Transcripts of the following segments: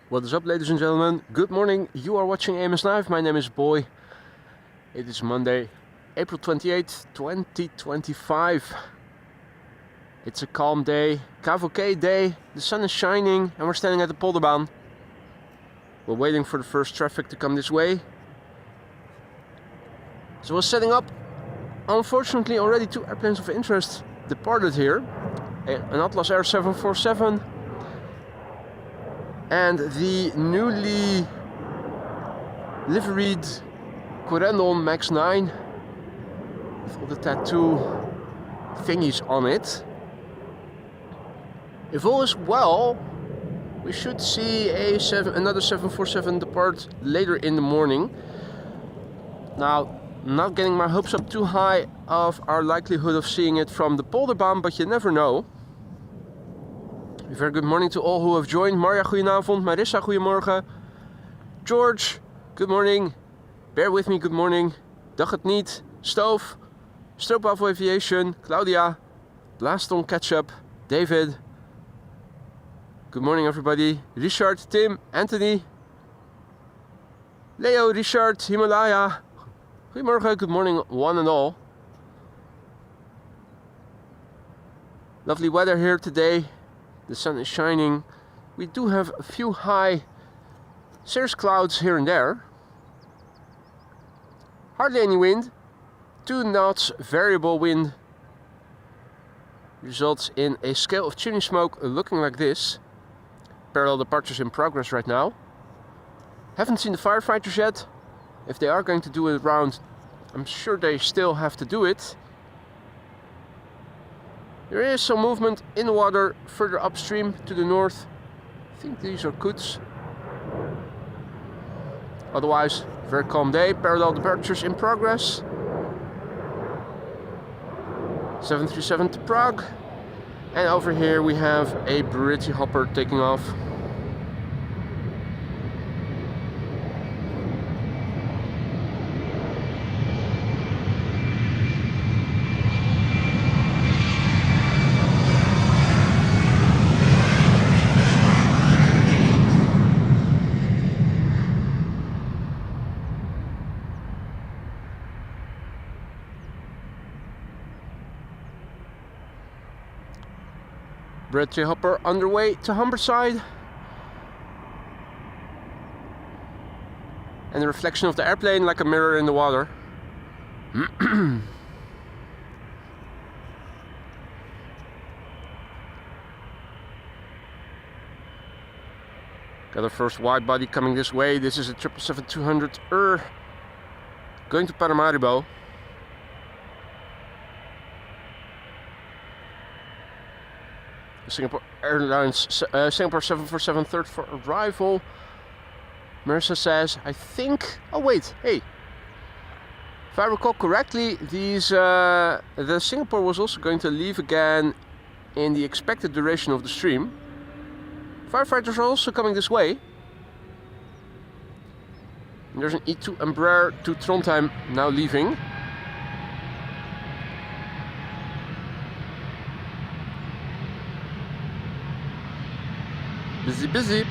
What is up, ladies and gentlemen? Good morning. You are watching AMS Live. My name is Boy. It is Monday, April 28th, 2025. It's a calm day, Cavok day. The sun is shining and we're standing at the polderbaan. We're waiting for the first traffic to come this way. So we're setting up. Unfortunately, already two airplanes of interest departed here. An Atlas Air 747 and the newly liveried Corendon Max 9 with all the tattoo thingies on it. If all is well, we should see another 747 depart later in the morning. Now, not getting my hopes up too high of our likelihood of seeing it from the polderbaan, but you never know. A very good morning to all who have joined. Marja, goedenavond. Marissa, goedemorgen. George, good morning. Bear with me, good morning. Dag het niet. Stoof, Stroopwafel Aviation, Claudia, Blaston Ketchup, David. Good morning, everybody. Richard, Tim, Anthony, Leo, Richard, Himalaya. Goedemorgen, good morning, one and all. Lovely weather here today. The sun is shining. We do have a few high cirrus clouds here and there. Hardly any wind. 2 knots variable wind results in a scale of chimney smoke looking like this. Parallel departures in progress right now. Haven't seen the firefighters yet. If they are going to do a round, I'm sure they still have to do it. There is some movement in the water further upstream to the north. I think these are Koots. Otherwise, very calm day. Parallel departures in progress. 737 to Prague. And over here we have a British hopper taking off. British hopper underway to Humberside. And the reflection of the airplane like a mirror in the water. Got our first wide body coming this way. This is a 777-200 going to Paramaribo. Singapore Airlines, Singapore 747 third for arrival. Marissa says, I think, oh wait, hey. If I recall correctly, the Singapore was also going to leave again in the expected duration of the stream. Firefighters are also coming this way. And there's an E2 Embraer to Trondheim now leaving. Busy, busy.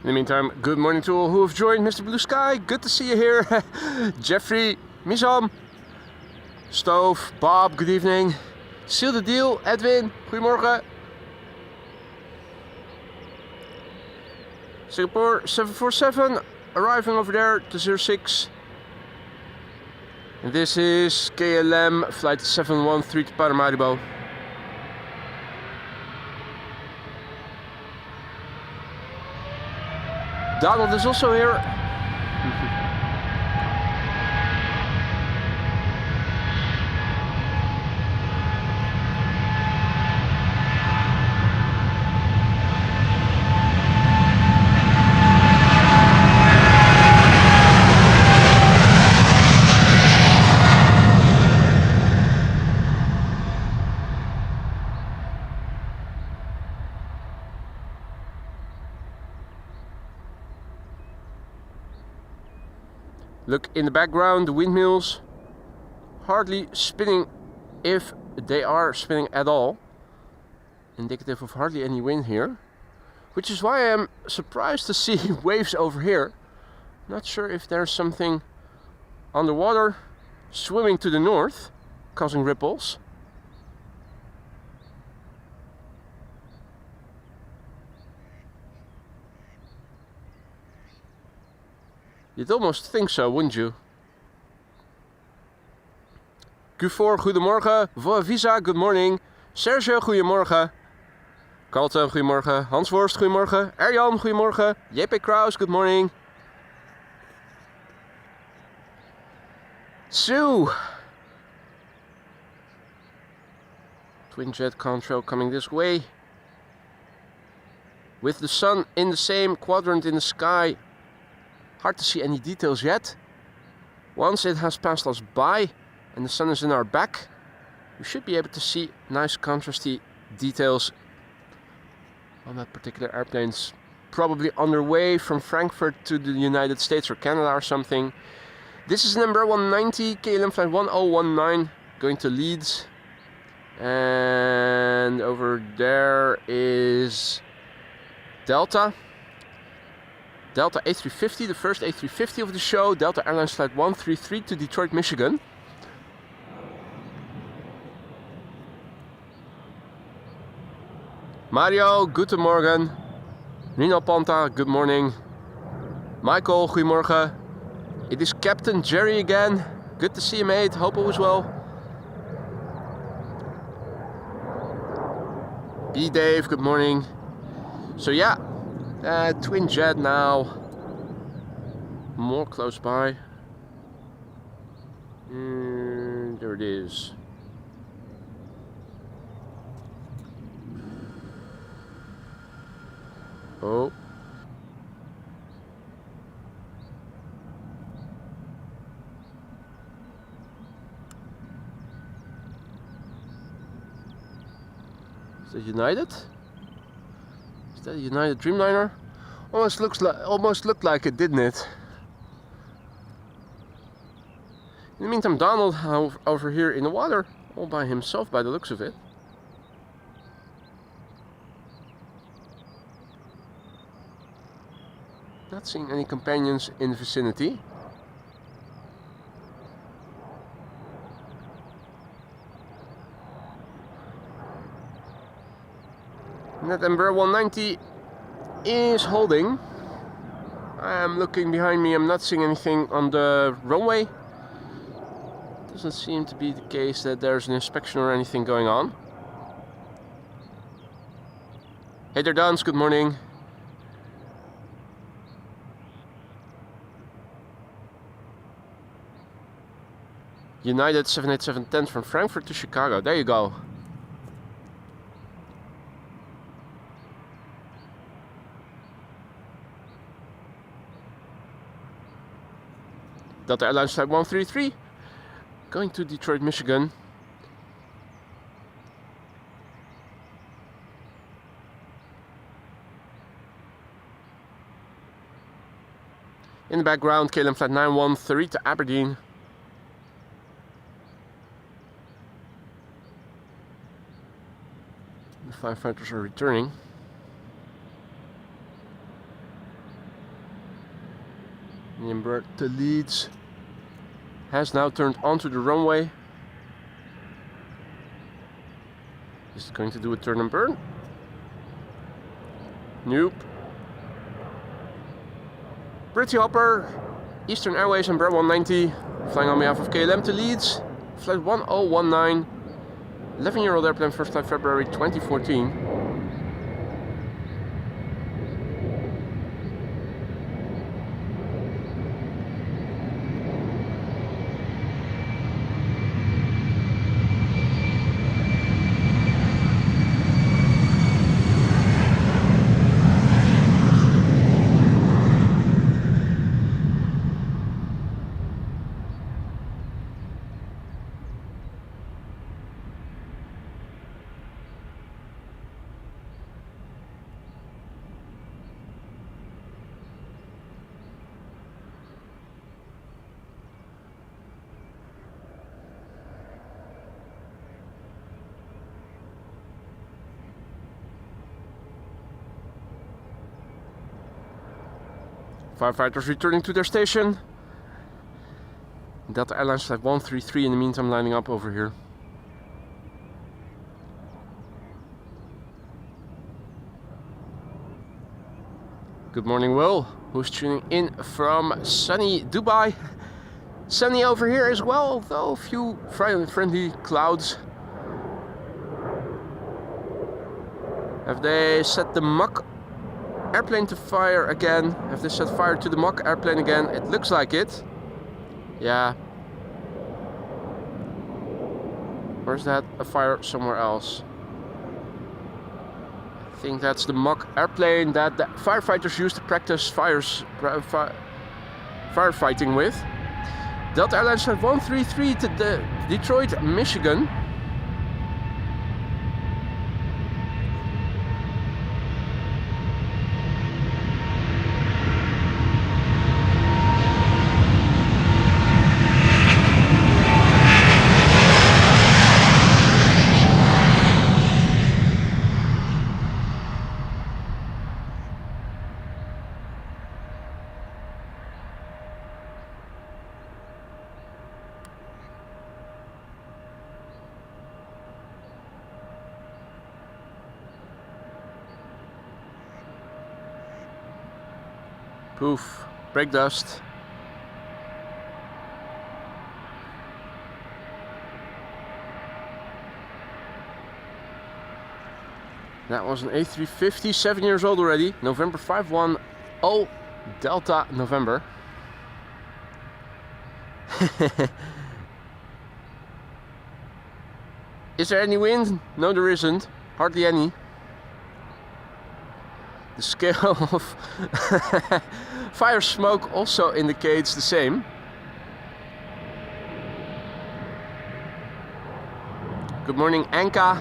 In the meantime, good morning to all who have joined. Mr. Blue Sky, good to see you here. Jeffrey, Misham, Stove, Bob, good evening. Seal the deal, Edwin, goedemorgen. Singapore 747 arriving over there to 06. And this is KLM flight 713 to Paramaribo. Donald is also here. Look in the background, the windmills hardly spinning, if they are spinning at all. Indicative of hardly any wind here. Which is why I'm surprised to see waves over here. Not sure if there's something underwater swimming to the north, causing ripples. You'd almost think so, wouldn't you? Q4, goedemorgen. Voavisa, good morning. Sergio, goedemorgen. Carlton, goedemorgen. Hans Worst, goedemorgen. Erjan, goedemorgen. JP Kraus, good morning. Sue. Twin jet control coming this way. With the sun in the same quadrant in the sky. Hard to see any details yet. Once it has passed us by and the sun is in our back, we should be able to see nice contrasty details on that particular airplane. It's probably underway from Frankfurt to the United States or Canada or something. This is number 190, KLM flight 1019, going to Leeds. And over there is Delta. Delta A350, the first A350 of the show. Delta Airlines flight 133 to Detroit, Michigan. Mario, guten Morgen. Nino Panta, good morning. Michael, goedemorgen. It is Captain Jerry again. Good to see you, mate. Hope all is well. B. Dave, good morning. So yeah. Twin jet now, more close by. There it is. Oh. Is that United? Is that a United Dreamliner? Almost looked like it, didn't it? In the meantime, Donald over here in the water, all by himself by the looks of it. Not seeing any companions in the vicinity. And that Embraer 190 is holding. I'm looking behind me, I'm not seeing anything on the runway. Doesn't seem to be the case that there's an inspection or anything going on. Hey there, Dans, good morning. United 787-10 from Frankfurt to Chicago, there you go. Delta Airlines flight 133, going to Detroit, Michigan. In the background, KLM flight 913 to Aberdeen. The firefighters are returning. The Embraer to Leeds has now turned onto the runway. Is it going to do a turn and burn? Nope. Pretty Hopper, Eastern Airways Embraer 190, flying on behalf of KLM to Leeds, flight 1019, 11-year-old airplane, first flight February 2014. Firefighters returning to their station. Delta Airlines Flight 133 in the meantime lining up over here. Good morning, Will, who's tuning in from sunny Dubai. Sunny over here as well, though a few friendly clouds. Have they set the Mach airplane to fire again? Have they set fire to the Mach airplane again? It looks like it. Yeah. Or is that a fire somewhere else? I think that's the Mach airplane that the firefighters used to practice firefighting with. Delta Airlines Flight 133 to Detroit, Michigan. Poof, brake dust. That was an A350, 7 years old already. November 510 Delta November. Is there any wind? No, there isn't. Hardly any. The scale of fire smoke also indicates the same. Good morning, Anka.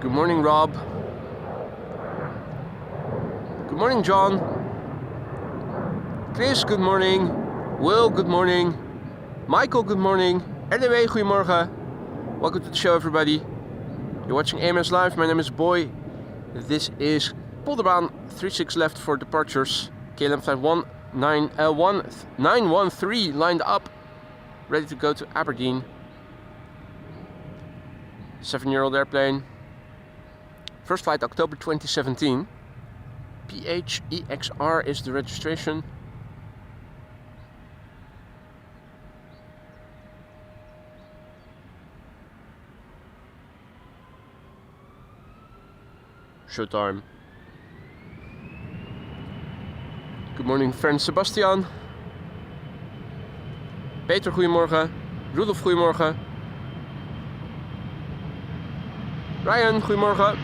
Good morning, Rob. Good morning, John. Chris, good morning. Will, good morning. Michael, good morning. RDW, goedemorgen. Welcome to the show, everybody. You're watching AMS Live. My name is Boy. This is Polderbaan 36 left for departures. KLM Flight 913 lined up, ready to go to Aberdeen. 7-year-old airplane. First flight October 2017. PHEXR is the registration. Showtime. Good morning, friend Sebastian. Peter, goedemorgen. Rudolf, goedemorgen. Ryan, goedemorgen.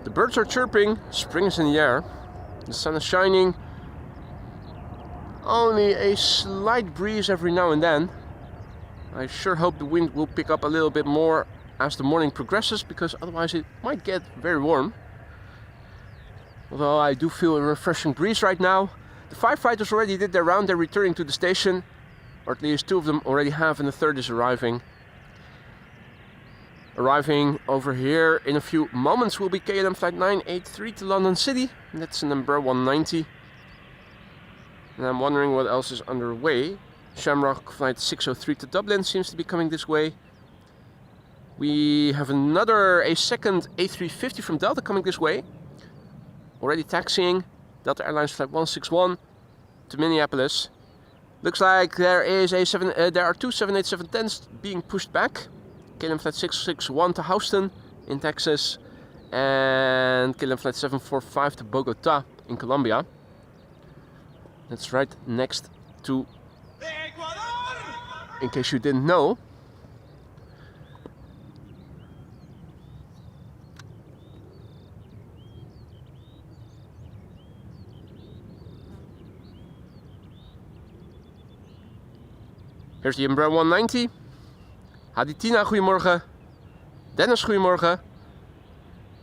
The birds are chirping, spring is in the air, the sun is shining, only a slight breeze every now and then. I sure hope the wind will pick up a little bit more as the morning progresses, because otherwise it might get very warm. Although I do feel a refreshing breeze right now. The firefighters already did their round, they're returning to the station, or at least 2 of them already have, and the 3rd is arriving. Arriving over here in a few moments will be KLM Flight 983 to London City. That's the number 190. And I'm wondering what else is underway. Shamrock Flight 603 to Dublin seems to be coming this way. We have a second A350 from Delta coming this way. Already taxiing. Delta Airlines Flight 161 to Minneapolis. Looks like there are 2 787-10s being pushed back. KLM Flight 661 to Houston in Texas, and KLM Flight 745 to Bogota in Colombia. That's right next to, in case you didn't know, Here's the Embraer 190. Haditina, goedemorgen. Dennis, goedemorgen.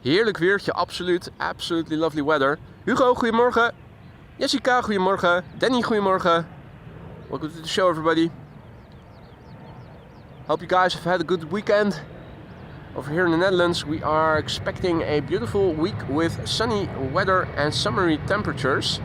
Heerlijk weertje, absoluut. Absolutely lovely weather. Hugo, goedemorgen. Jessica, goedemorgen. Danny, goedemorgen. Welcome to the show, everybody. Hope you guys have had a good weekend. Over here in the Netherlands, we are expecting a beautiful week with sunny weather and summery temperatures.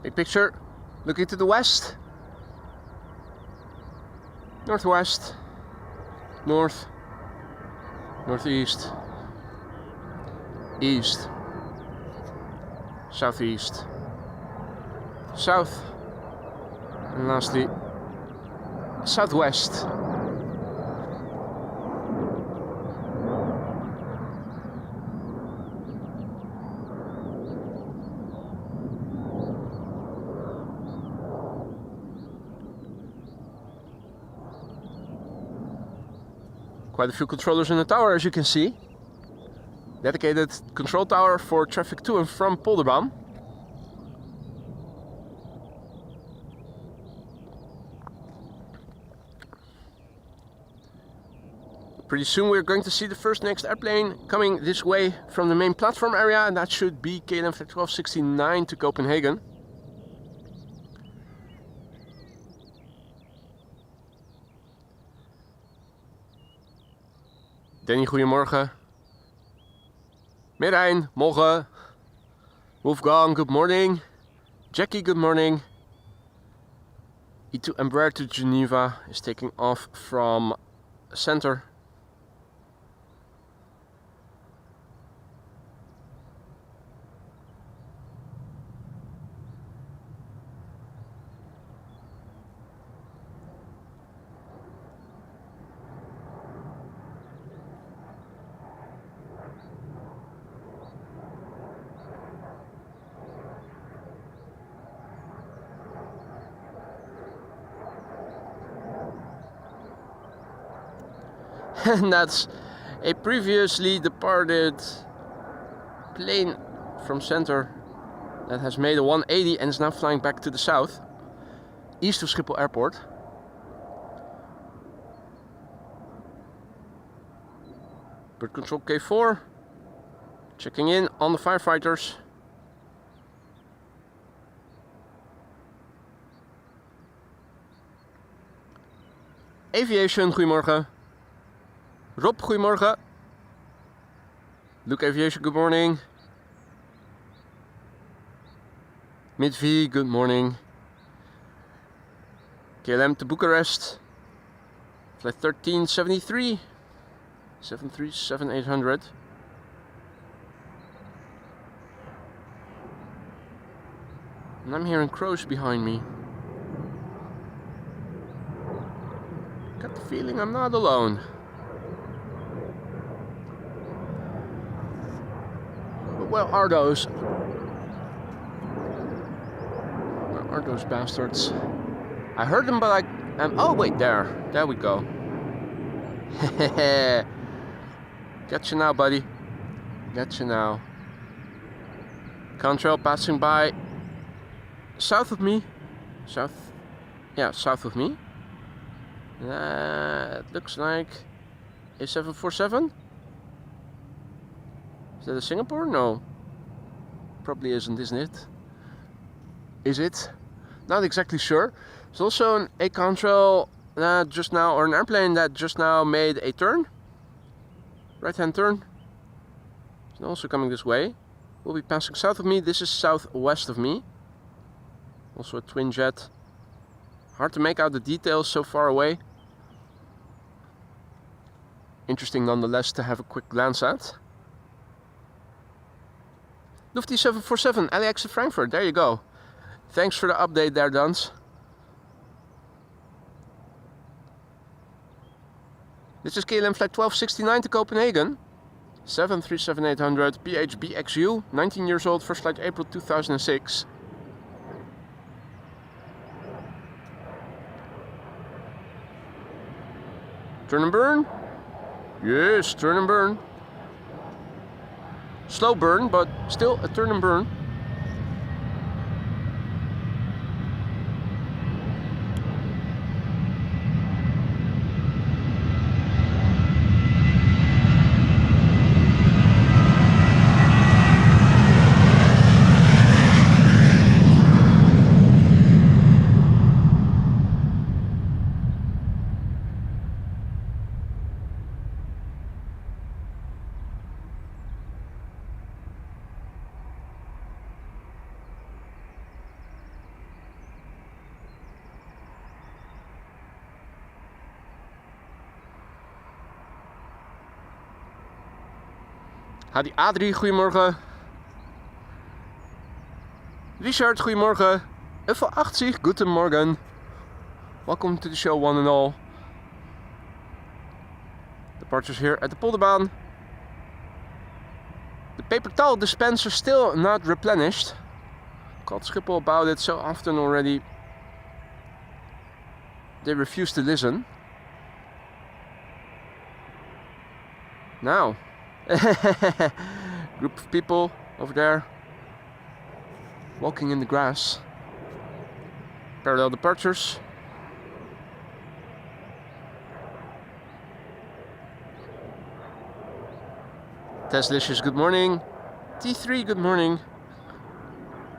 Big picture, looking to the west, northwest, north, northeast, east, southeast, south, and lastly, southwest. Quite a few controllers in the tower, as you can see. Dedicated control tower for traffic to and from Polderbaan. Pretty soon we're going to see the next airplane coming this way from the main platform area, and that should be KLM Flight 1269 to Copenhagen. Danny, goedemorgen. Merijn, morgen. Wolfgang, good morning. Jackie, good morning. E2 Embraer to Geneva is taking off from center. And that's a previously departed plane from center that has made a 180 and is now flying back to the south, east of Schiphol Airport. Bird control K4, checking in on the firefighters. Aviation, goedemorgen. Rob, goedemorgen. Luke Aviation, good morning. Midvi, good morning. KLM to Bucharest. Flight 1373. 737-800. And I'm hearing crows behind me. Got the feeling I'm not alone. Where are those? Where are those bastards? I heard them, but oh wait, there we go. Got you now, buddy. Got you now. Contrail passing by south of me. South of me. That looks like a 747. Is that a Singapore? No. Probably isn't it? Is it? Not exactly sure. There's also an A-contrail just now, or an airplane that just now made a turn. Right-hand turn. It's also coming this way. Will be passing south of me. This is southwest of me. Also a twin jet. Hard to make out the details so far away. interesting nonetheless to have a quick glance at. Lufty 747, LAX to Frankfurt, there you go. Thanks for the update there, Duns. This is KLM flight 1269 to Copenhagen. 737-800 PHBXU, 19 years old, first flight April 2006. Turn and burn? Yes, turn and burn. Slow burn, but still a turn and burn. Hadi Adrie, goedemorgen. Richard, goedemorgen. F80, guten Morgen. Welcome to the show, one and all. Departures here at the Polderbaan. The paper towel dispenser still not replenished. Called Schiphol about it so often already. They refuse to listen. Now. Group of people over there walking in the grass. Parallel departures. Teslicious, good morning. T3, good morning.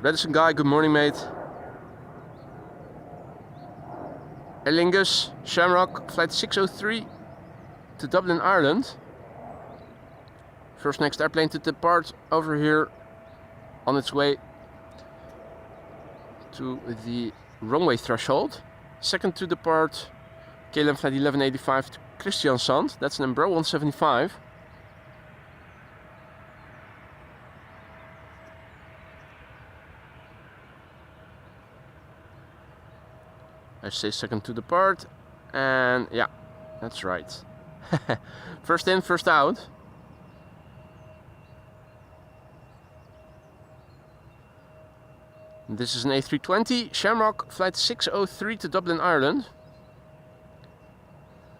Redison Guy, good morning, mate. Erlingus, Shamrock, flight 603 to Dublin, Ireland. First next airplane to depart over here on its way to the runway threshold. Second to depart KLM flight 1185 to Kristiansand. That's number 175. I say second to depart, and yeah, that's right. First in, first out. This is an A320 Shamrock flight 603 to Dublin, Ireland.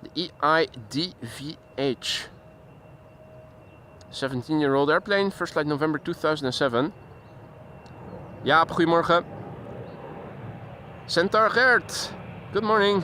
The EIDVH. 17-year-old airplane, first flight November 2007. Jaap, goedemorgen. Centaur Gert, good morning.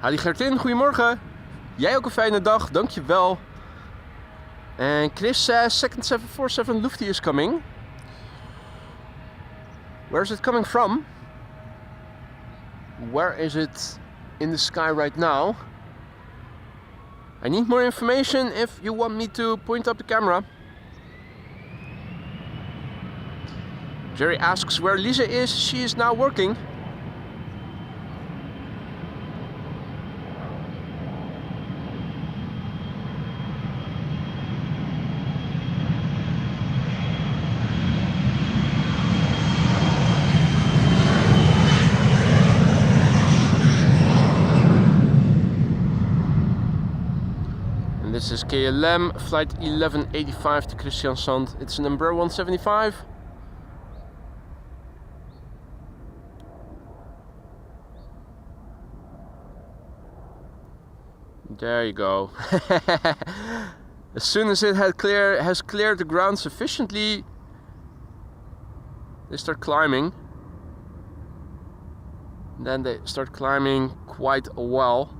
Hadi Gertin, goedemorgen. Jij ook een fijne dag, dankjewel. En Chris says second 747 Lufty is coming. Where is it coming from? Where is it in the sky right now? I need more information if you want me to point up the camera. Jerry asks where Lisa is. She is now working. This is KLM flight 1185 to Kristiansand. It's number 175. There you go. As soon as it has cleared the ground sufficiently, they start climbing. Then they start climbing quite well.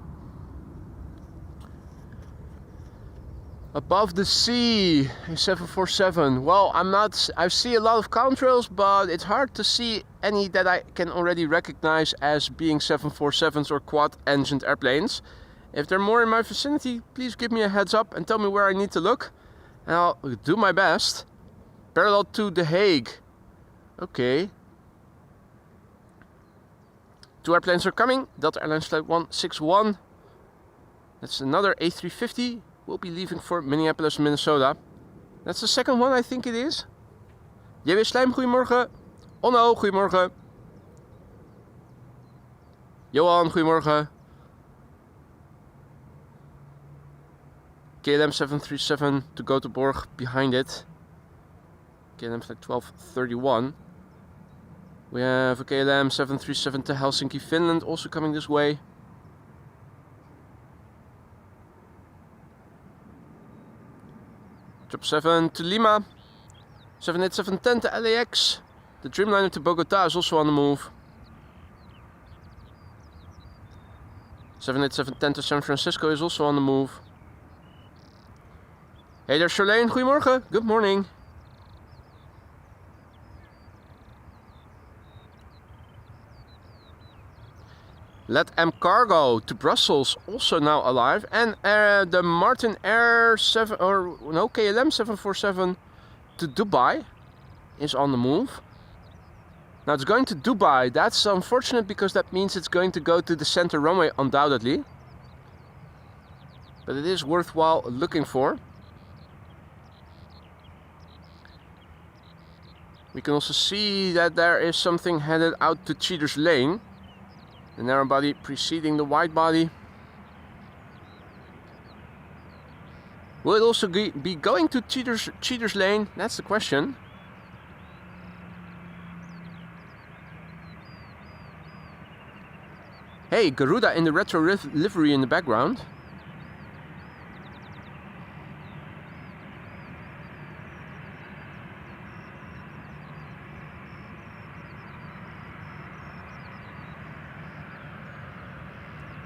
Above the sea, a 747. Well, I see a lot of contrails, but it's hard to see any that I can already recognize as being 747s or quad-engined airplanes. If there are more in my vicinity, please give me a heads up and tell me where I need to look, and I'll do my best. Parallel to The Hague. Okay. 2 airplanes are coming. Delta Airlines Flight 161. That's another A350. We'll be leaving for Minneapolis, Minnesota. That's the second one, I think it is. JW Slijm, goedemorgen. Onno, goedemorgen. Johan, goedemorgen. KLM 737 to Göteborg behind it. KLM Flight 1231. We have a KLM 737 to Helsinki, Finland, also coming this way. Drop 7 to Lima. 787-10 to LAX. The Dreamliner to Bogota is also on the move. 787-10 to San Francisco is also on the move. Hey there, Charlene. Goedemorgen. Good morning. KLM Cargo to Brussels, also now alive, and the Martin Air 7 or no KLM 747 to Dubai is on the move. Now it's going to Dubai. That's unfortunate because that means it's going to go to the center runway undoubtedly, but it is worthwhile looking for. We can also see that there is something headed out to Cheaters Lane. The narrow body preceding the wide body. Will it also be going to Cheaters Lane? That's the question. Hey, Garuda in the retro livery in the background.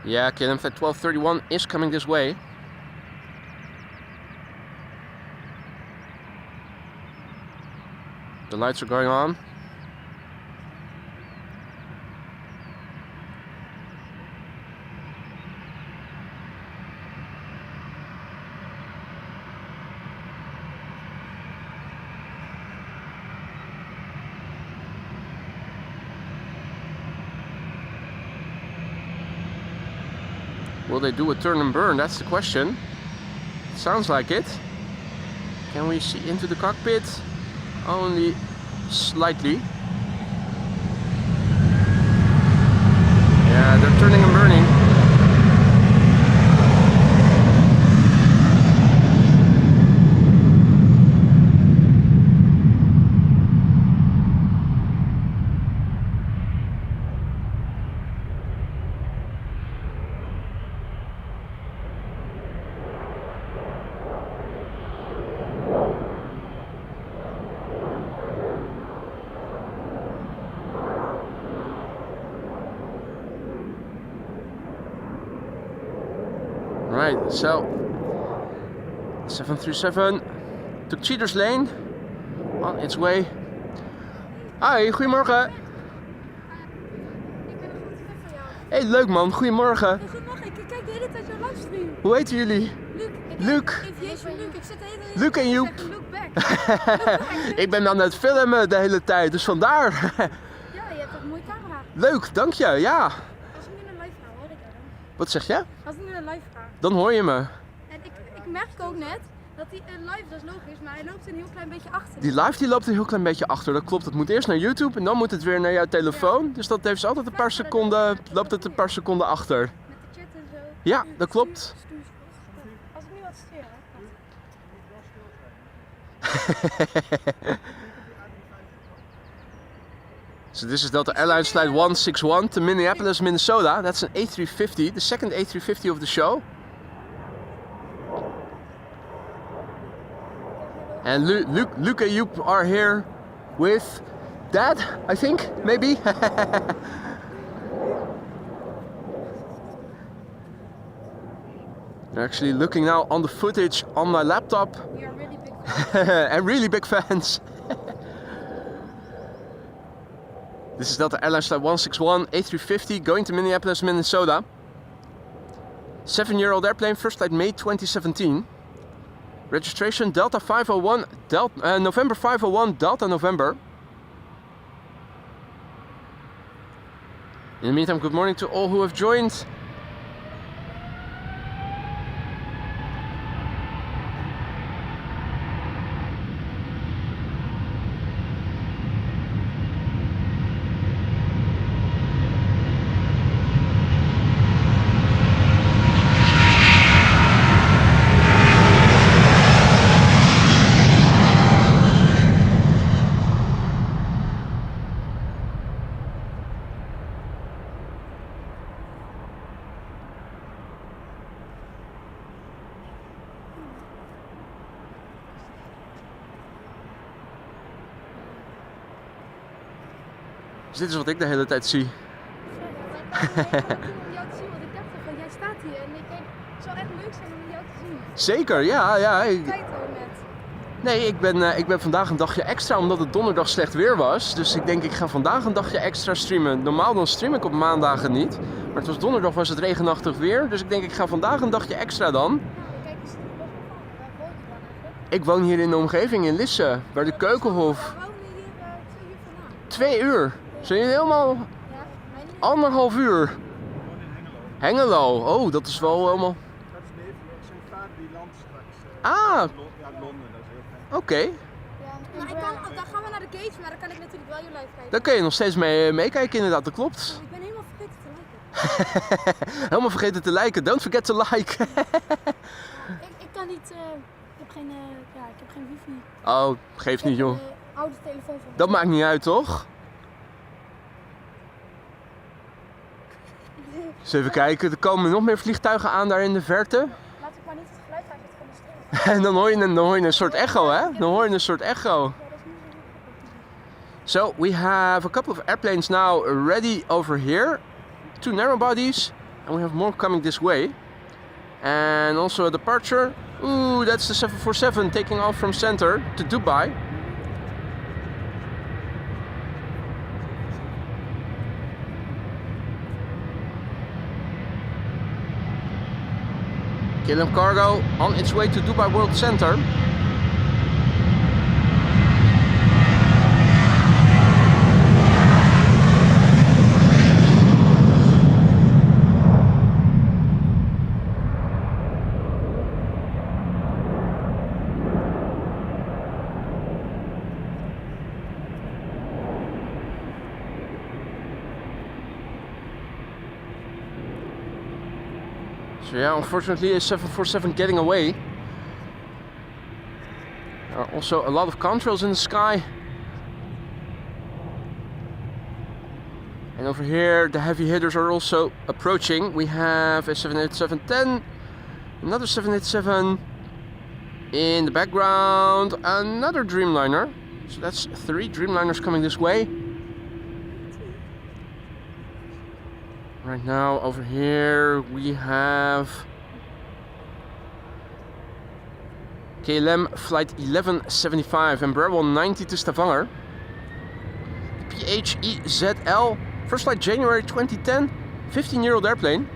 Yeah, KLM Flight 1231 is coming this way. The lights are going on. Will they do a turn and burn? That's the question. It sounds like it. Can we see into the cockpit? Only slightly. Yeah, they're turning and burning. Right, so 737 to Cheaters Lane on its way. Hi, goedemorgen. Ik ben een grote fan van jou. Hey, leuk man, goedemorgen. Goedemorgen, ik kijk de hele tijd jouw livestream. Hoe heten jullie? Luc. Luc. Aviation Luc. Ik zit de hele tijd Luc en Joep. Look back. Ik ben aan het filmen de hele tijd, dus vandaar. Ja, je hebt een mooie camera. Leuk, dank je, ja. Als ik nu een live ga, hoor ik jou dan. Wat zeg je? Als ik nu een live ga. Dan hoor je me. En ik merk ook net dat die live, dat is logisch, maar hij loopt een heel klein beetje achter. Die live die loopt een heel klein beetje achter, dat klopt. Het moet eerst naar YouTube en dan moet het weer naar jouw telefoon. Ja. Dus dat heeft altijd een paar seconden, loopt het een paar seconden achter. Met de chat en zo. Ja, dat klopt. Als ik nu wat stuur, So this is Delta Airlines Flight 161 to Minneapolis, Minnesota. That's an A350, the second A350 of the show. And Luke and you are here with Dad, I think, maybe. They're actually looking now on the footage on my laptop. We are really big fans. And really big fans. This is Delta Airlines Flight 161 A350 going to Minneapolis, Minnesota. 7-year-old airplane, first flight May 2017. Registration Delta 501, November 501, Delta November. In the meantime, good morning to all who have joined. Dus dit is wat ik de hele tijd zie. Ik om jou te zien, want ik dacht van jij staat hier en ik denk, het zou echt leuk zijn om jou te zien. Zeker, ja. Kijk al net. Nee, ik ben vandaag een dagje extra omdat het donderdag slecht weer was. Dus ik denk ik ga vandaag een dagje extra streamen. Normaal dan stream ik op maandagen niet. Maar het was donderdag, was het regenachtig weer. Dus ik denk ik ga vandaag een dagje extra dan. Nou, kijk, is het best wel van. Waar woon je dan eigenlijk? Ik woon hier in de omgeving in Lisse, bij de Keukenhof. We wonen hier 2 uur vandaan. 2 uur. Zijn jullie helemaal Ja, mijn niet. 1,5 uur? Hengelo. Oh, dat is wel helemaal... Dat is neef, zijn vader die landt straks. Ah, Ja, Londen, dat is heel fijn. oké. Ja, nou, dan gaan we naar de gate, maar dan kan ik natuurlijk wel je live kijken. Dan kun je nog steeds meekijken inderdaad, dat klopt. Ik ben helemaal vergeten te liken. Helemaal vergeten te liken. Don't forget to like. Ik kan niet, ik heb geen wifi. Oh, geeft niet joh. Oude telefoon van Dat maakt niet uit toch? Dus even kijken, er komen nog meer vliegtuigen aan daar in de verte. Laat ik maar niet het geluid uitzetten van de stream. En dan hoor je een soort echo, hè? Dan hoor je een soort echo. So we have a couple of airplanes now ready over here. 2 narrow bodies, and we have more coming this way. And also a departure. Ooh, that's the 747 taking off from center to Dubai. KLM Cargo on its way to Dubai World Center. So yeah, unfortunately a 747 getting away. There are also a lot of contrails in the sky. And over here the heavy hitters are also approaching. We have a 787-10, another 787 in the background, another Dreamliner. So that's 3 Dreamliners coming this way. Right now over here we have KLM flight 1175 and Embraer 190 to Stavanger. PHEZL, first flight January 2010, 15-year-old airplane.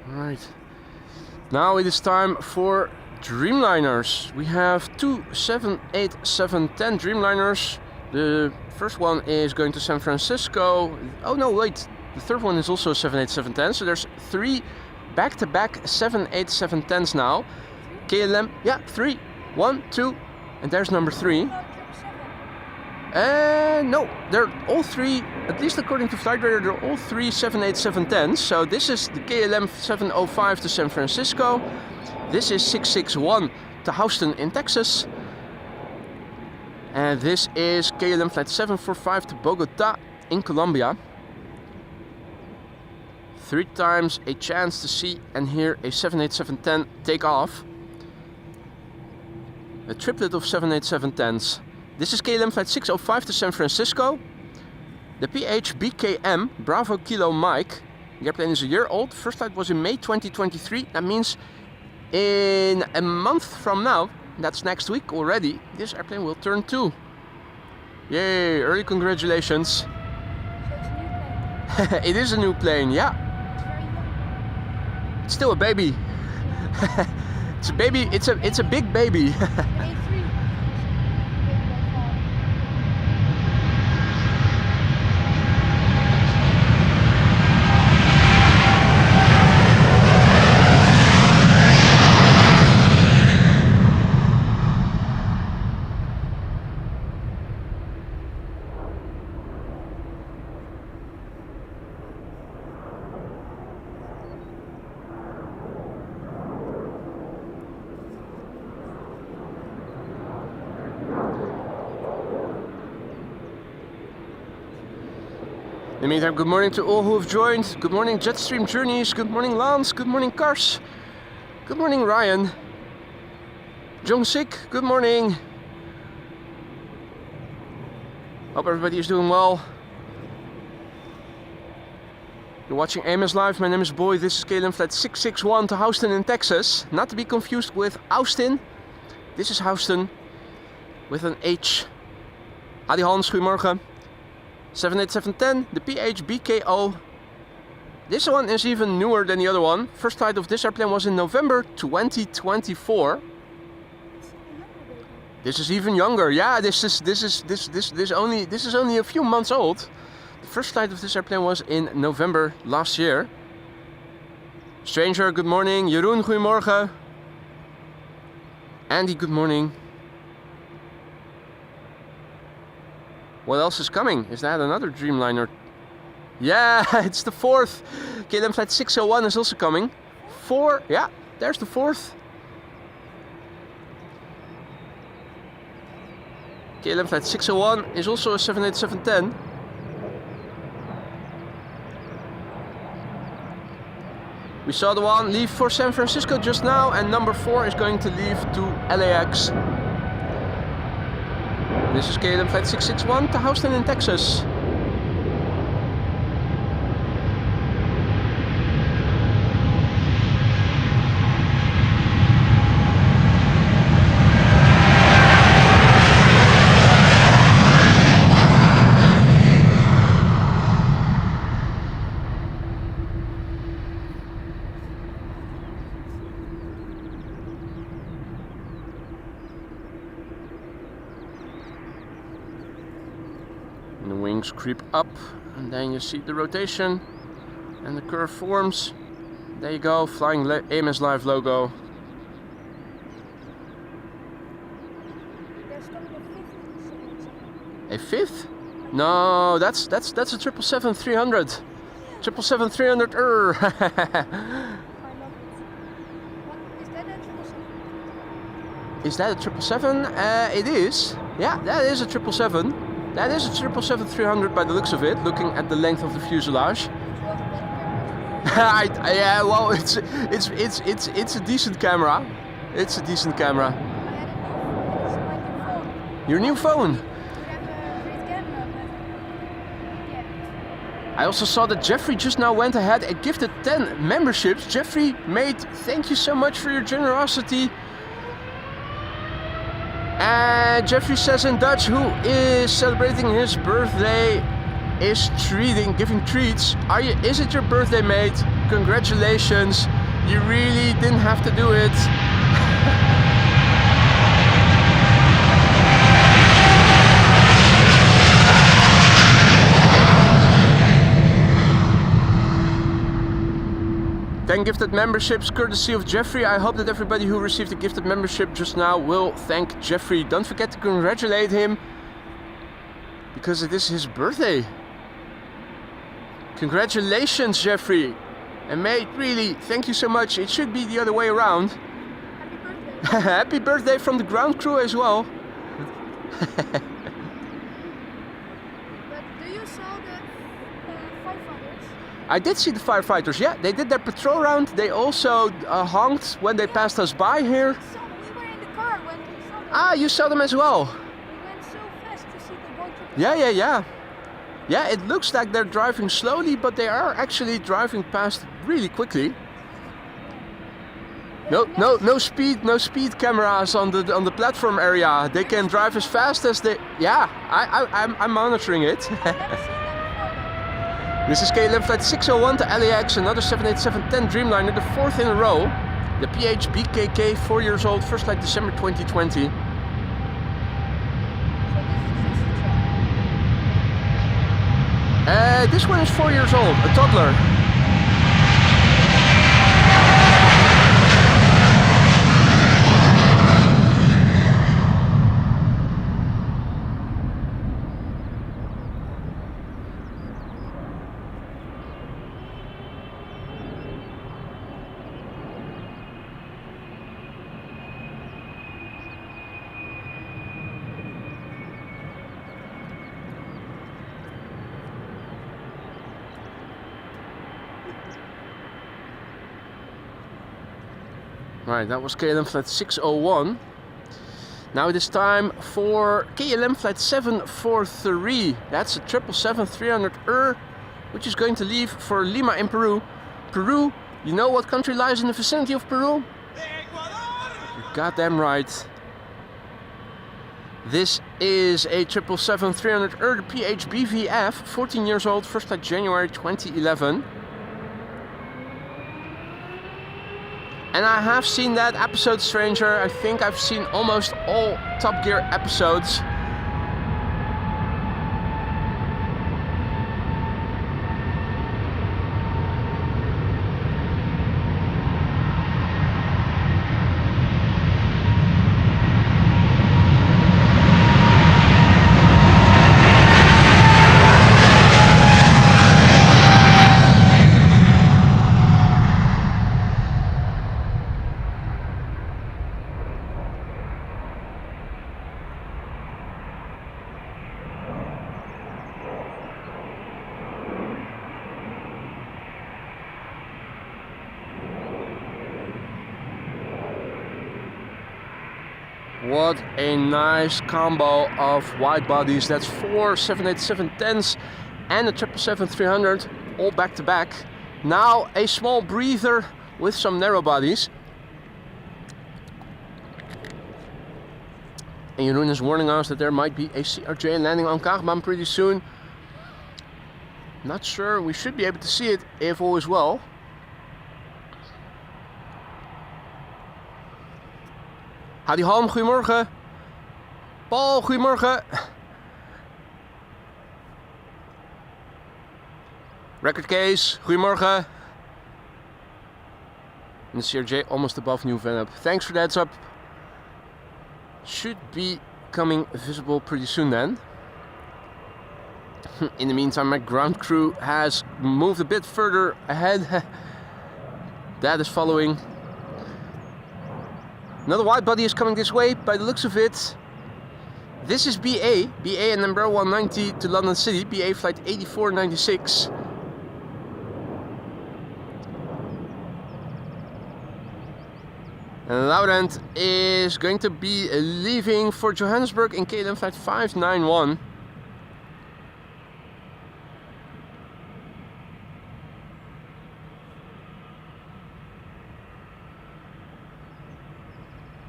Right. Now it is time for Dreamliners. We have 2 787-10 Dreamliners. The first one is going to San Francisco. Oh no, wait. The third one is also 787-10. So there's 3 back-to-back 787-10s now. KLM, yeah, 3. 1, 2, And there's number 3. No, they're all 3, at least according to Flight Radar, they're all 3 787-10s. So this is the KLM 705 to San Francisco. This is 661 to Houston in Texas. And this is KLM Flight 745 to Bogota in Colombia. 3 times a chance to see and hear a 787-10 take off. A triplet of 787-10s. This is KLM Flight 605 to San Francisco. The PHBKM Bravo Kilo Mike. The airplane is a year old. First flight was in May 2023. That means in a month from now, that's next week already, this airplane will turn 2. Yay, early congratulations. So it's a new plane. It is a new plane, yeah. It's very young. It's still a baby. It's a baby, it's a big baby. A3. In the meantime, good morning to all who have joined. Good morning Jetstream Journeys. Good morning Lance. Good morning Kars. Good morning Ryan. Jong-sik, good morning. Hope everybody is doing well. You're watching AMS Live. My name is Boy. This is KLM Flight 661 to Houston in Texas. Not to be confused with Austin. This is Houston with an H. Adi Hans, goedemorgen. 787-10, the PHBKO. This one is even newer than the other one. First flight of this airplane was in November 2024. This is even younger. Yeah, this is only a few months old. The first flight of this airplane was in November last year. Stranger, good morning. Jeroen, goedemorgen. Andy, good morning. What else is coming? Is that another Dreamliner? Yeah, it's the 4th. KLM Flight 601 is also coming. 4, yeah, there's the 4th. KLM Flight 601 is also a 787-10. We saw the one leave for San Francisco just now, and number 4 is going to leave to LAX. This is KLM Flight 661 to Houston in Texas. And the wings creep up, and then you see the rotation and the curve forms. There you go, flying AMS Live logo. There's coming A 5th? No, that's a 777-300. 777-300. I love it. What, is that a 777? Is that a 777? It is. Yeah, that is a 777. That is a 777-300 by the looks of it, looking at the length of the fuselage. Yeah, well, it's a decent camera. It's a decent camera. It's my new phone. Your new phone. You have a great camera, but yeah. I also saw that Jeffrey just now went ahead and gifted 10 memberships. Jeffrey, mate, thank you so much for your generosity. And Jeffrey says in Dutch, who is celebrating his birthday, is giving treats. Is it your birthday, mate? Congratulations. You really didn't have to do it. 10 gifted memberships courtesy of Jeffrey. I hope that everybody who received a gifted membership just now will thank Jeffrey. Don't forget to congratulate him because it is his birthday. Congratulations, Jeffrey. And mate, really, thank you so much. It should be the other way around. Happy birthday. Happy birthday from the ground crew as well. But do you saw the firefighters? I did see the firefighters, yeah. They did their patrol round. They also honked when they passed us by here. So we were in the car when we saw them. Ah, you saw them as well. We went so fast to see the boat. Yeah. Yeah, it looks like they're driving slowly, but they are actually driving past really quickly. No speed cameras on the platform area. They can drive as fast as they. Yeah, I'm monitoring it. This is KLM flight 601 to LAX, another 787-10 Dreamliner, the 4th in a row. The PHBKK, 4 years old, first flight December 2020. This one is 4 years old, a toddler. Right, that was KLM flight 601. Now it is time for KLM flight 743. That's a 777-300 which is going to leave for Lima in Peru. Peru, you know what country lies in the vicinity of Peru? You're goddamn right. This is a 777-300 the PHBVF, 14 years old, first flight January 2011. And I have seen that episode, Stranger. I think I've seen almost all Top Gear episodes. What a nice combo of wide bodies. That's 4 787-10s and a 777-300 all back to back. Now a small breather with some narrow bodies. And Jeroen is warning us that there might be a CRJ landing on Kagman pretty soon. Not sure, we should be able to see it if all is well. Hadi Halm, goedemorgen. Paul, goedemorgen. Record case, goedemorgen. And the CRJ almost above New Vennep. Thanks for the heads up. Should be coming visible pretty soon then. In the meantime, my ground crew has moved a bit further ahead. That is following. Another wide body is coming this way by the looks of it. This is BA and number 190 to London City, BA flight 8496. And Laurent is going to be leaving for Johannesburg in KLM flight 591.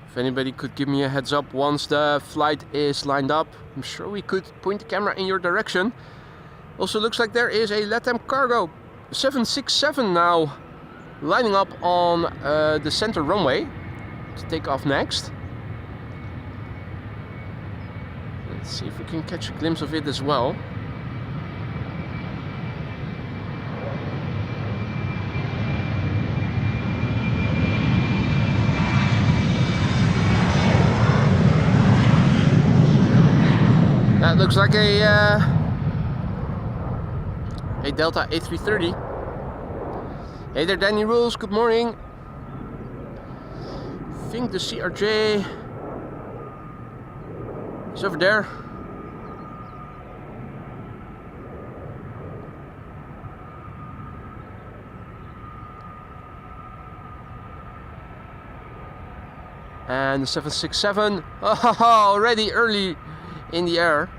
If anybody could give me a heads up once the flight is lined up, I'm sure we could point the camera in your direction. Also looks like there is a LATAM cargo 767 now lining up on the center runway to take off next. Let's see if we can catch a glimpse of it as well. That looks like a Delta A330. Hey there, Danny Rules. Good morning. I think the CRJ is over there. And the 767, oh, already early in the air.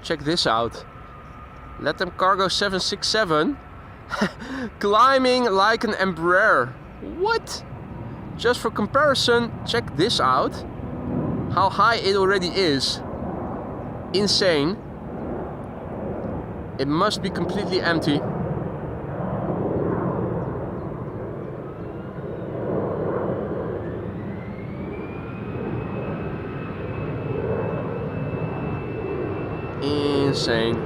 Check this out. Let them cargo 767 climbing like an Embraer. What? Just for comparison, check this out. How high it already is. Insane. It must be completely empty. Insane.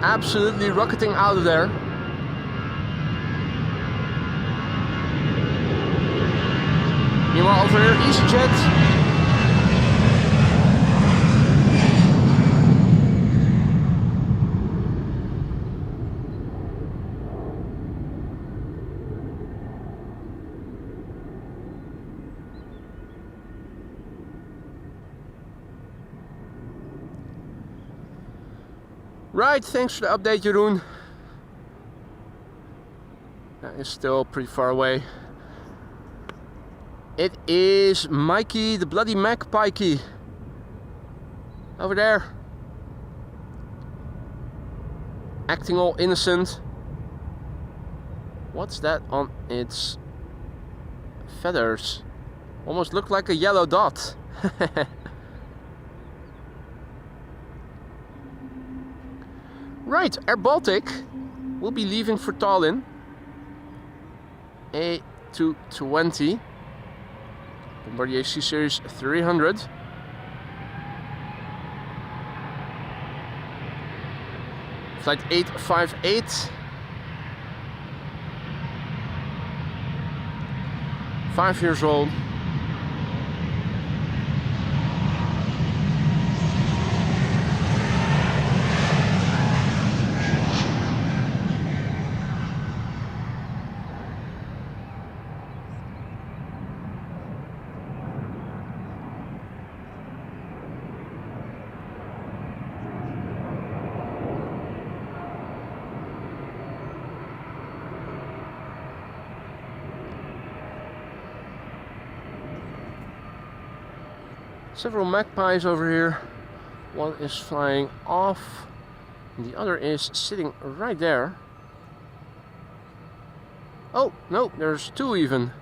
Absolutely rocketing out of there. Meanwhile over here, EasyJet. Right, thanks for the update, Jeroen. That is still pretty far away. It is Mikey, the bloody magpie. Over there. Acting all innocent. What's that on its feathers? Almost looked like a yellow dot. Right, Air Baltic will be leaving for Tallinn. A220. Bombardier C Series 300. Flight 858. 5 years old. Several magpies over here. One is flying off, and the other is sitting right there. Oh, no, there's two even.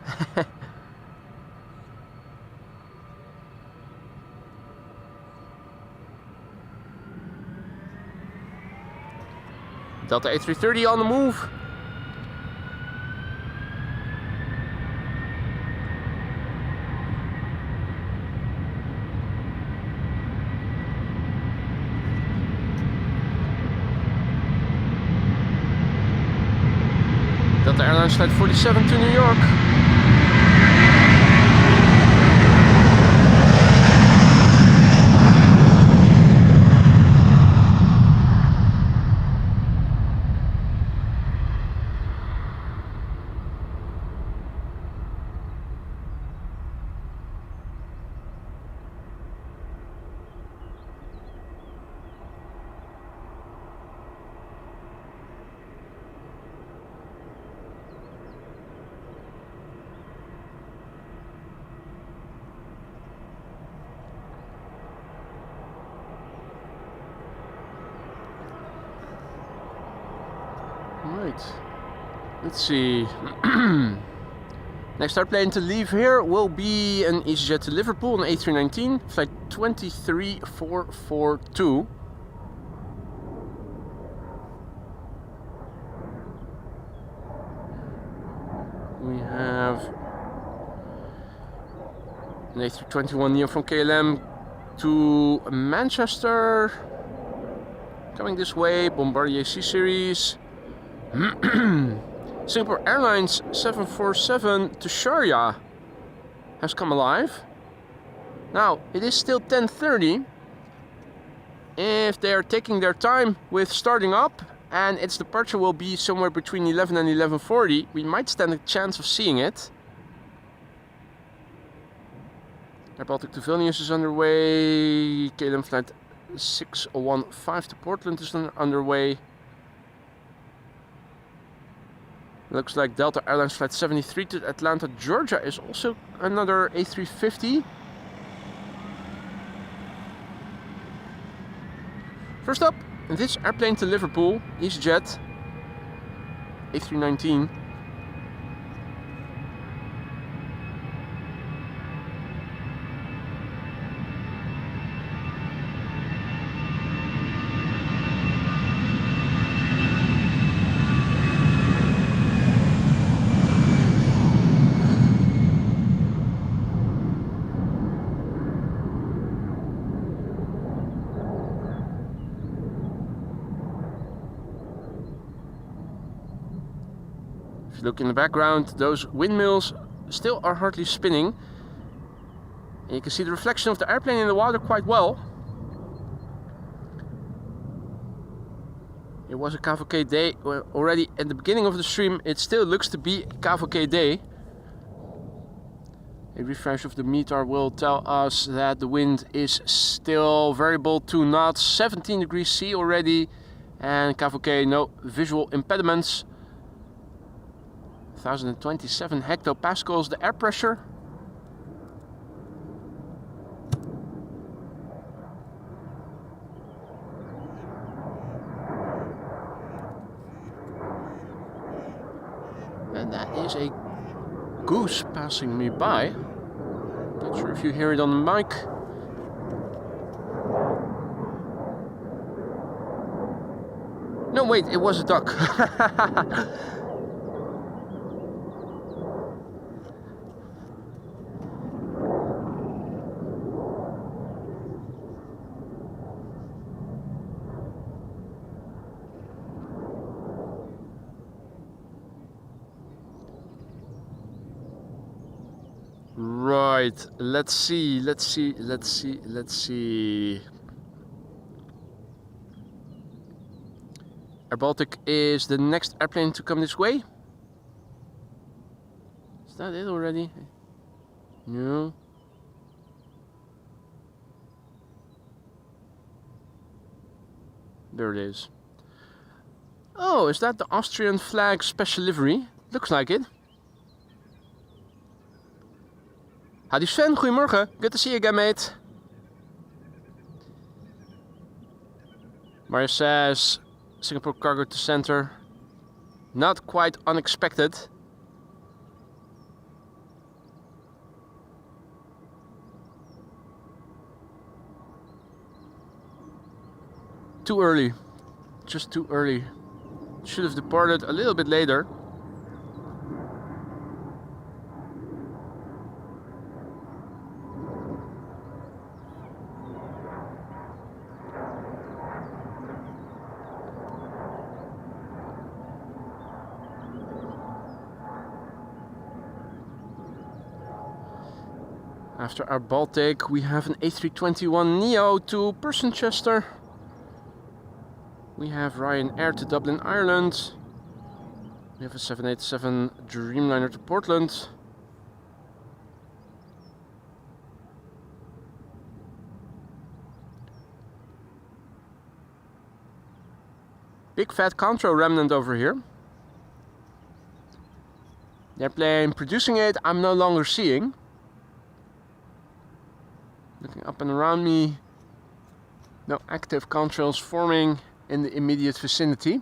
Delta A330 on the move. Delta Airlines Flight 47 to New York. Right, let's see. Next airplane to leave here will be an EasyJet to Liverpool, an A319, flight 23442. We have an A321neo from KLM to Manchester, coming this way, Bombardier C Series. Singapore Airlines 747 to Sharjah has come alive. Now, it is still 10:30. If they are taking their time with starting up and its departure will be somewhere between 11 and 11:40, we might stand a chance of seeing it. Air Baltic to Vilnius is underway. KLM flight 6015 to Portland is underway. Looks like Delta Airlines flight 73 to Atlanta, Georgia is also another A350. First up, this airplane to Liverpool, EasyJet, A319. Look in the background, those windmills still are hardly spinning. And you can see the reflection of the airplane in the water quite well. It was a Cavok day already at the beginning of the stream. It still looks to be a Cavok day. A refresh of the METAR will tell us that the wind is still variable, 2 knots, 17 degrees C already. And Cavok, no visual impediments. 1027 hectopascals the air pressure. And that is a goose passing me by. Not sure if you hear it on the mic. No, wait, it was a duck. Right, let's see. Air Baltic is the next airplane to come this way. Is that it already? No. There it is. Oh, is that the Austrian flag special livery? Looks like it. Howdy Sven, goedemorgen. Good to see you again, mate. Mario says, Singapore cargo to center. Not quite unexpected. Too early. Just too early. Should have departed a little bit later. After our Baltic, we have an A321neo to Persenchester. We have Ryanair to Dublin, Ireland. We have a 787 Dreamliner to Portland. Big fat Contro remnant over here. The airplane producing it, I'm no longer seeing. Looking up and around me, no active contrails forming in the immediate vicinity.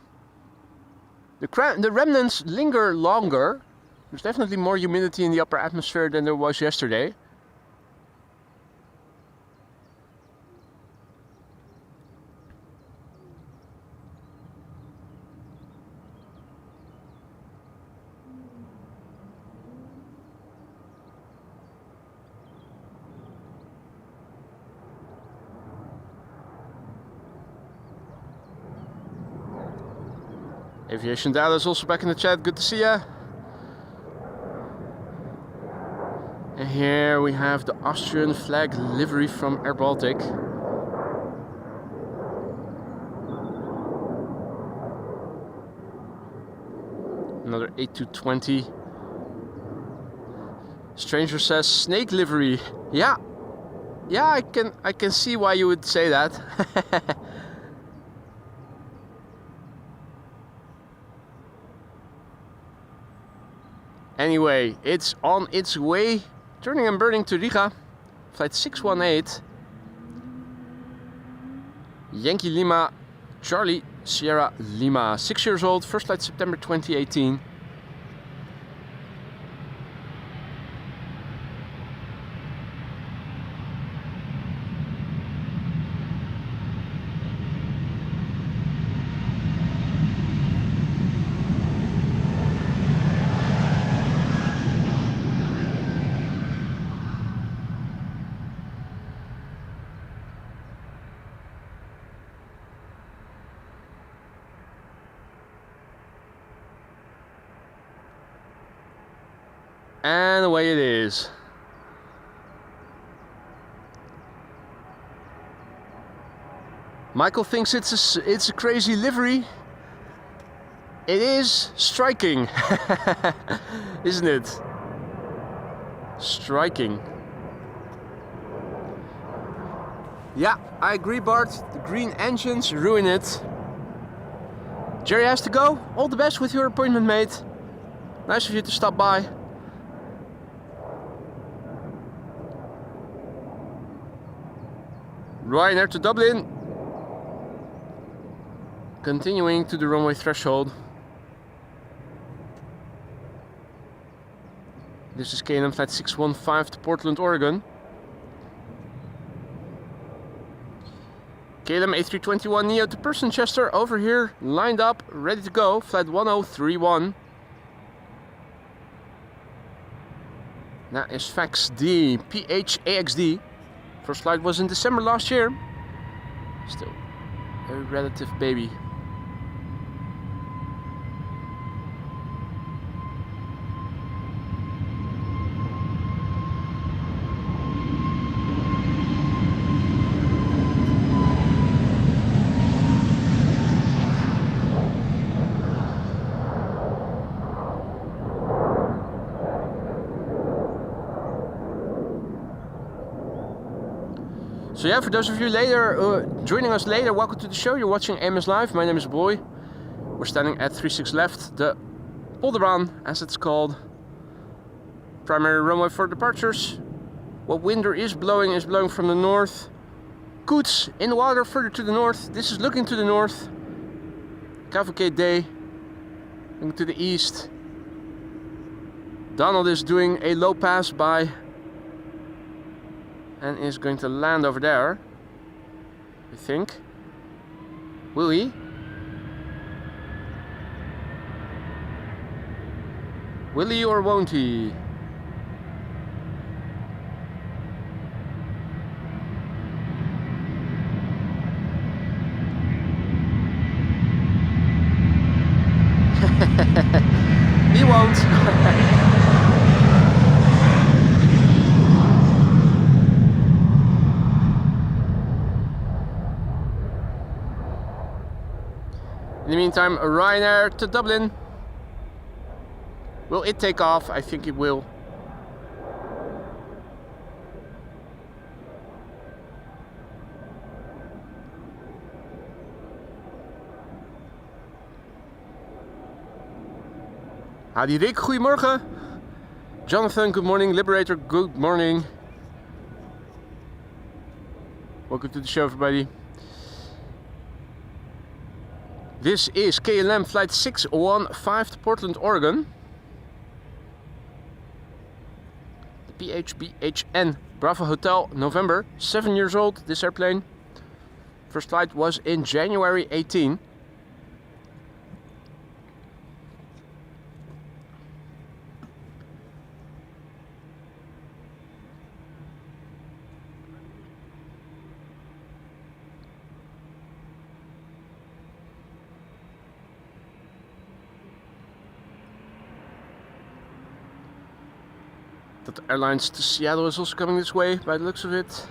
The remnants linger longer. There's definitely more humidity in the upper atmosphere than there was yesterday. Aviation Data is also back in the chat. Good to see ya. And Here we have the Austrian flag livery from Air Baltic. Another A220. Stranger says snake livery. Yeah, I can see why you would say that. Anyway, it's on its way, turning and burning to Riga. Flight 618. Yankee Lima, Charlie Sierra Lima. 6 years old, first flight September 2018. And away it is. Michael thinks it's a crazy livery. It is striking, isn't it? Striking. Yeah, I agree, Bart. The green engines ruin it. Jerry has to go. All the best with your appointment, mate. Nice of you to stop by. Ryanair to Dublin. Continuing to the runway threshold. This is KLM flight 615 to Portland, Oregon. KLM A321neo to Persenchester over here, lined up, ready to go. Flight 1031. That is FAXD, PHAXD. First flight was in December last year. Still a relative baby. So yeah, for those of you joining us later, welcome to the show. You're watching AMS Live. My name is Boy. We're standing at 36 left, the Polderbaan, as it's called. Primary runway for departures. What wind there is blowing from the north. Koets in the water further to the north. This is looking to the north. Cavok Day, looking to the east. Donald is doing a low pass by and is going to land over there, I think. Will he? Will he or won't he? He won't. In the meantime, Ryanair to Dublin. Will it take off? I think it will. Hadi Rick, goedemorgen. Jonathan, good morning. Liberator, good morning. Welcome to the show, everybody. This is KLM flight 615 to Portland, Oregon. The PHBHN Bravo Hotel, November. 7 years old, this airplane. First flight was in January 18. Delta Airlines to Seattle is also coming this way by the looks of it.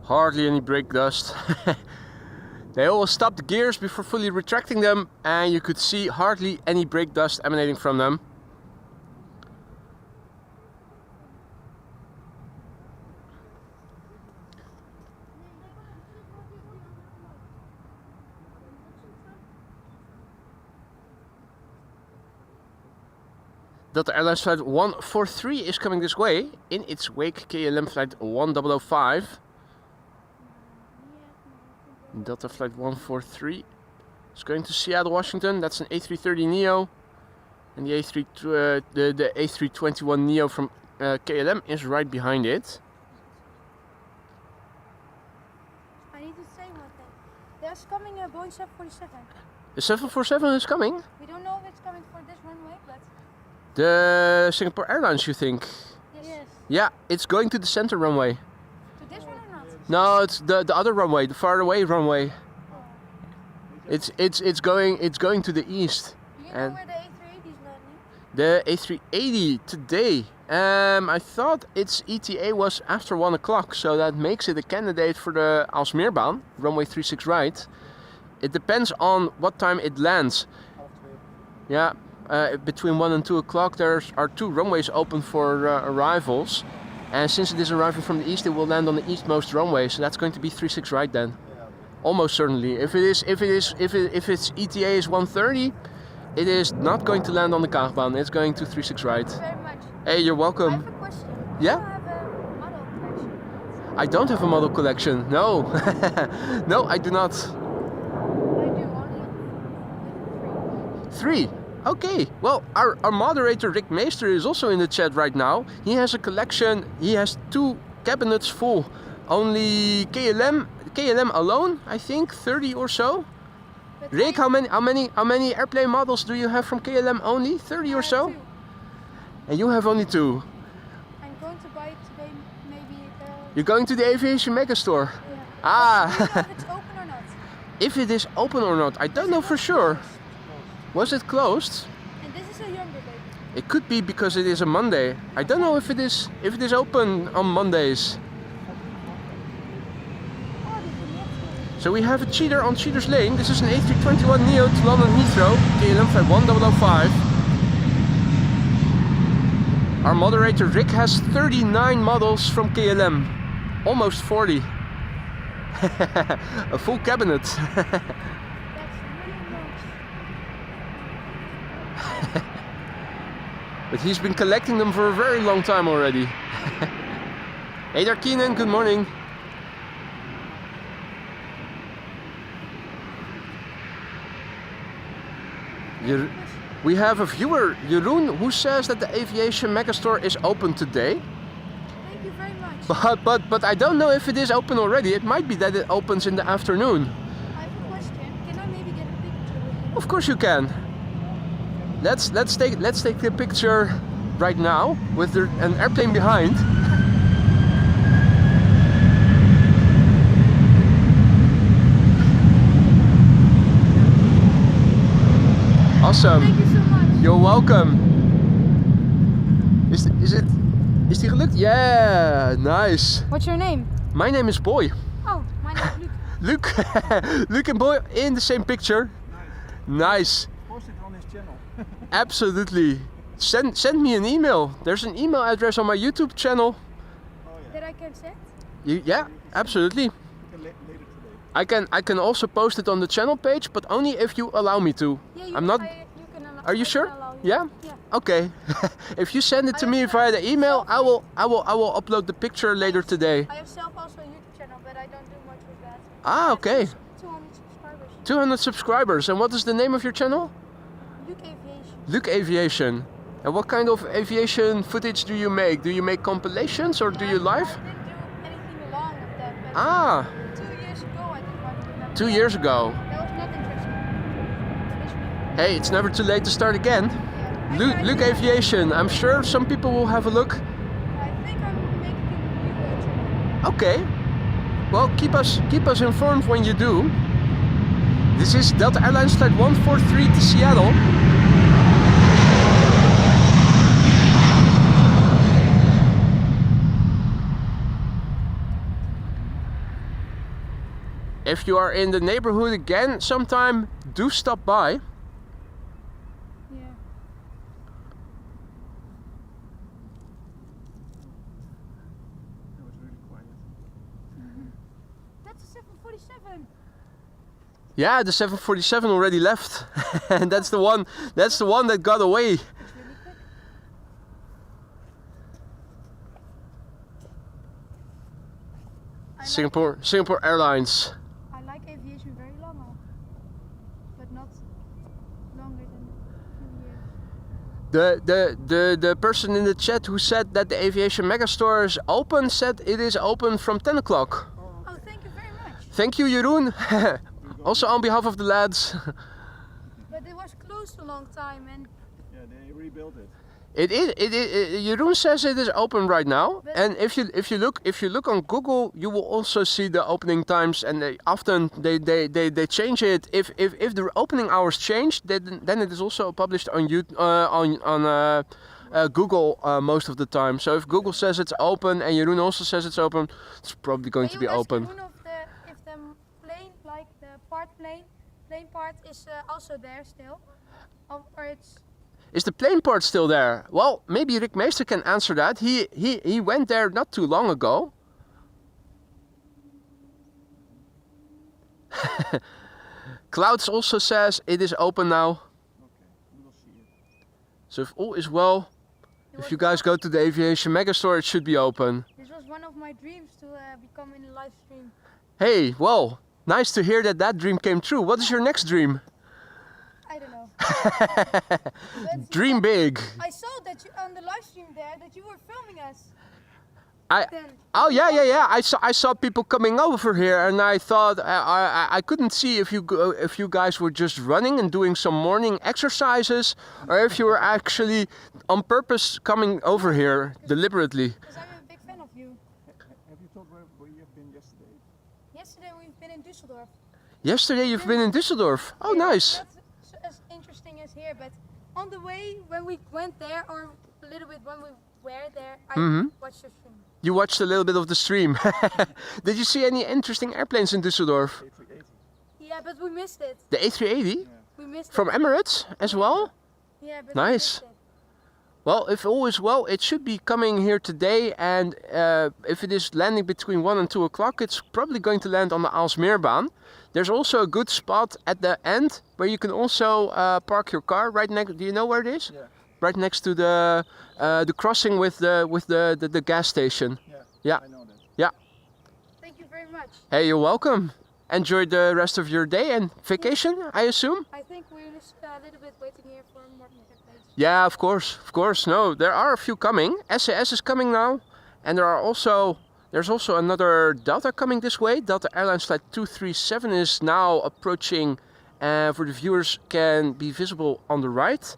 Hardly any brake dust. They always stop the gears before fully retracting them, and you could see hardly any brake dust emanating from them. Delta Airlines flight 143 is coming this way. In its wake, KLM flight 1005. Delta flight 143 is going to Seattle, Washington. That's an A330neo, and the A321neo from KLM is right behind it. I need to say one thing. There's coming a Boeing 747. The 747 is coming. We don't know if it's coming for this runway, but The Singapore Airlines, you think? yes. Yeah, it's going to the center runway. To this one or not? No, it's the other runway, the far away runway. It's going to the east. Do you And know where the A380 is landing? the A380 today. I thought its ETA was after 1 o'clock, so that makes it a candidate for the Aalsmeerbaan, runway 36 right. It depends on what time it lands. Yeah, between 1 and 2 o'clock there are 2 runways open for arrivals. And since it is arriving from the east, it will land on the eastmost runway, so that's going to be 36 right then. Almost certainly. If its ETA is 1:30, it is not going to land on the Kaagbaan. It's going to 36 right. Thank you very much. Hey, you're I welcome. have a question. Yeah? Do you have a model collection? I don't have a model collection. No, no, I do not. I do, only 3. Okay. Well, our moderator Rick Meester is also in the chat right now. He has a collection. He has 2 cabinets full. Only KLM alone, I think 30 or so. But Rick, how many airplane models do you have from KLM? Only 30 or so? 2. And you have only 2. I'm going to buy it today, maybe. You're going to the aviation megastore. Yeah. Ah. Do you know if it's open or not? If it is open or not, I don't know for sure. Was it closed? And this is a younger baby. It could be because it is a Monday. I don't know if it is open on Mondays. Oh, die is niet. So we have a cheater on Cheater's Lane. This is an A321neo to London Heathrow, KLM flight 1005. Our moderator Rick has 39 models from KLM. Almost 40. A full cabinet. That's really nice. But he's been collecting them for a very long time already. Hey there Keenan, good morning. We have a viewer, Jeroen, who says that the aviation megastore is open today. Thank you very much. But I don't know if it is open already. It might be that it opens in the afternoon. I have a question. Can I maybe get a picture with you? Of course you can. Let's take the picture right now with an airplane behind. Awesome. Thank you so much. You're welcome. Is die gelukt? Yeah, nice. What's your name? My name is Boy. Oh, my name is Luke. Luke, Luke and Boy in the same picture. Nice. Post it on his channel. Absolutely. Send me an email. There's an email address on my YouTube channel. Oh yeah. That I can send? Yeah, absolutely. Later today. I can also post it on the channel page, but only if you allow me to. Yeah, you, I'm not. you can allow, Are you I sure? Can allow you. Yeah. Yeah. Okay. If you send it to I me have, via the email, self- I will upload the picture later today. I have self also a YouTube channel, but I don't do much with that. Ah, okay. 200 subscribers. 200 subscribers. And what is the name of your channel? Luke Aviation. Luke Aviation. And what kind of aviation footage do you make? Do you make compilations or do you live? I didn't do anything long of that, but Ah, 2 years ago I did one. 2 years ago. That was not interesting. This week. Hey, it's never too late to start again. Yeah. Luke Aviation. I'm sure some people will have a look. I think I'm making a new channel. Okay. Well, keep us informed when you do. This is Delta Airlines flight 143 to Seattle. If you are in the neighborhood again sometime, do stop by. Yeah. That was really quiet. That's a 747. Yeah, the 747 already left. And that's the one that got away. It's really quick. Singapore Airlines. I like aviation very long now, but not longer than 2 years. The person in the chat who said that the aviation megastore is open said it is open from 10 o'clock. Oh, thank you very much. Thank you, Jeroen. Also on behalf of the lads. But it was closed a long time, and Yeah, they rebuilt it. Jeroen says it is open right now, But- and if you look on Google, you will also see the opening times, and they change it. If the opening hours change, then it is also published on Google most of the time. So if Google says it's open and Jeroen also says it's open, it's probably going to can be you ask open. Jeroen if the plane, like the plane part, is also there still, or it's. Is the plane part still there? Well, maybe Rick Meester can answer that. He went there not too long ago. Clouds also says it is open now. Okay, we will see it. So if all is well, if you guys go to the aviation megastore, it should be open. This was one of my dreams to become in a live stream. Hey, well, nice to hear that dream came true. What is your next dream? I don't know. But Dream big. I saw that you on the live stream there that you were filming us. Then Oh yeah. I saw people coming over here, and I thought I couldn't see if you guys were just running and doing some morning exercises, or if you were actually on purpose coming over here deliberately. because I'm a big fan of you. Have you told where you have been yesterday? Yesterday we've been in Düsseldorf. Yesterday you've been in Düsseldorf. Oh, Yeah, nice. Not as interesting as here, but on the way when we went there, or a little bit when we were there, I watched your stream. You watched a little bit of the stream. Did you see any interesting airplanes in Düsseldorf? A380. Yeah, but we missed it. The A380 We missed from it. Emirates as well. Yeah, but Nice. we missed it. Well, if all is well, it should be coming here today, and if it is landing between 1 and 2 o'clock, it's probably going to land on the Aalsmeerbaan. There's also a good spot at the end where you can also park your car right next. Do you know where it is? Yeah. Right next to the crossing with the gas station. Yeah. Yeah. I know that. Yeah. Thank you very much. Hey, you're welcome. Enjoy the rest of your day and vacation, I assume. I think we're just a little bit waiting here for more airplanes. Yeah, of course. No, there are a few coming. SAS is coming now, and there's also another Delta coming this way. Delta Airlines flight 237 is now approaching, for the viewers can be visible on the right.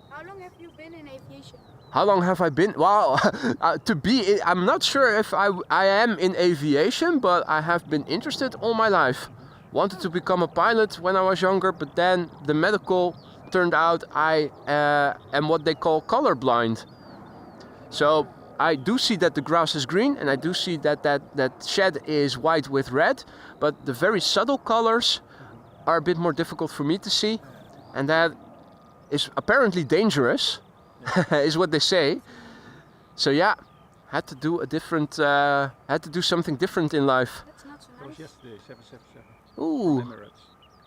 How long have you been in aviation? How long have I been? Well, I'm not sure if I am in aviation, but I have been interested all my life. Wanted to become a pilot when I was younger, but then the medical turned out I am what they call colorblind. So I do see that the grass is green, and I do see that shed is white with red, but the very subtle colors are a bit more difficult for me to see, and that is apparently dangerous, is what they say. So yeah, had to do something different in life. That's not so It was Nice. yesterday, 777. Ooh, Emirates.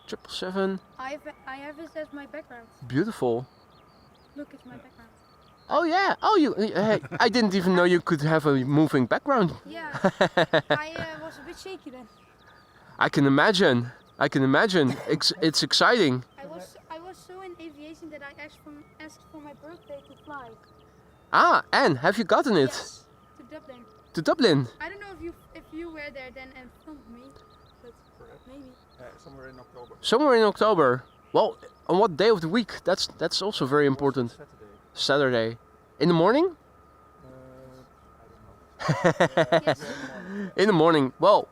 777. I have this as my background. Beautiful. Look, it's my background. Oh yeah. Oh, hey, I didn't even know you could have a moving background. Yeah, I was a bit shaky then. I can imagine. I can imagine. It's exciting. I was so in aviation that I asked for my birthday to fly. Ah, and have you gotten it? Yes, to Dublin. To Dublin? I don't know if you were there then and filmed me, but maybe. Somewhere in October. Somewhere in October. Well, on what day of the week? That's also very important. Saturday. Saturday. In the morning? I don't know. Yes. In the morning. Well,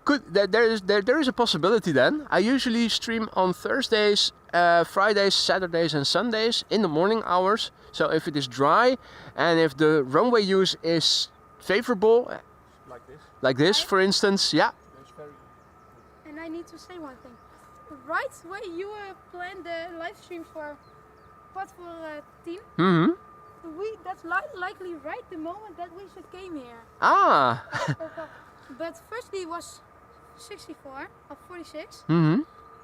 good. There is a possibility then. I usually stream on Thursdays, Fridays, Saturdays, and Sundays in the morning hours. So if it is dry and if the runway use is favorable, Like this. for instance, yeah. It's very And I need to say one thing. Right when you planned the live stream for what for team, Mm-hmm. that's likely right the moment that we should came here. Ah. But firstly it was 64 or 46, Mm-hmm.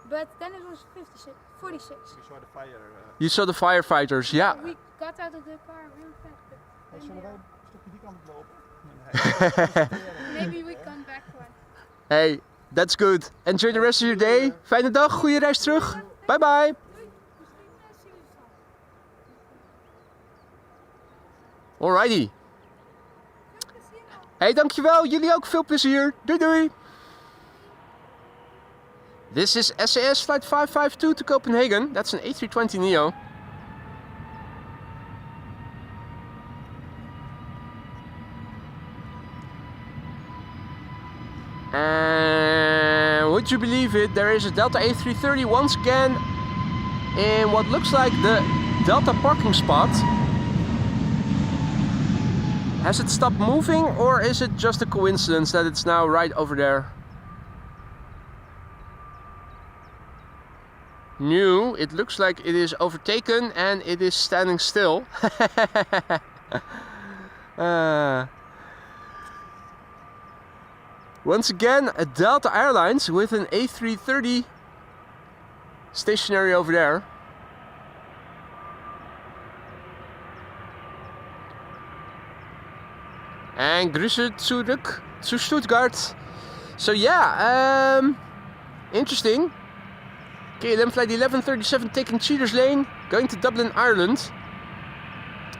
but then it was 46. We saw the fire. You saw the firefighters, yeah. We got out of the car real fast. But then, Zullen wij een stukje die kant op lopen? maybe we come back one. Hey, that's good. Enjoy the rest of your day. Fijne dag, goede reis terug. Bye bye. Alrighty. Hey, dankjewel. Jullie ook veel plezier. Doei doei. This is SAS flight 552 to Copenhagen. That's an A320neo. And would you believe it, there is a Delta A330 once again in what looks like the Delta parking spot. Has it stopped moving or is it just a coincidence that it's now right over there? No, it looks like it is overtaken and it is standing still. Once again, a Delta Airlines with an A330 stationary over there. And Grüße zurück zu Stuttgart. So yeah, interesting. KLM flight 1137 taking Cheaters Lane, going to Dublin, Ireland.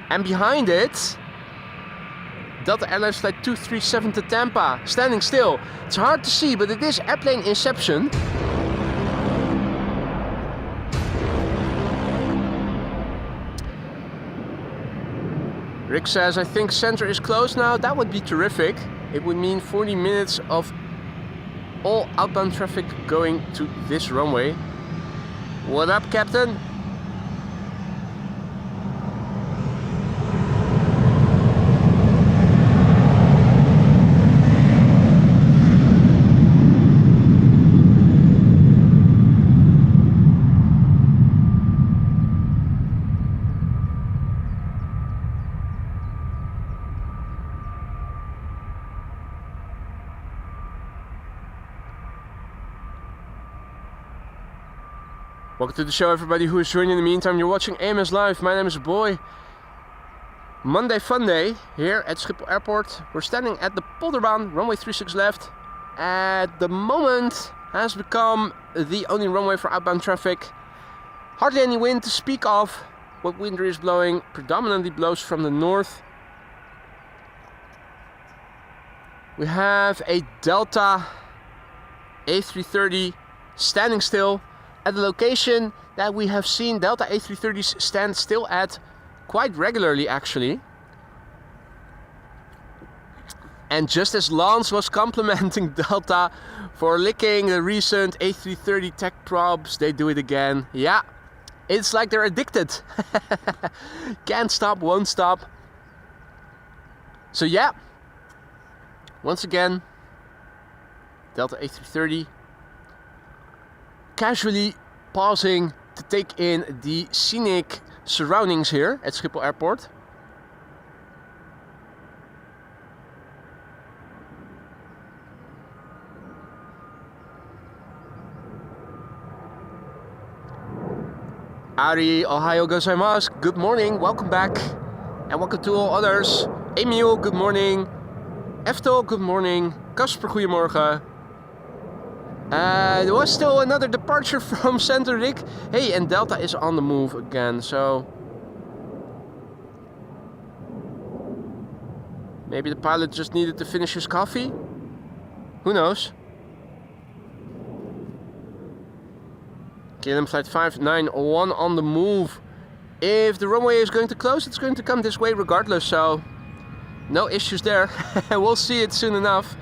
And behind it, Delta Airlines flight 237 to Tampa, standing still. It's hard to see, but it is airplane inception. Rick says, I think center is closed now. That would be terrific. It would mean 40 minutes of all outbound traffic going to this runway. What up, Captain? Welcome to the show, everybody who is joining in the meantime. You're watching AMS Live. My name is Boy. Monday fun day here at Schiphol Airport. We're standing at the Polderbaan, runway 36 left. At the moment has become the only runway for outbound traffic. Hardly any wind to speak of. What wind is blowing predominantly blows from the north. We have a Delta A330 standing still at the location that we have seen Delta A330s stand still at quite regularly, actually. And just as Lance was complimenting Delta for licking the recent A330 tech probes, they do it again. Yeah, it's like they're addicted. Can't stop, won't stop. So yeah, once again, Delta A330 casually pausing to take in the scenic surroundings here at Schiphol Airport. Ari, Ohio gozaimasu. Good morning, welcome back. And welcome to all others. Emil, good morning. Eftel, good morning. Kasper, goedemorgen. There was still another departure from Center Rick. Hey, and Delta is on the move again, so... maybe the pilot just needed to finish his coffee? Who knows? KLM Flight 591 on the move. If the runway is going to close, it's going to come this way regardless, so... no issues there. We'll see it soon enough.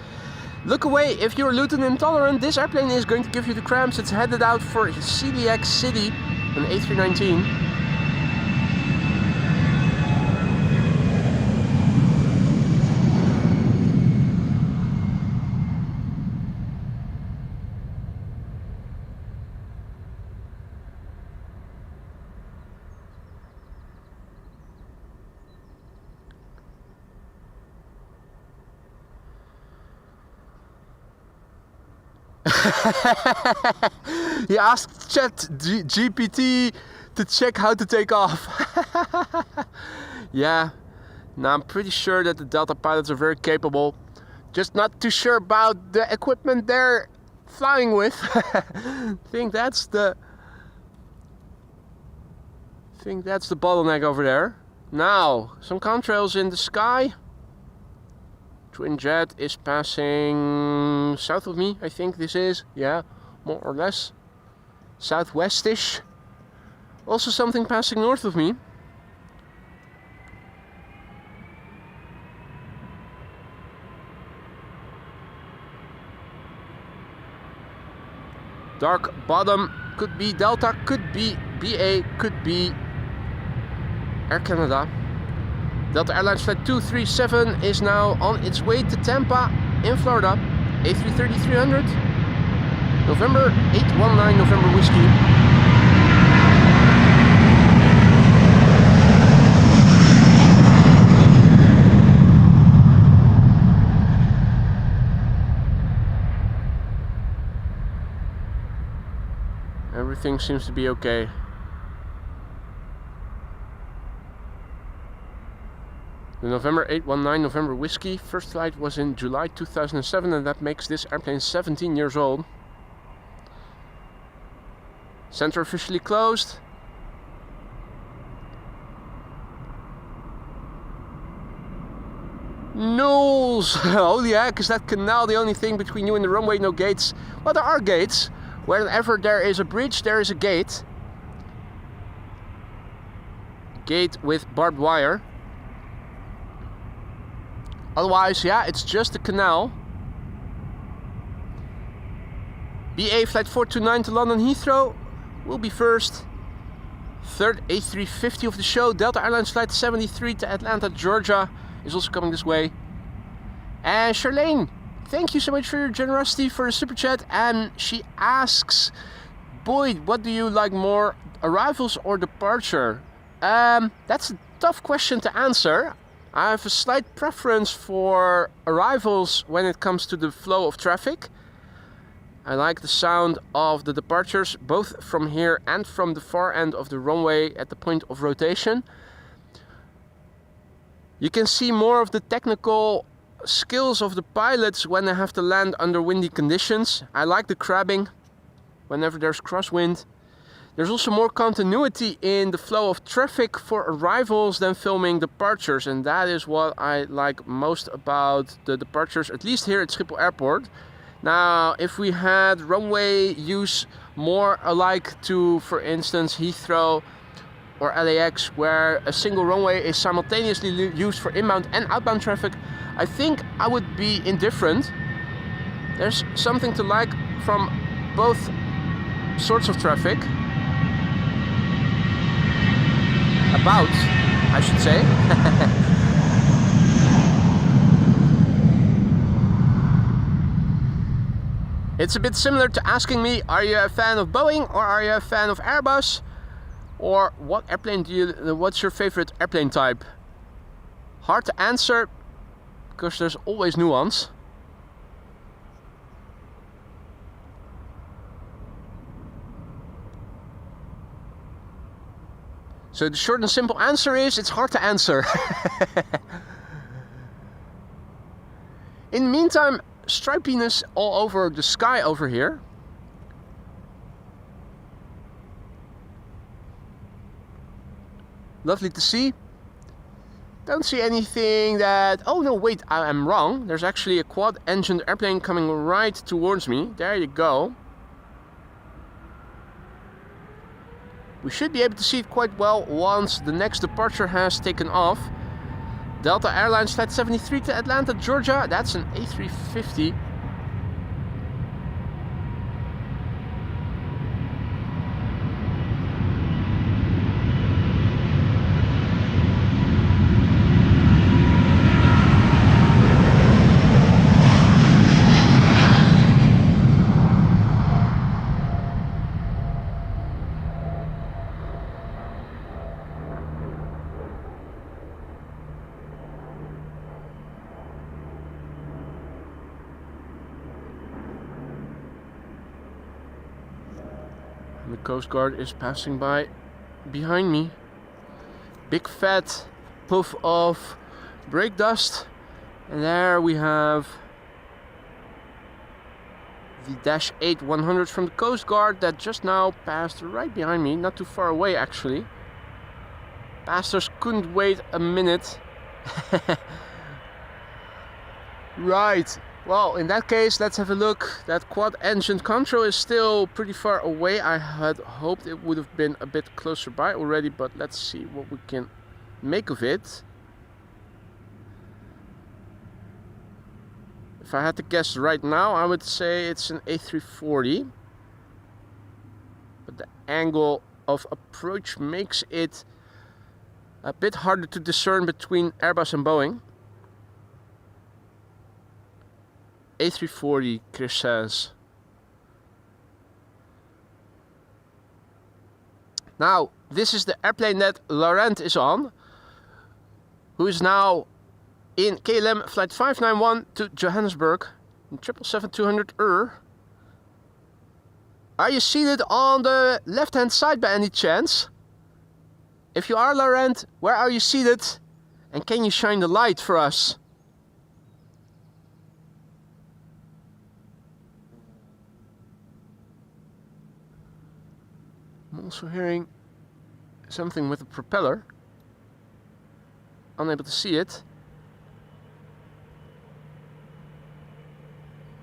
Look away if you're Luton intolerant. This airplane is going to give you the cramps. It's headed out for Celiac City, an A319. He asked GPT to check how to take off. Yeah, now I'm pretty sure that the Delta pilots are very capable. Just not too sure about the equipment they're flying with. I think that's the bottleneck over there. Now, some contrails in the sky. Twin jet is passing south of me, I think this is. Yeah, more or less. Southwestish. Also something passing north of me. Dark bottom, could be Delta, could be BA, could be Air Canada. Delta Airlines Flight 237 is now on its way to Tampa in Florida. A330-300. November 819, November Whiskey. Everything seems to be okay. The November 819 November Whiskey first flight was in July 2007, and that makes this airplane 17 years old. Center officially closed. Nulls! Holy heck, is that canal the only thing between you and the runway? No gates. Well, there are gates. Whenever there is a bridge, there is a gate. Gate with barbed wire. Otherwise, yeah, it's just a canal. BA Flight 429 to London Heathrow will be first. Third A350 of the show. Delta Airlines Flight 73 to Atlanta, Georgia is also coming this way. And Charlene, thank you so much for your generosity for the super chat. And she asks, Boyd, what do you like more, arrivals or departure? That's a tough question to answer. I have a slight preference for arrivals when it comes to the flow of traffic. I like the sound of the departures, both from here and from the far end of the runway at the point of rotation. You can see more of the technical skills of the pilots when they have to land under windy conditions. I like the crabbing whenever there's crosswind. There's also more continuity in the flow of traffic for arrivals than filming departures, and that is what I like most about the departures, at least here at Schiphol Airport. Now, if we had runway use more alike to, for instance, Heathrow or LAX, where a single runway is simultaneously used for inbound and outbound traffic, I think I would be indifferent. There's something to like from both sorts of traffic. About, I should say. It's a bit similar to asking me, are you a fan of Boeing or are you a fan of Airbus? Or what airplane what's your favorite airplane type? Hard to answer, because there's always nuance. So the short and simple answer is, it's hard to answer. In the meantime, stripiness all over the sky over here. Lovely to see. Don't see anything that... Oh no, wait, I am wrong. There's actually a quad-engined airplane coming right towards me. There you go. We should be able to see it quite well once the next departure has taken off. Delta Airlines Flight 73 to Atlanta, Georgia. That's an A350. The Coast Guard is passing by behind me. Big fat puff of brake dust. And there we have the Dash 8 100 from the Coast Guard that just now passed right behind me. Not too far away actually. Passengers couldn't wait a minute. Right. Well, in that case, let's have a look. That quad engine control is still pretty far away. I had hoped it would have been a bit closer by already, but let's see what we can make of it. If I had to guess right now, I would say it's an A340. But the angle of approach makes it a bit harder to discern between Airbus and Boeing. A340, Chris says. Now, this is the airplane that Laurent is on, who is now in KLM Flight 591 to Johannesburg in 777-200. Are you seated on the left-hand side by any chance? If you are, Laurent, where are you seated? And can you shine the light for us? I'm also hearing something with a propeller. Unable to see it.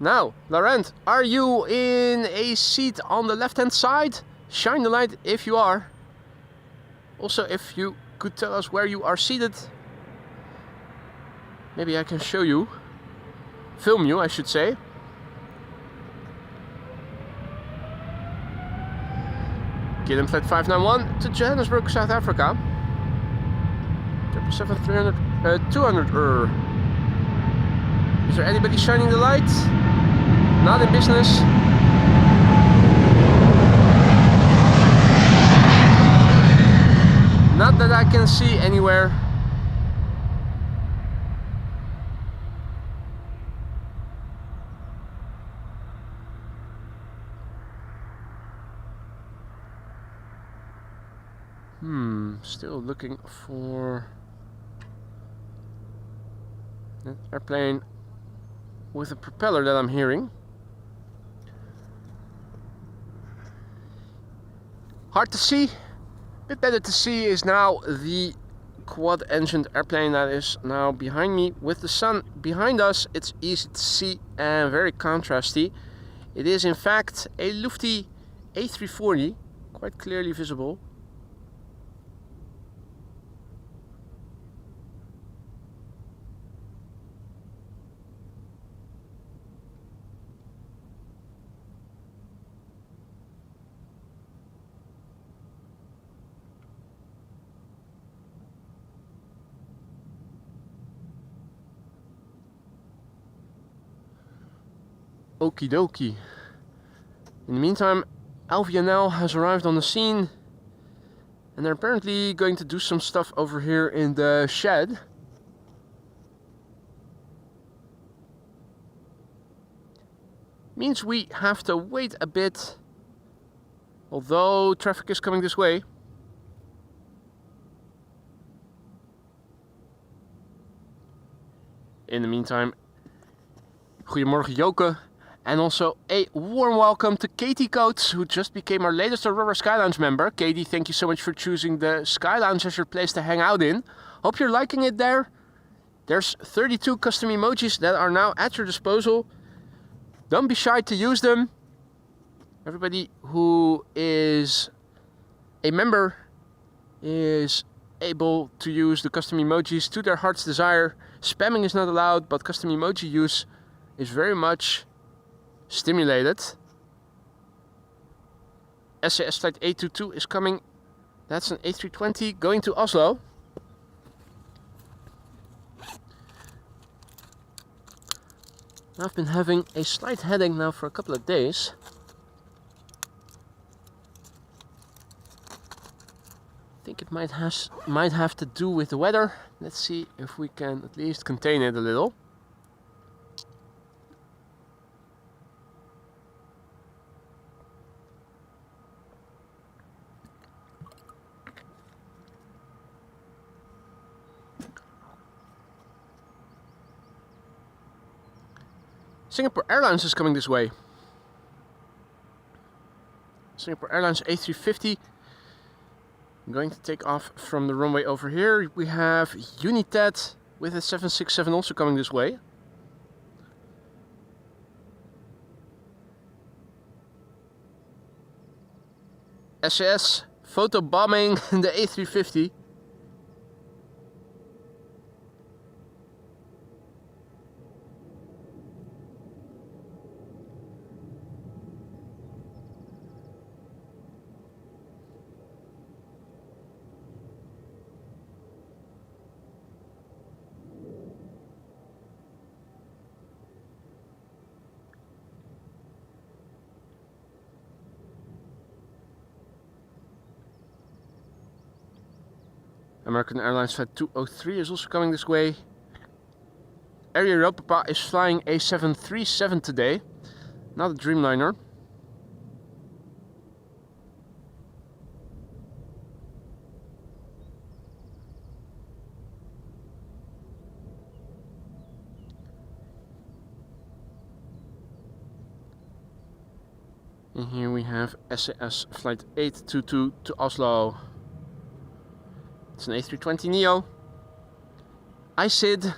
Now, Laurent, are you in a seat on the left-hand side? Shine the light if you are. Also, if you could tell us where you are seated. Maybe I can show you. Film you, I should say. KLM Flight 591 to Johannesburg, South Africa. 777-200. Is there anybody shining the light? Not in business. Not that I can see anywhere. Still looking for an airplane with a propeller that I'm hearing. Hard to see. A bit better to see is now the quad-engined airplane that is now behind me. With the sun behind us, it's easy to see and very contrasty. It is in fact a Lufty A340, quite clearly visible. Okie dokie. In the meantime, LVNL has arrived on the scene and they're apparently going to do some stuff over here in the shed. Means we have to wait a bit, although traffic is coming this way. In the meantime, goedemorgen Joke. And also a warm welcome to Katie Coates, who just became our latest Aurora Sky Lounge member. Katie, thank you so much for choosing the Sky Lounge as your place to hang out in. Hope you're liking it there. There's 32 custom emojis that are now at your disposal. Don't be shy to use them. Everybody who is a member is able to use the custom emojis to their heart's desire. Spamming is not allowed, but custom emoji use is very much stimulated. SAS flight 822 is coming. That's an A320 going to Oslo. I've been having a slight headache now for a couple of days. I think it might have to do with the weather. Let's see if we can at least contain it a little. Singapore Airlines is coming this way. Singapore Airlines A350 going to take off from the runway over here. We have United with a 767 also coming this way. SAS photo bombing the A350. American Airlines Flight 203 is also coming this way. Air Europa is flying a 737 today, not a Dreamliner. And here we have SAS Flight 822 to Oslo. It's an A320 Neo. ISID.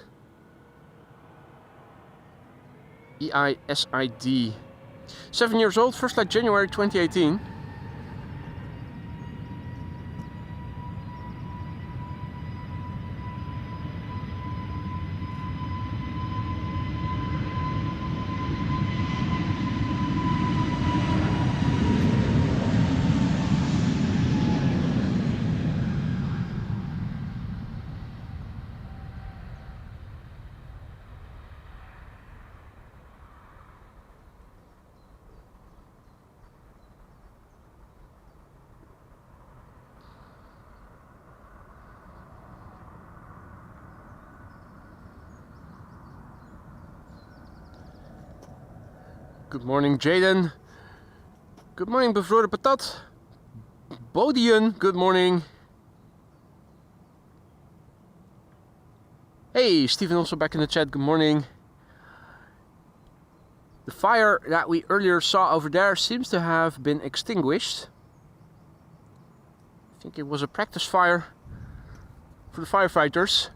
EISID. 7 years old, first flight January 2018. Good morning, Jaden. Good morning, bevroren patat. Bodian, good morning. Hey, Stephen also back in the chat, good morning. The fire that we earlier saw over there seems to have been extinguished. I think it was a practice fire for the firefighters.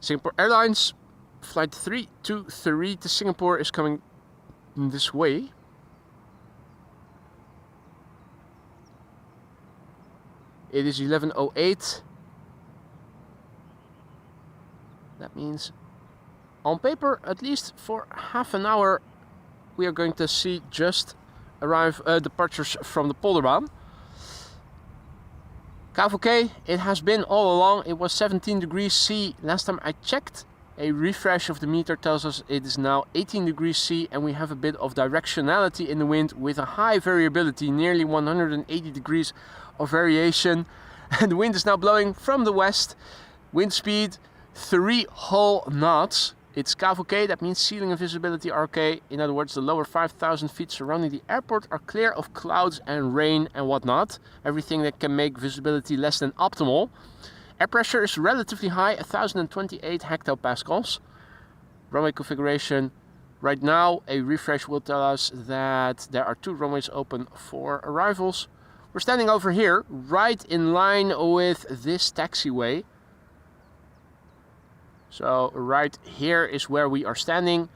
Singapore Airlines Flight 323 to Singapore is coming this way. It is 11:08. That means on paper, at least for half an hour, we are going to see just departures from the Polderbaan. Cavok, it has been all along. It was 17 degrees C last time I checked. A refresh of the meter tells us it is now 18 degrees C, and we have a bit of directionality in the wind with a high variability, nearly 180 degrees of variation. And the wind is now blowing from the west. Wind speed 3 whole knots. It's Cavok, that means ceiling and visibility are okay. In other words, the lower 5,000 feet surrounding the airport are clear of clouds and rain and whatnot. Everything that can make visibility less than optimal. Air pressure is relatively high, 1028 hectopascals. Runway configuration. Right now, a refresh will tell us that there are 2 runways open for arrivals. We're standing over here, right in line with this taxiway. So right here is where we are standing,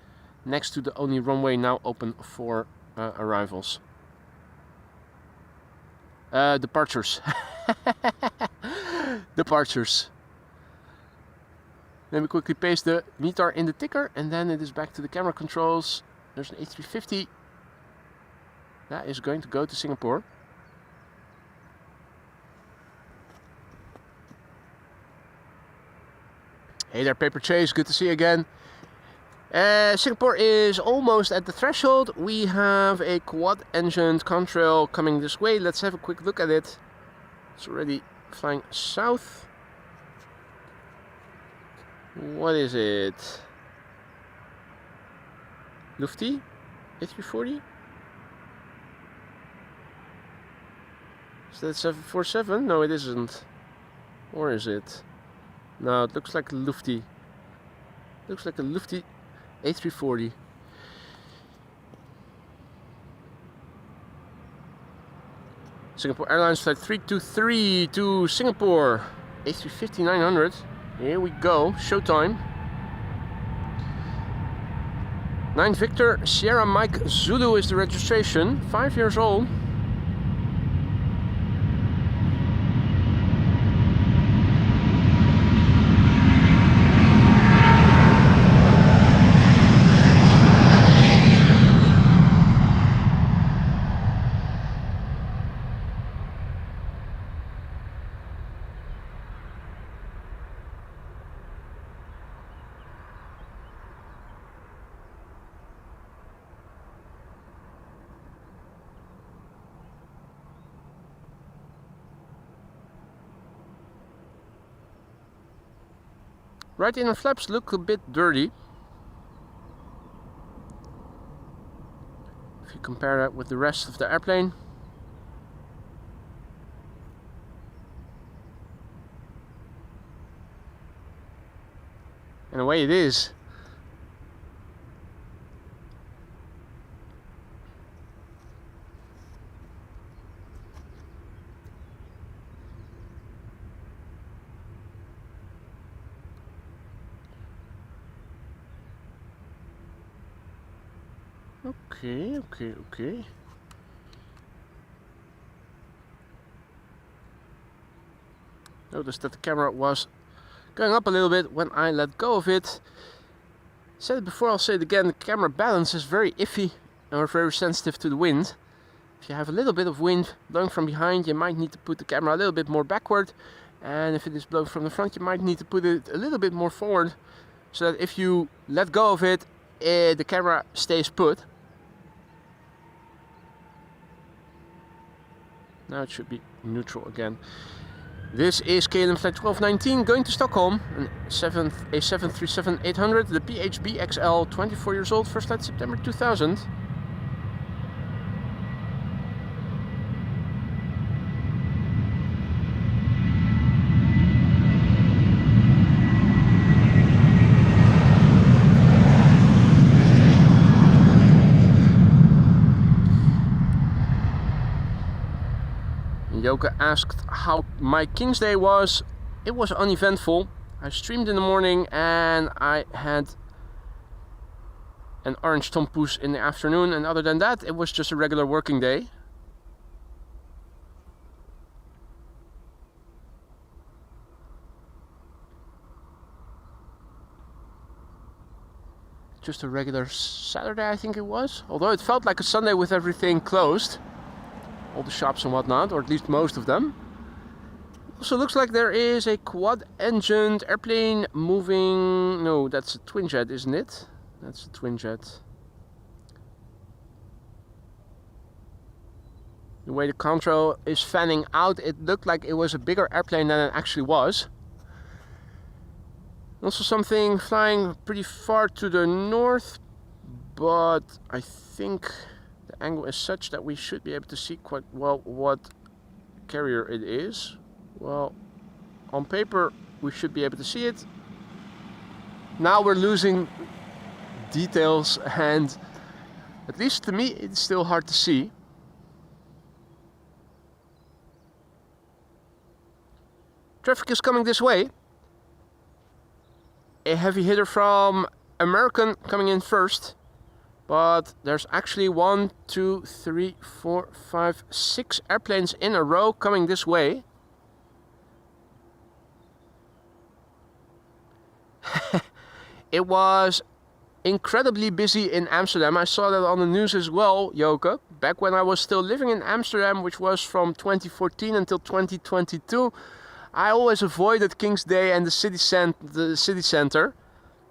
next to the only runway now open for arrivals. Departures. Departures. Let me quickly paste the METAR in the ticker, and then it is back to the camera controls. There's an A350 that is going to go to Singapore. Hey there, Paper Chase, good to see you again. Singapore is almost at the threshold. We have a quad-engined contrail coming this way. Let's have a quick look at it. It's already flying south. What is it? Lufty A340? Is that 747? No, it isn't. Or is it? No, it looks like a Lufty. Looks like a Lufty A340. Singapore Airlines flight 323 to Singapore. A350-900. Here we go. Showtime. 9 Victor Sierra Mike Zulu is the registration. 5 years old. Right inner flaps look a bit dirty. If you compare that with the rest of the airplane. In a way it is. Okay. Notice that the camera was going up a little bit when I let go of it. Said it before, I'll say it again, the camera balance is very iffy or very sensitive to the wind. If you have a little bit of wind blowing from behind, you might need to put the camera a little bit more backward. And if it is blowing from the front, you might need to put it a little bit more forward, so that if you let go of it, the camera stays put. Now it should be neutral again. This is KLM flight 1219 going to Stockholm, a 737-800, the PHB XL, 24 years old, first flight September 2000. Yoka asked how my King's Day was. It was uneventful. I streamed in the morning and I had an orange tompoes in the afternoon, and other than that it was just a regular working day. Just a regular Saturday, I think it was, although it felt like a Sunday with everything closed. All the shops and whatnot, or at least most of them. Also looks like there is a quad-engined airplane moving. No, that's a twin jet, isn't it? That's a twin jet. The way the contrail is fanning out, it looked like it was a bigger airplane than it actually was. Also something flying pretty far to the north, but I think the angle is such that we should be able to see quite well what carrier it is. Well, On paper, we should be able to see it. Now we're losing details, and at least to me, it's still hard to see. Traffic is coming this way. A heavy hitter from American coming in first. But there's actually 1, 2, 3, 4, 5, 6 airplanes in a row coming this way. It was incredibly busy in Amsterdam. I saw that on the news as well, Joke. Back when I was still living in Amsterdam, which was from 2014 until 2022, I always avoided King's Day and the city center.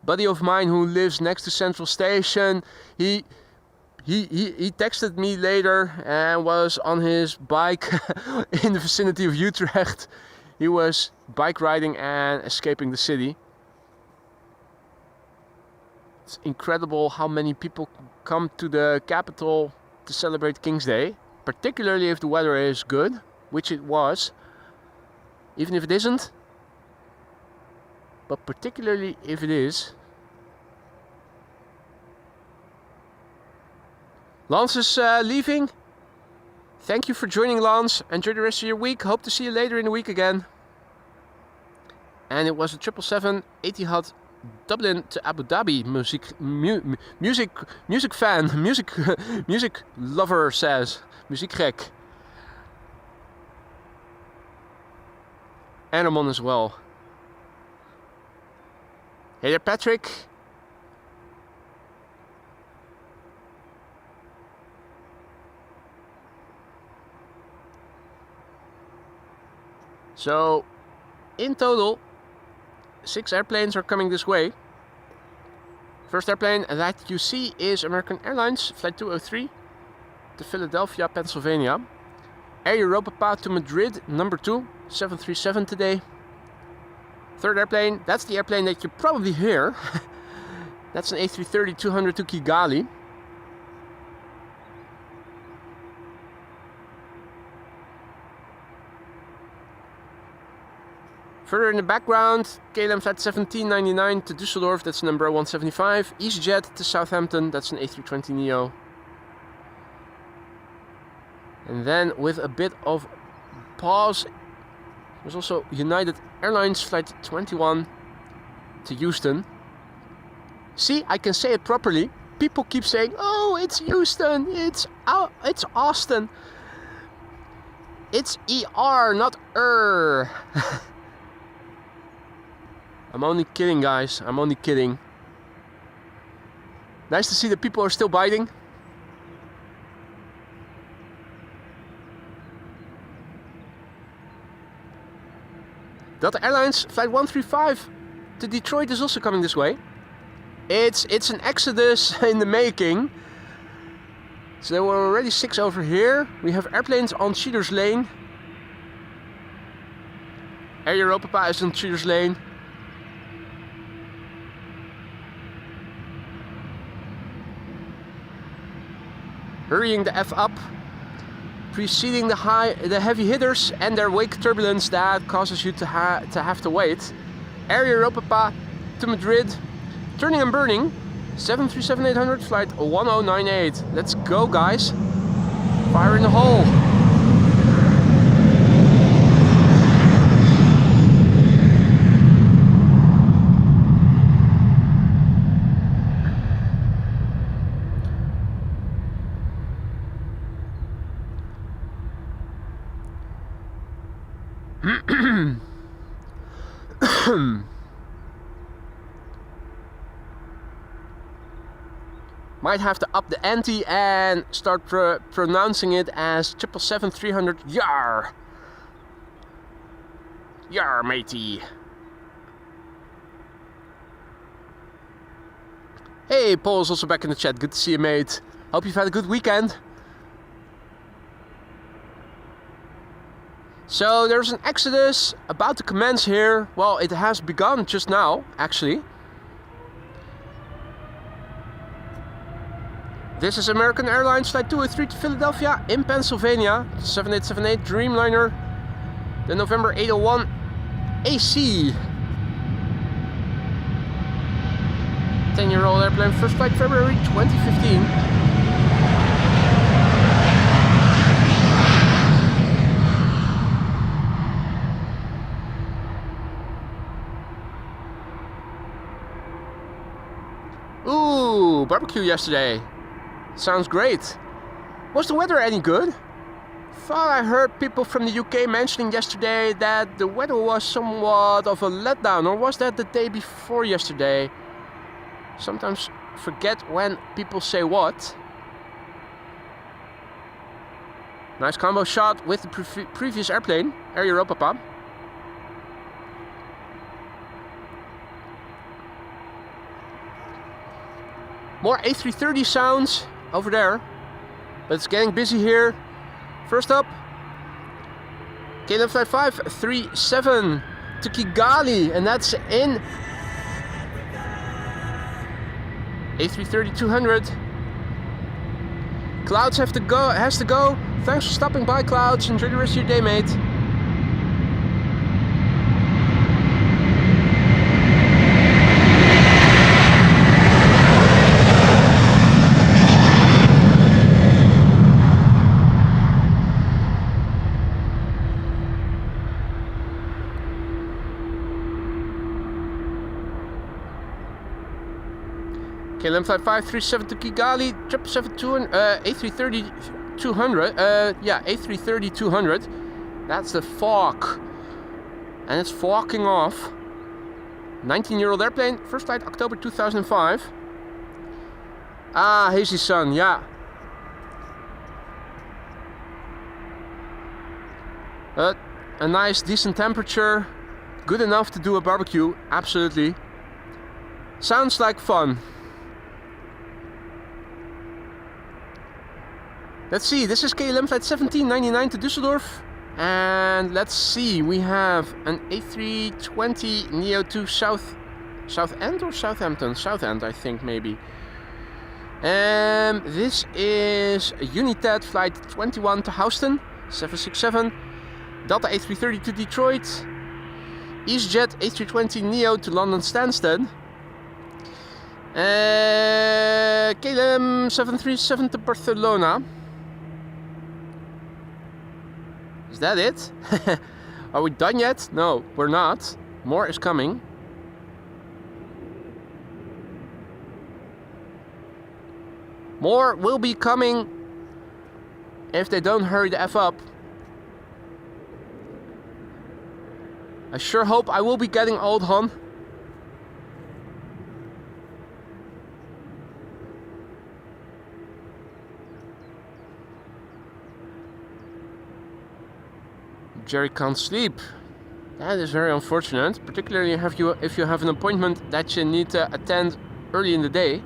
Buddy of mine who lives next to Central Station, he texted me later and was on his bike in the vicinity of Utrecht. He was bike riding and escaping the city. It's incredible how many people come to the capital to celebrate King's Day, particularly if the weather is good, which it was, even if it isn't. But particularly if it is. Lance is leaving. Thank you for joining, Lance. Enjoy the rest of your week. Hope to see you later in the week again. And it was a 777 Etihad Dublin to Abu Dhabi. Music fan, music lover says. Muziekgek. And I'm on as well. Hey there, Patrick. So, in total, 6 airplanes are coming this way. First airplane that you see is American Airlines, Flight 203 to Philadelphia, Pennsylvania. Air Europa to Madrid, number 2, 737 today. Third airplane, that's the airplane that you probably hear. That's an A330-200 to Kigali. Further in the background, KLM Flight 1799 to Düsseldorf, that's number 175. EasyJet to Southampton, that's an A320neo. And then with a bit of pause, there's also United Airlines Flight 21 to Houston. See, I can say it properly. People keep saying, oh, it's Houston, it's Austin. It's ER, not ER. I'm only kidding, guys. I'm only kidding. Nice to see that people are still biting. Delta Airlines Flight 135 to Detroit is also coming this way. It's an exodus in the making. So there were already 6 over here. We have airplanes on Cheaters Lane. Air Europa is on Cheaters Lane. Hurrying the F up, preceding the heavy hitters and their wake turbulence that causes you to have to wait. Air Europa to Madrid, turning and burning, 737-800 flight 1098. Let's go, guys. Fire in the hole. Might have to up the ante and start pronouncing it as 777-300 yar. Yar, matey. Hey, Paul's also back in the chat. Good to see you, mate. Hope you've had a good weekend. So there's an exodus about to commence here. Well, it has begun just now, actually. This is American Airlines Flight 203 to Philadelphia in Pennsylvania. 7878 Dreamliner. The November 801 AC. 10-year-old airplane, first flight February 2015. Ooh, barbecue yesterday. Sounds great. Was the weather any good? Thought I heard people from the UK mentioning yesterday that the weather was somewhat of a letdown, or was that the day before yesterday? Sometimes forget when people say what. Nice combo shot with the previous airplane, Air Europa Papa. More A330 sounds over there, but it's getting busy here. First up, KLM Flight 537 to Kigali, and that's in A330-200. Clouds has to go. Thanks for stopping by, Clouds. Enjoy the rest of your day, mate. KLM Flight 537 to Kigali, 777-200, A330-200. That's the fog. And it's fogging off. 19-year-old airplane, first flight October 2005. Ah, hazy sun, yeah. But a nice, decent temperature. Good enough to do a barbecue, absolutely. Sounds like fun. Let's see, this is KLM Flight 1799 to Düsseldorf. And let's see, we have an A320 Neo to Southend or Southampton? Southend, I think, maybe. This is United Flight 21 to Houston, 767. Delta A330 to Detroit. EasyJet A320 Neo to London Stansted. KLM 737 to Barcelona. Is that it? Are we done yet? No, we're not. More is coming. More will be coming if they don't hurry the F up. I sure hope I will be getting old, hon. Jerry can't sleep. That is very unfortunate, particularly if you have an appointment that you need to attend early in the day.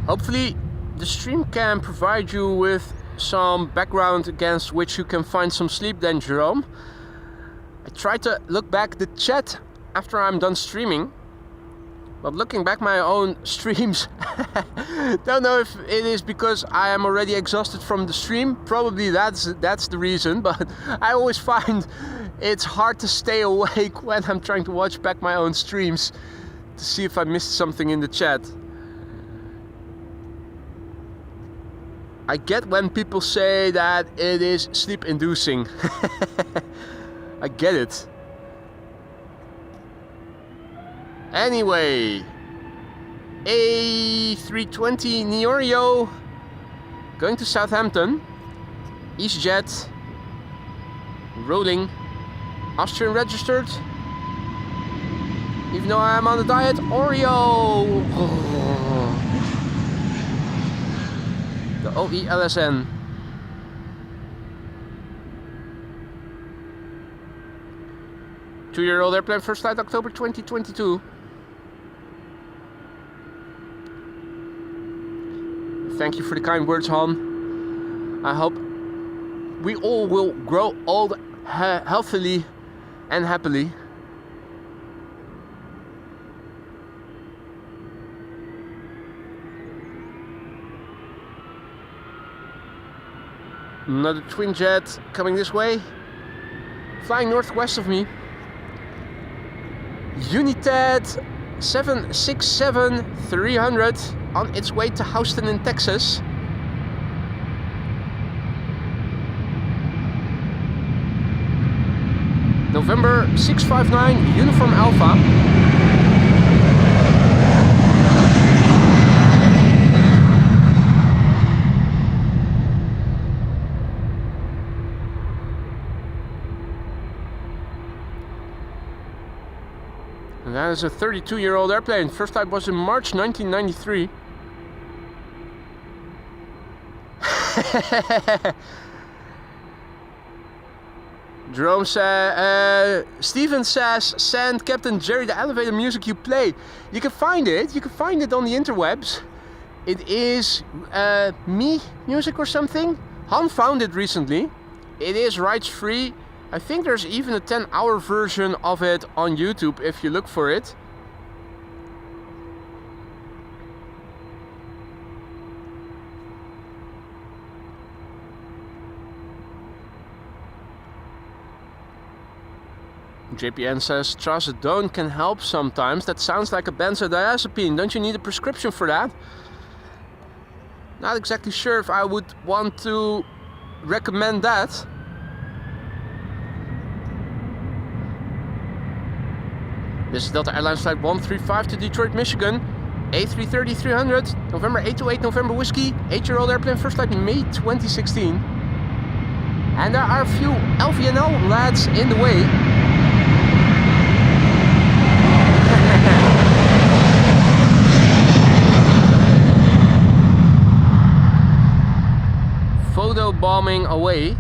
Hopefully the stream can provide you with some background against which you can find some sleep then, Jerome. I try to look back the chat after I'm done streaming, but looking back my own streams, don't know if it is because I am already exhausted from the stream. Probably that's the reason, but I always find it's hard to stay awake when I'm trying to watch back my own streams to see if I missed something in the chat. I get when people say that it is sleep inducing. I get it. Anyway, A320 Neo Rio going to Southampton. EasyJet rolling. Austrian registered. Even though I am on the diet, Oreo. The OELSN. Two-year-old airplane, first flight October 2022. Thank you for the kind words, Han. I hope we all will grow old healthily and happily. Another twin jet coming this way, flying northwest of me. United 767-300 on its way to Houston in Texas. November 659, Uniform Alpha. And that is a 32-year-old airplane. First flight was in March 1993. Jerome says, Steven says, send Captain Jerry the elevator music you play. You can find it. You can find it on the interwebs. It is Me music or something. Han found it recently. It is rights free. I think there's even a 10-hour version of it on YouTube if you look for it. JPN says, trazodone can help sometimes. That sounds like a benzodiazepine. Don't you need a prescription for that? Not exactly sure if I would want to recommend that. This is Delta Airlines Flight 135 to Detroit, Michigan. A330-300, November 828, November Whiskey. 8-year-old airplane, first flight May 2016. And there are a few LVNL lads in the way. Photo bombing away.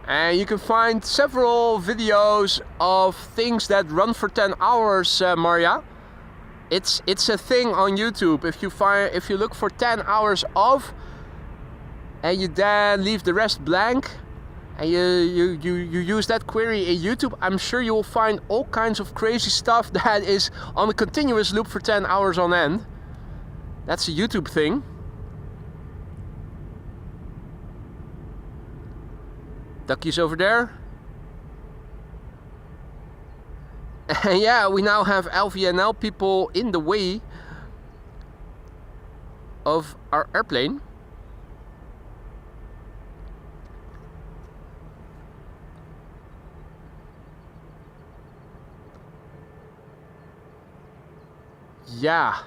And you can find several videos of things that run for 10 hours, Maria. It's a thing on YouTube. If you look for 10 hours of, and you then leave the rest blank, and you use that query in YouTube, I'm sure you will find all kinds of crazy stuff that is on a continuous loop for 10 hours on end. That's a YouTube thing. Duckies over there. And yeah, we now have LVNL people in the way of our airplane. Yeah.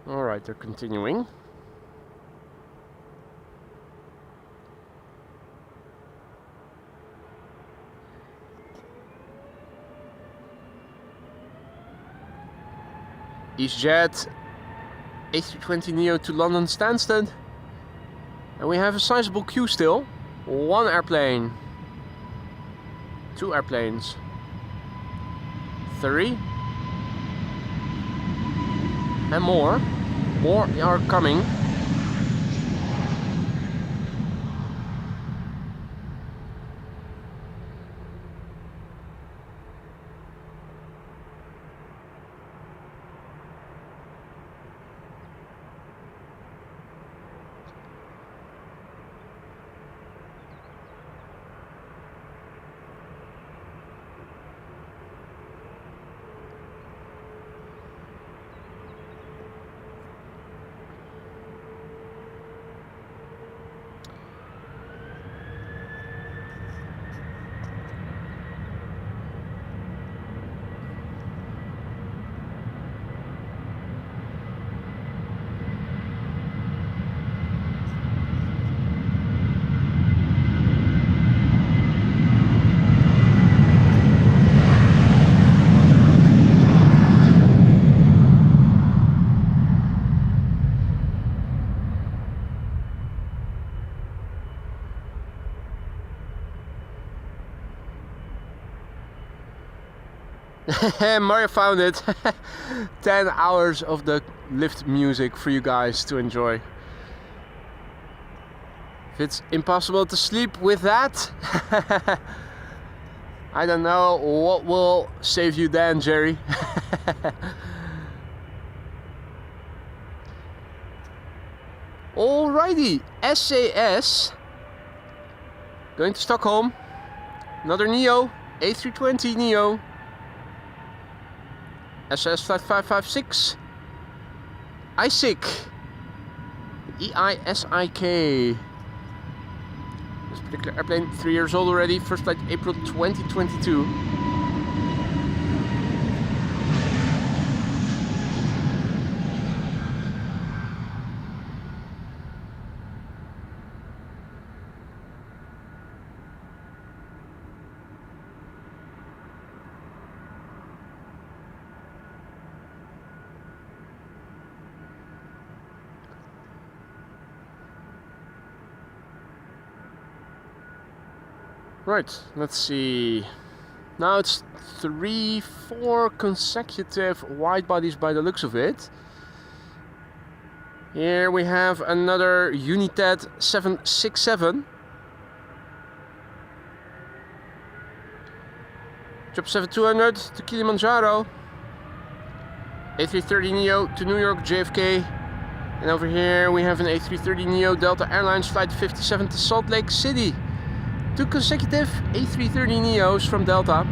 All right, they're continuing. EasyJet A320neo to London Stansted. And we have a sizable queue still. One airplane. Two airplanes. Three. And more. More are coming. Mario found it. 10 hours of the lift music for you guys to enjoy. If it's impossible to sleep with that, I don't know what will save you then, Jerry. Alrighty, SAS going to Stockholm. Another Neo, A320 Neo. SAS flight 556. ISIC. EISIK. This particular airplane, 3 years old already. First flight April 2022. Right, let's see. Now it's 4 consecutive wide bodies by the looks of it. Here we have another United 767. 777-200 to Kilimanjaro. A330neo to New York JFK. And over here we have an A330neo Delta Airlines Flight 57 to Salt Lake City. 2 consecutive A330neos from Delta.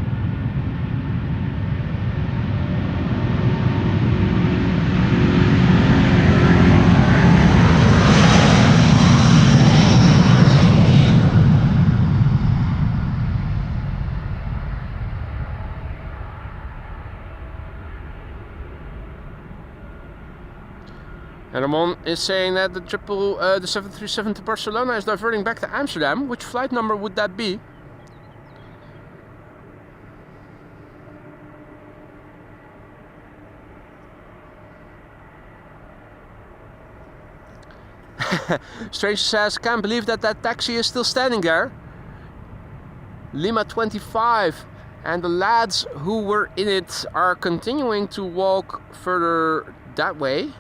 And Ramon is saying that the 737 to Barcelona is diverting back to Amsterdam. Which flight number would that be? Strange says, can't believe that taxi is still standing there. Lima 25. And the lads who were in it are continuing to walk further that way.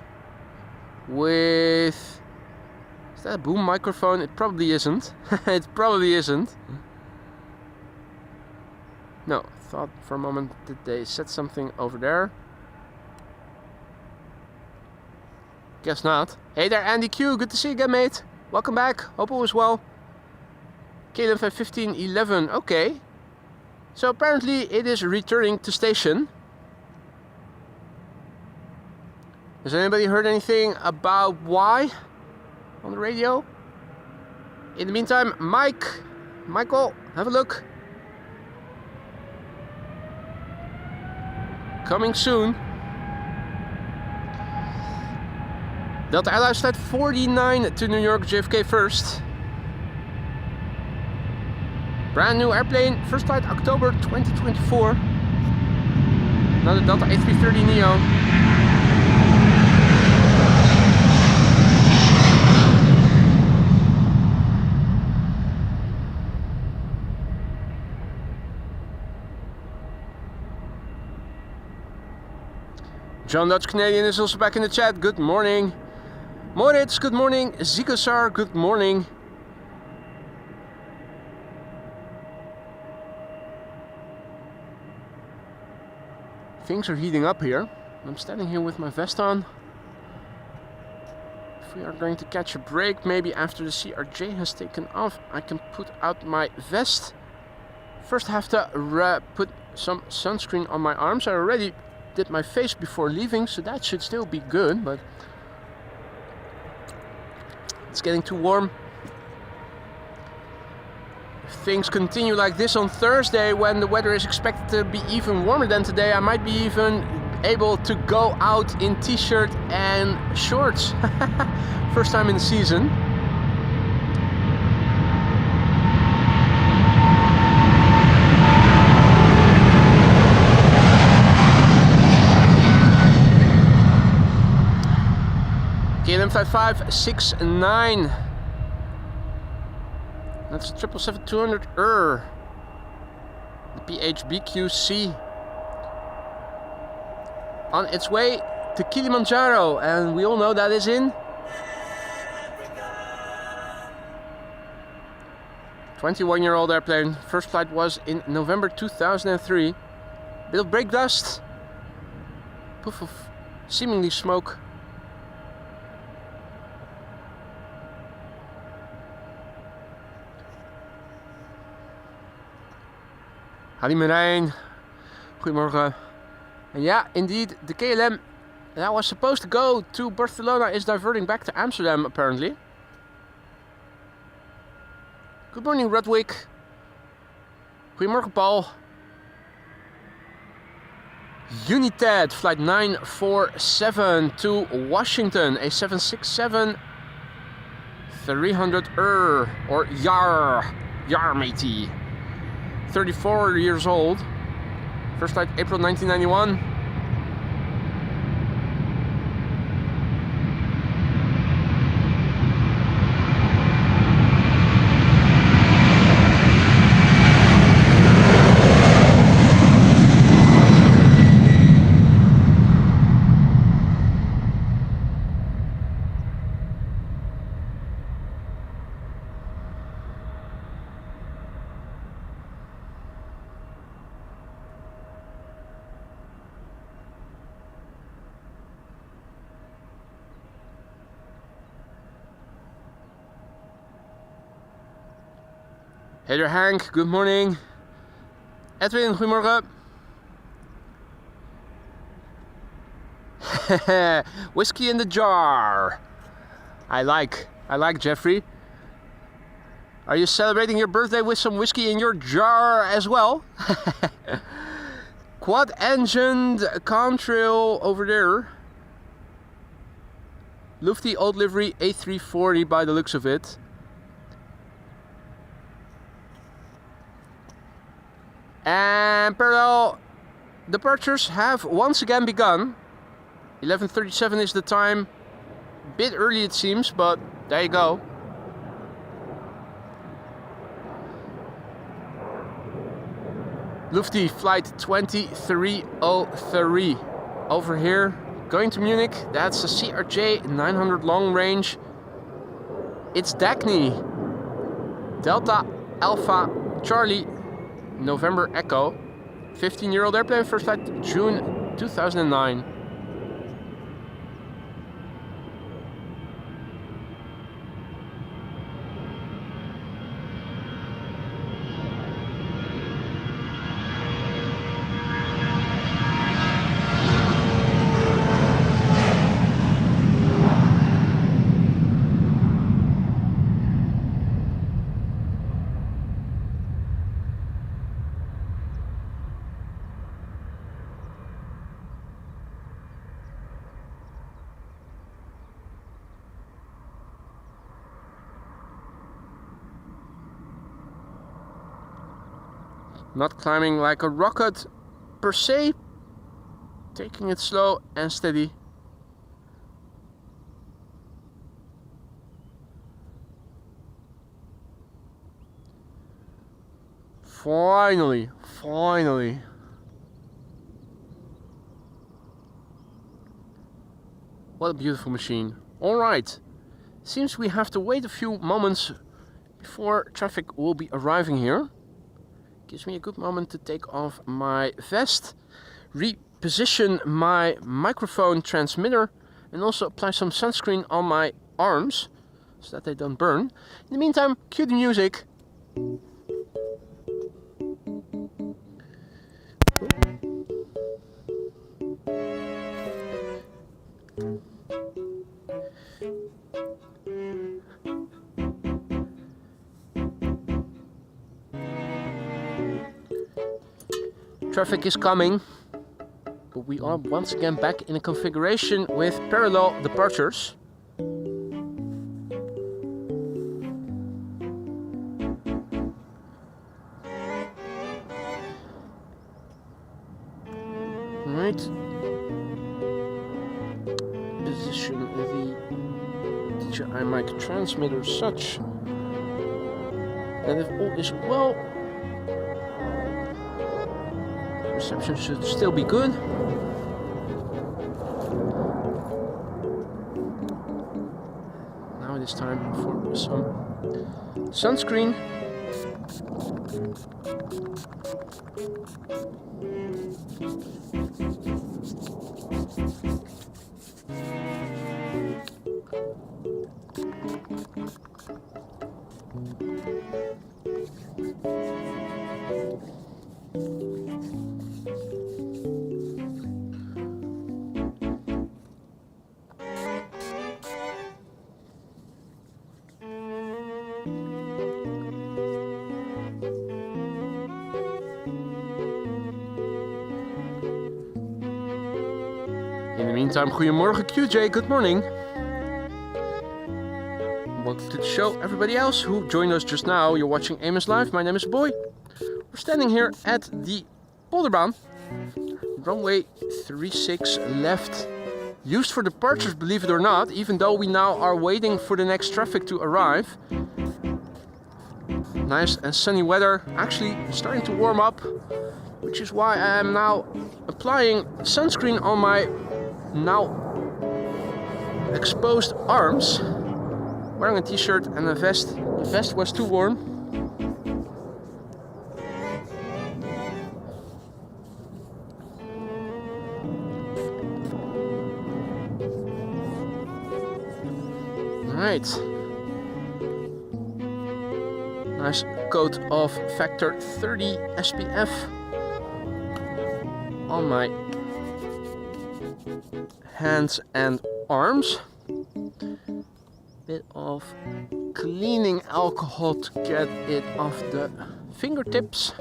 With... Is that a boom microphone? It probably isn't. It probably isn't. No, thought for a moment that they said something over there. Guess not. Hey there, Andy Q. Good to see you again, mate. Welcome back. Hope all is well. KLM 51511. Okay. So apparently it is returning to station. Has anybody heard anything about why on the radio? In the meantime, Michael, have a look. Coming soon. Delta Airlines Flight 49 to New York JFK first. Brand new airplane, first flight October 2024. Another Delta A330neo. John Dutch Canadian is also back in the chat. Good morning. Moritz, good morning. Zigosar, good morning. Things are heating up here. I'm standing here with my vest on. If we are going to catch a break, maybe after the CRJ has taken off, I can put out my vest. First I have to put some sunscreen on my arms. I already did my face before leaving, so that should still be good, but it's getting too warm. If things continue like this on Thursday, when the weather is expected to be even warmer than today, I might be even able to go out in t-shirt and shorts. First time in the season. KLM 5569. That's 777-200 the PHBQC. on its way to Kilimanjaro, and we all know that is in 21-year-old airplane. First flight was in November 2003. Bit of brake dust, puff of seemingly smoke. Hadi Marijn, goedemorgen. And yeah, indeed, the KLM that was supposed to go to Barcelona is diverting back to Amsterdam apparently. Good morning, Rudwick. Goedemorgen, Paul. United flight 947 to Washington, a 767 300 or Yar matey. 34 years old. First flight April 1991. Hey there, Hank, good morning. Edwin, goedemorgen. Whiskey in the jar. I like Jeffrey. Are you celebrating your birthday with some whiskey in your jar as well? Quad-engined contrail over there. Lufty old livery A340 by the looks of it. And parallel departures have once again begun. 11:37 is the time. Bit early it seems, but there you go. Lufty flight 2303 over here, going to Munich. That's a CRJ 900 long range. It's Dagny. Delta Alpha Charlie November Echo. 15-year-old airplane, first flight June 2009. Not climbing like a rocket per se, taking it slow and steady. Finally. What a beautiful machine. Alright, seems we have to wait a few moments before traffic will be arriving here. Gives me a good moment to take off my vest, reposition my microphone transmitter, and also apply some sunscreen on my arms so that they don't burn. In the meantime, cue the music. Traffic is coming, but we are once again back in a configuration with parallel departures. Right. Position the DJI mic transmitter such that if all is well, reception should still be good. it's time for some sunscreen. In the meantime, goedemorgen QJ, good morning. Welcome to the show, everybody else who joined us just now. You're watching Amos Live, my name is Boy. We're standing here at the Polderbaan. Runway 36 left. Used for departures, believe it or not, even though we now are waiting for the next traffic to arrive. Nice and sunny weather, actually starting to warm up, which is why I am now applying sunscreen on my now exposed arms. Wearing a t-shirt and a vest. The vest was too warm. Alright. Nice coat of factor 30 SPF on my hands and arms. Bit of cleaning alcohol to get it off the fingertips,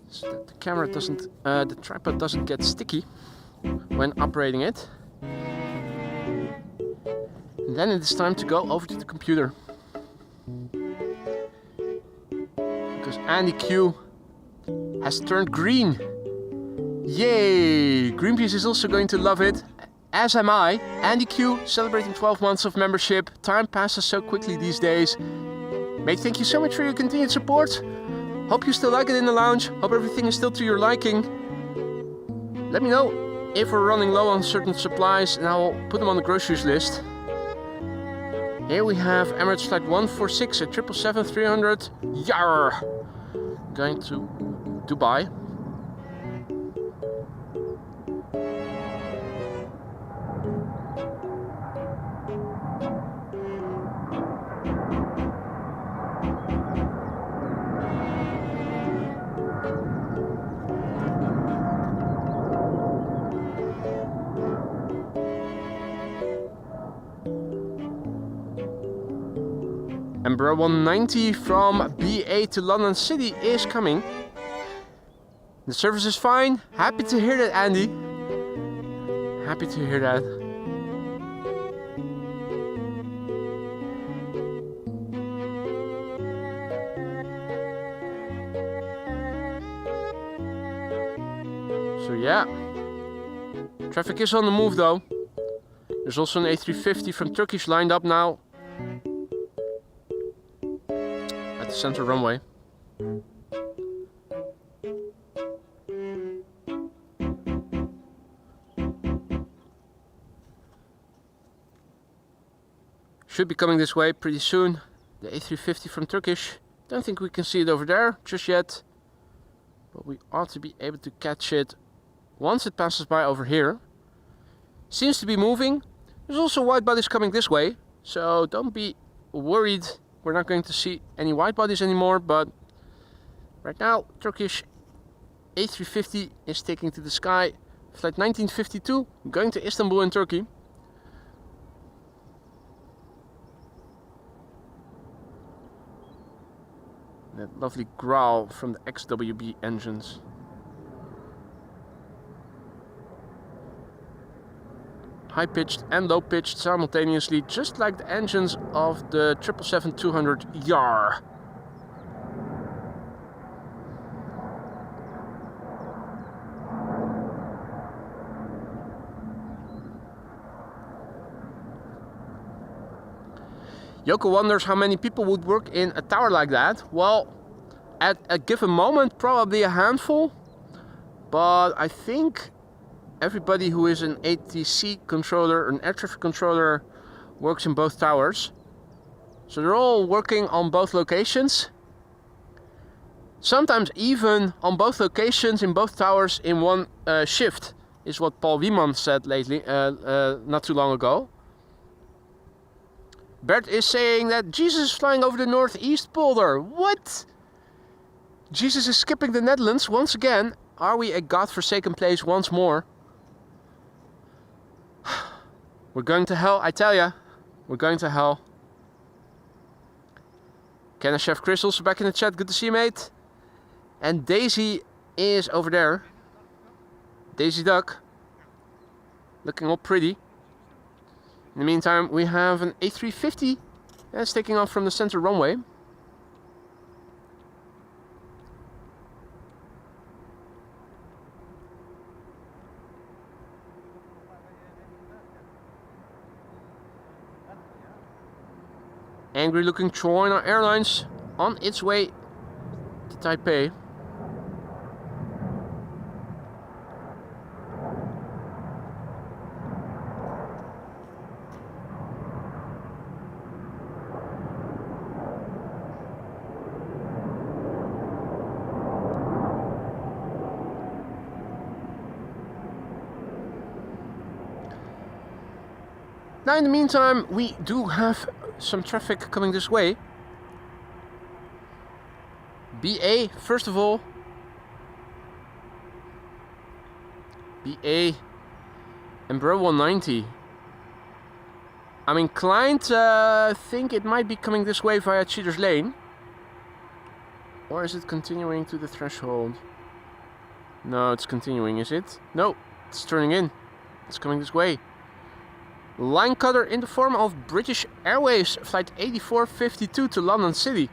so that the camera doesn't, the tripod doesn't get sticky when operating it. And then it is time to go over to the computer, because Andy Q has turned green. Yay! Greenpeace is also going to love it, as am I. Andy Q celebrating 12 months of membership. Time passes so quickly these days. Mate, thank you so much for your continued support. Hope you still like it in the lounge. Hope everything is still to your liking. Let me know if we're running low on certain supplies and I'll put them on the groceries list. Here we have Emirates flight 146 at 777-300. Yarr! Going to Dubai. Embraer 190 from BA to London City is coming. The service is fine. Happy to hear that, Andy. Happy to hear that. So yeah, traffic is on the move though. There's also an A350 from Turkish lined up now at the center runway. Should be coming this way pretty soon. The A350 from Turkish. Don't think we can see it over there just yet, but we ought to be able to catch it once it passes by over here. Seems to be moving. There's also wide bodies coming this way, so don't be worried. We're not going to see any wide bodies anymore, but right now Turkish A350 is taking to the sky. Flight 1952 going to Istanbul in Turkey. That lovely growl from the XWB engines. High-pitched and low-pitched simultaneously, just like the engines of the 777-200 Yar. Yoko wonders how many people would work in a tower like that. Well, at a given moment, probably a handful. But I think everybody who is an ATC controller, an air traffic controller, works in both towers. So they're all working on both locations. Sometimes even on both locations in both towers in one shift, is what Paul Wieman said lately, not too long ago. Bert is saying that Jesus is flying over the northeast polder. What? Jesus is skipping the Netherlands once again. Are we a godforsaken place once more? We're going to hell, I tell ya. We're going to hell. Kenna Chef Chris also back in the chat. Good to see you, mate. And Daisy is over there. Daisy Duck. Looking all pretty. In the meantime, we have an A350 that's taking off from the center runway. Angry looking China Airlines on its way to Taipei. Now in the meantime, we do have some traffic coming this way. BA, first of all. BA and Bro 190. I'm inclined to think it might be coming this way via Cheaters Lane. Or is it continuing to the threshold? No, it's continuing, is it? No, it's turning in. It's coming this way. Line cutter in the form of British Airways flight 8452 to London City.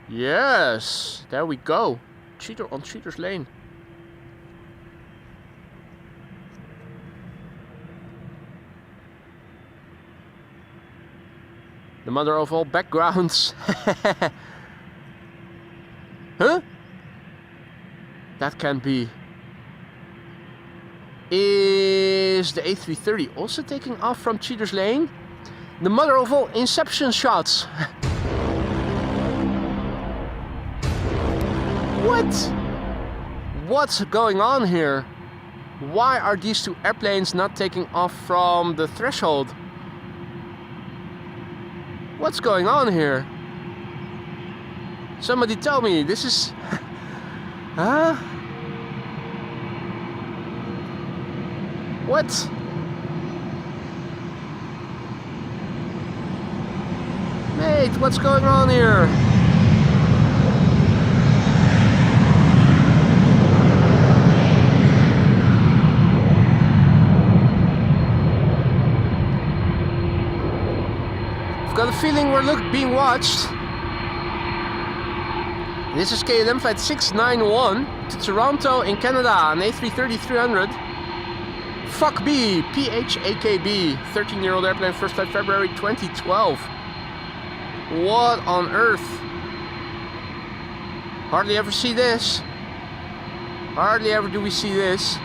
Yes, there we go. Cheater on Cheater's Lane. The mother of all backgrounds. Huh? That can't be. Is the A330 also taking off from Cheater's Lane? The mother of all inception shots. What? What's going on here? Why are these two airplanes not taking off from the threshold? What's going on here? Somebody tell me, this is... Huh? What? Mate, what's going on here? I've got a feeling we're being watched. This is KLM flight 691 to Toronto in Canada, an A330-300. Fuck B, PHAKB, 13-year-old airplane, first flight February 2012. What on earth? Hardly ever see this. Hardly ever do we see this.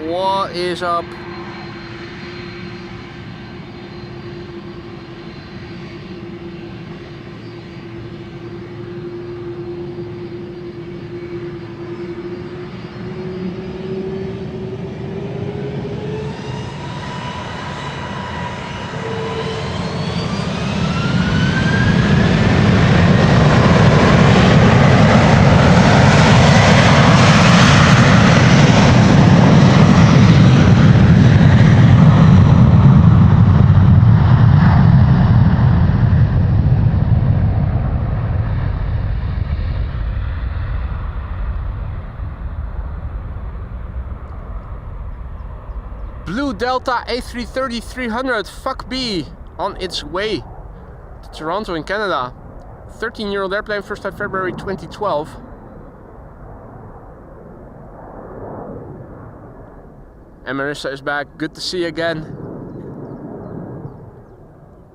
What is up? Blue Delta A330-300, fuck B, on its way to Toronto in Canada. 13-year-old airplane, first flight February 2012. And Marissa is back, good to see you again.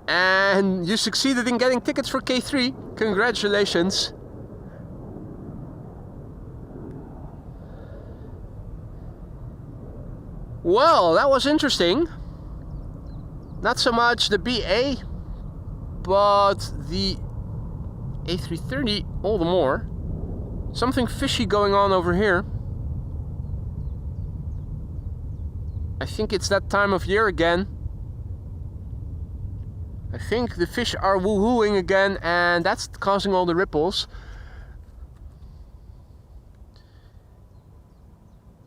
And you succeeded in getting tickets for K3, congratulations. Well, that was interesting. Not so much the BA, but the A330 all the more. Something fishy going on over here. I think it's that time of year again. I think the fish are woohooing again, and that's causing all the ripples.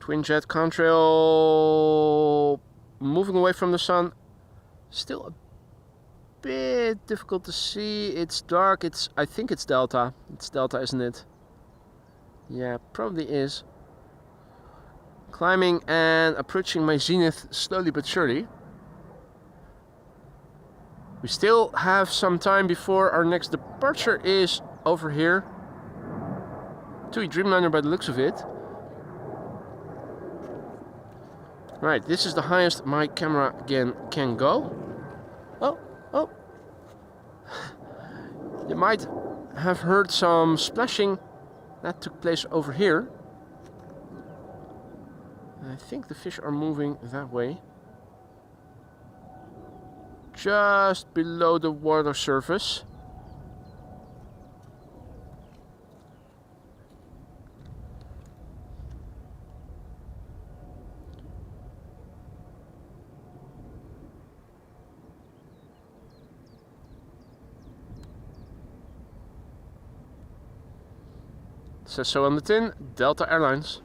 Twin jet contrail moving away from the sun. Still a bit difficult to see. It's dark. I think it's Delta. It's Delta, isn't it? Yeah, probably is. Climbing and approaching my zenith slowly but surely. We still have some time before our next departure is over here. TUI Dreamliner by the looks of it. Right, this is the highest my camera again can go. Oh. You might have heard some splashing that took place over here. I think the fish are moving that way. Just below the water surface. Says so on the tin, Delta Airlines.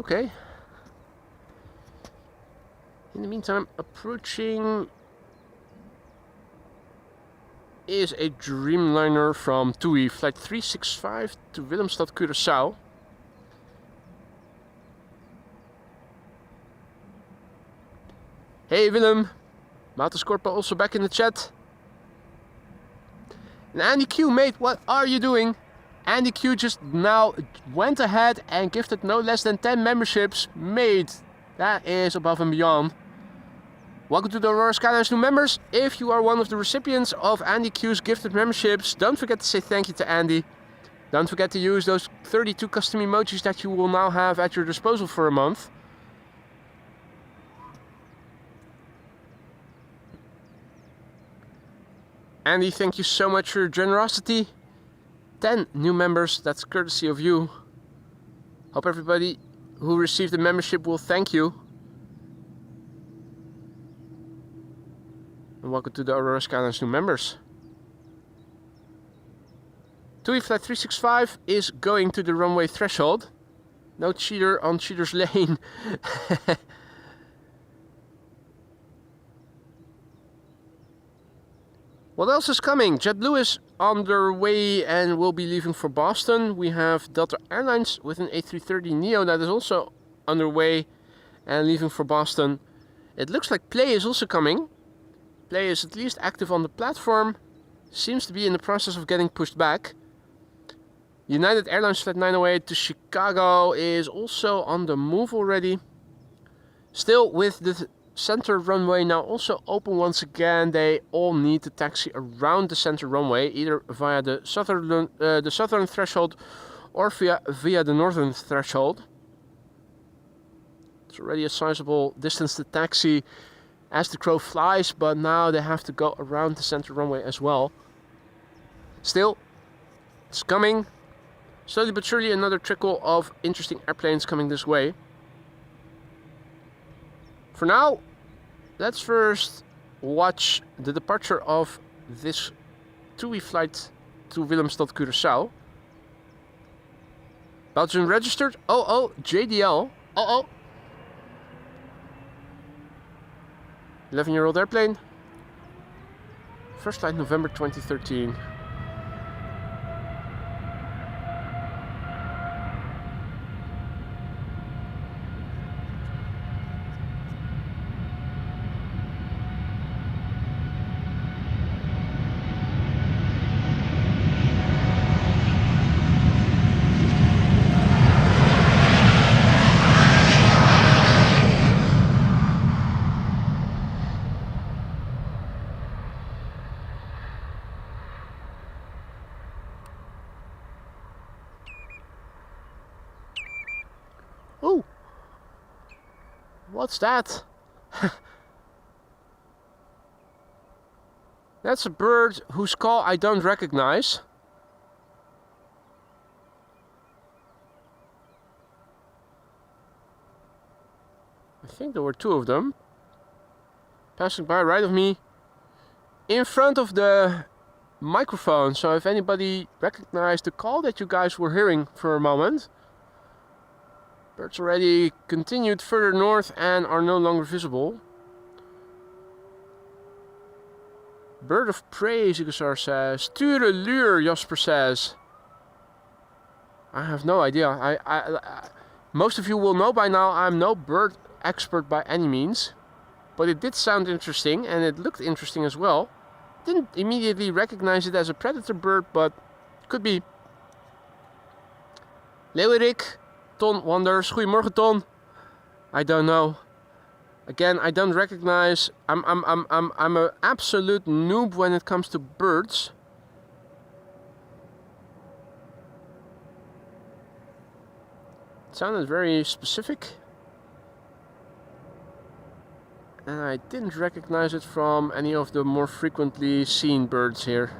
Okay. In the meantime, approaching is a Dreamliner from TUI, flight 365 to Willemstad, Curaçao. Hey Willem, Maatescorpa also back in the chat. And Andy Q, mate, what are you doing? Andy Q just now went ahead and gifted no less than 10 memberships. Mate, that is above and beyond. Welcome to the Aurora Skylines new members. If you are one of the recipients of Andy Q's gifted memberships, don't forget to say thank you to Andy. Don't forget to use those 32 custom emojis that you will now have at your disposal for a month. Andy, thank you so much for your generosity. 10 new members, that's courtesy of you. Hope everybody who received the membership will thank you. And welcome to the Aurora Skylines new members. TUI Flight 365 is going to the runway threshold. No cheater on cheater's lane. What else is coming? JetBlue is on their way and will be leaving for Boston. We have Delta Airlines with an A330neo that is also underway and leaving for Boston. It looks like Play is also coming. Play is at least active on the platform. Seems to be in the process of getting pushed back. United Airlines Flight 908 to Chicago is also on the move already. Still with the center runway now also open once again, they all need to taxi around the center runway, either via the southern threshold or via the northern threshold. It's already a sizable distance to taxi as the crow flies, but now they have to go around the center runway as well. Still, it's coming. Slowly but surely another trickle of interesting airplanes coming this way. For now, let's first watch the departure of this TUI flight to Willemstad, Curaçao. Belgium registered. Oh, JDL. 11-year-old airplane. First flight November 2013. Oh, what's that? That's a bird whose call I don't recognize. I think there were two of them passing by right of me in front of the microphone. So if anybody recognized the call that you guys were hearing for a moment, birds already continued further north and are no longer visible. Bird of prey, Zigasar says. Tureluur, Jasper says. I have no idea. I most of you will know by now I'm no bird expert by any means. But it did sound interesting and it looked interesting as well. Didn't immediately recognize it as a predator bird, but could be. Leeuwerik, Ton wonders. Goedemorgen, Ton. I don't know. Again, I don't recognize. I'm an absolute noob when it comes to birds. It sounded very specific. And I didn't recognize it from any of the more frequently seen birds here.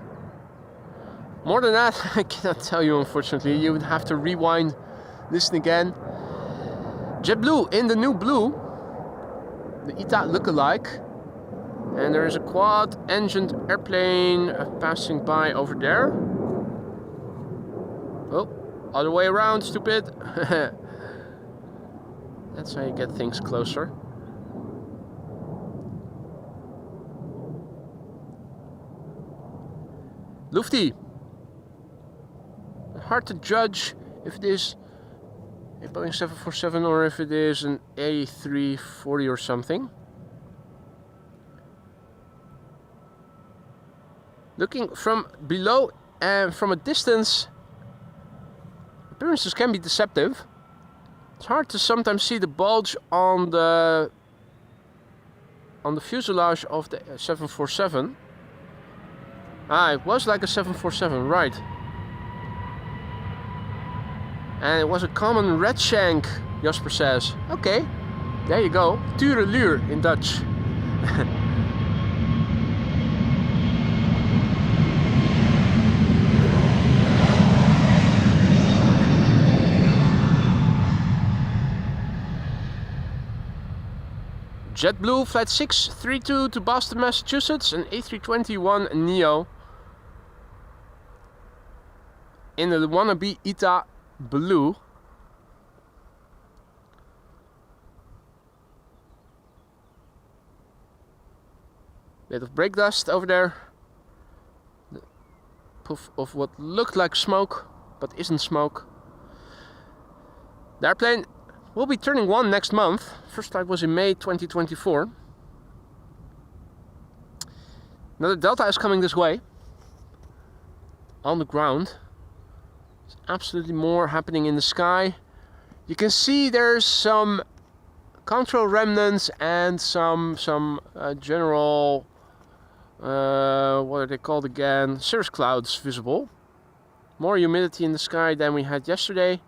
More than that, I cannot tell you, unfortunately. You would have to rewind, listen again. JetBlue in the new blue. The ITA look-alike. And there is a quad-engined airplane passing by over there. Oh, other way around, stupid. That's how you get things closer. Lufty. Hard to judge if it is a Boeing 747 or if it is an A340 or something. Looking from below and from a distance, appearances can be deceptive. It's hard to sometimes see the bulge on the fuselage of the 747. Ah, it was like a 747, right. And it was a common red shank, Jasper says. Okay, there you go. Tureluur in Dutch. JetBlue flight 632 to Boston, Massachusetts, an A321neo in the wannabe ITA blue. Bit of brake dust over there. The puff of what looked like smoke, but isn't smoke. The airplane will be turning 1 next month. First flight was in May 2024. Another Delta is coming this way. On the ground. There's absolutely more happening in the sky. You can see there's some contrail remnants and some general, what are they called again? Cirrus clouds visible. More humidity in the sky than we had yesterday.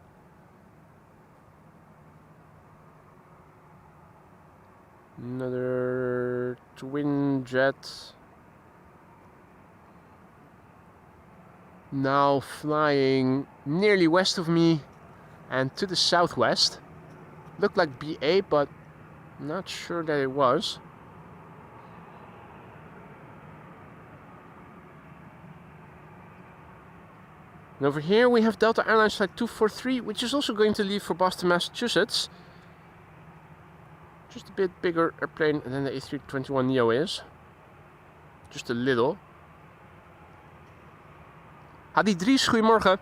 Another twin jet. Now flying nearly west of me and to the southwest. Looked like BA, but not sure that it was. And over here we have Delta Airlines flight 243, which is also going to leave for Boston, Massachusetts. Just a bit bigger airplane than the A321neo is. Just a little. Hadi Dries, goedemorgen.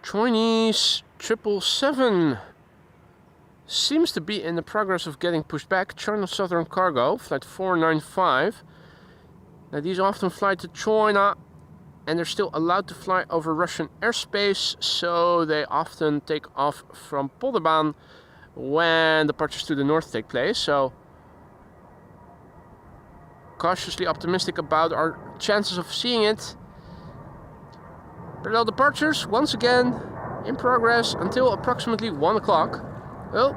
Chinese 777 seems to be in the progress of getting pushed back. China Southern Cargo, flight 495. Now these often fly to China and they're still allowed to fly over Russian airspace, so they often take off from Polderbaan when departures to the north take place. So cautiously optimistic about our chances of seeing it. Parallel departures, once again, in progress until approximately 1 o'clock. Oh.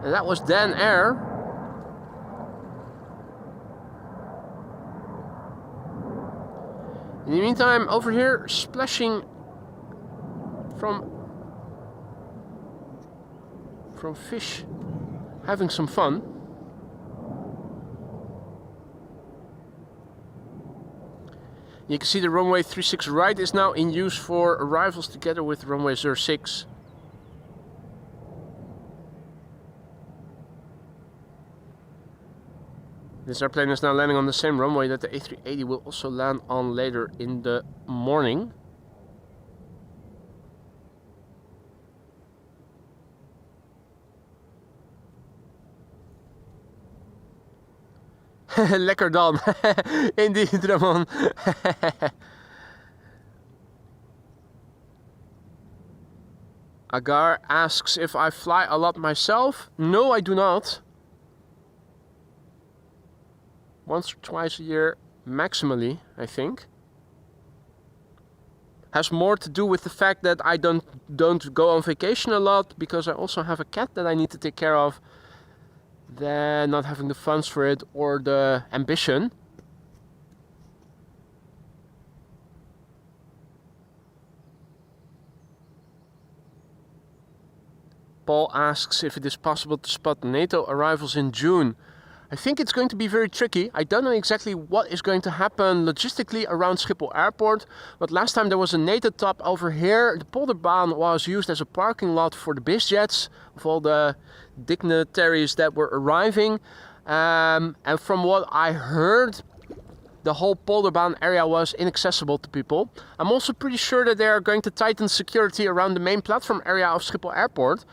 And that was Dan Air. In the meantime, over here, splashing from fish, having some fun. You can see the runway 36 right is now in use for arrivals together with runway 06. This airplane is now landing on the same runway that the A380 will also land on later in the morning. Lekker dan. Indeed, Ramon. Agar asks if I fly a lot myself. No, I do not. Once or twice a year, maximally, I think. Has more to do with the fact that I don't go on vacation a lot, because I also have a cat that I need to take care of, than not having the funds for it or the ambition. Paul asks if it is possible to spot NATO arrivals in June. I think it's going to be very tricky. I don't know exactly what is going to happen logistically around Schiphol Airport, but last time there was a NATO top over here. The Polderbaan was used as a parking lot for the BizJets of all the dignitaries that were arriving. And from what I heard, the whole Polderbaan area was inaccessible to people. I'm also pretty sure that they are going to tighten security around the main platform area of Schiphol Airport.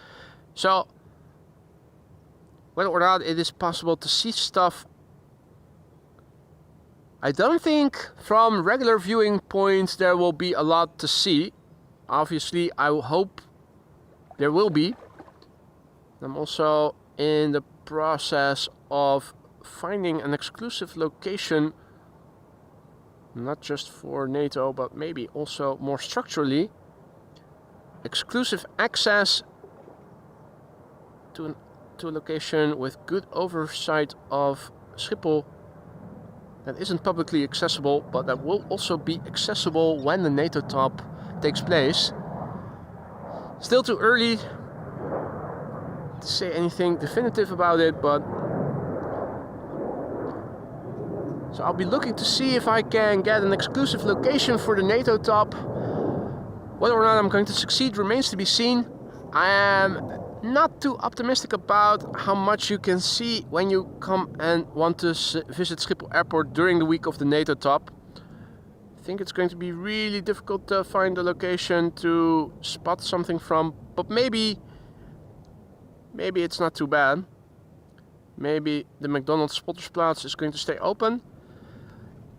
So whether or not it is possible to see stuff, I don't think from regular viewing points there will be a lot to see. Obviously, I hope there will be. I'm also in the process of finding an exclusive location, not just for NATO, but maybe also more structurally, exclusive access to a location with good oversight of Schiphol that isn't publicly accessible, but that will also be accessible when the NATO top takes place. Still too early to say anything definitive about it, but so I'll be looking to see if I can get an exclusive location for the NATO top. Whether or not I'm going to succeed remains to be seen. I am not too optimistic about how much you can see when you come and want to visit Schiphol Airport during the week of the NATO top. I think it's going to be really difficult to find a location to spot something from, but maybe it's not too bad. Maybe the McDonald's Spottersplatz is going to stay open.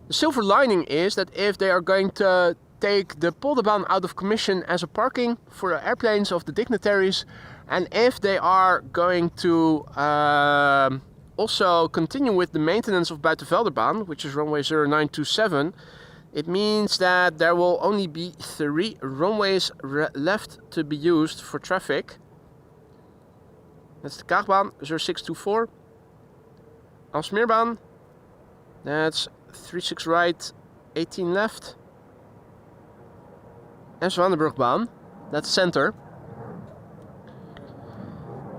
The silver lining is that if they are going to take the Polderbaan out of commission as a parking for the airplanes of the dignitaries, and if they are going to also continue with the maintenance of Buitenvelderbaan, which is runway 0927, it means that there will only be 3 runways left to be used for traffic. That's the Kaagbaan 0624, Aalsmeerbaan, that's 36 right, 18 left, and Zwanenburgbaan, that's center.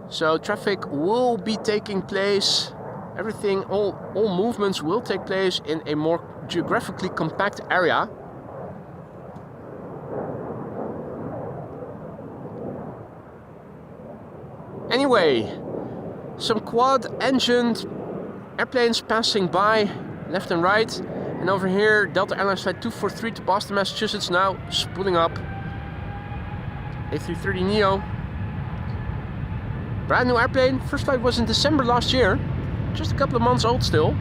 So traffic will be taking place, all movements will take place in a more geographically compact area. Anyway, some quad-engined airplanes passing by left and right, and over here Delta Airlines flight 243 to Boston, Massachusetts now spooling up. A330neo. Brand new airplane, first flight was in December last year, just a couple of months old still.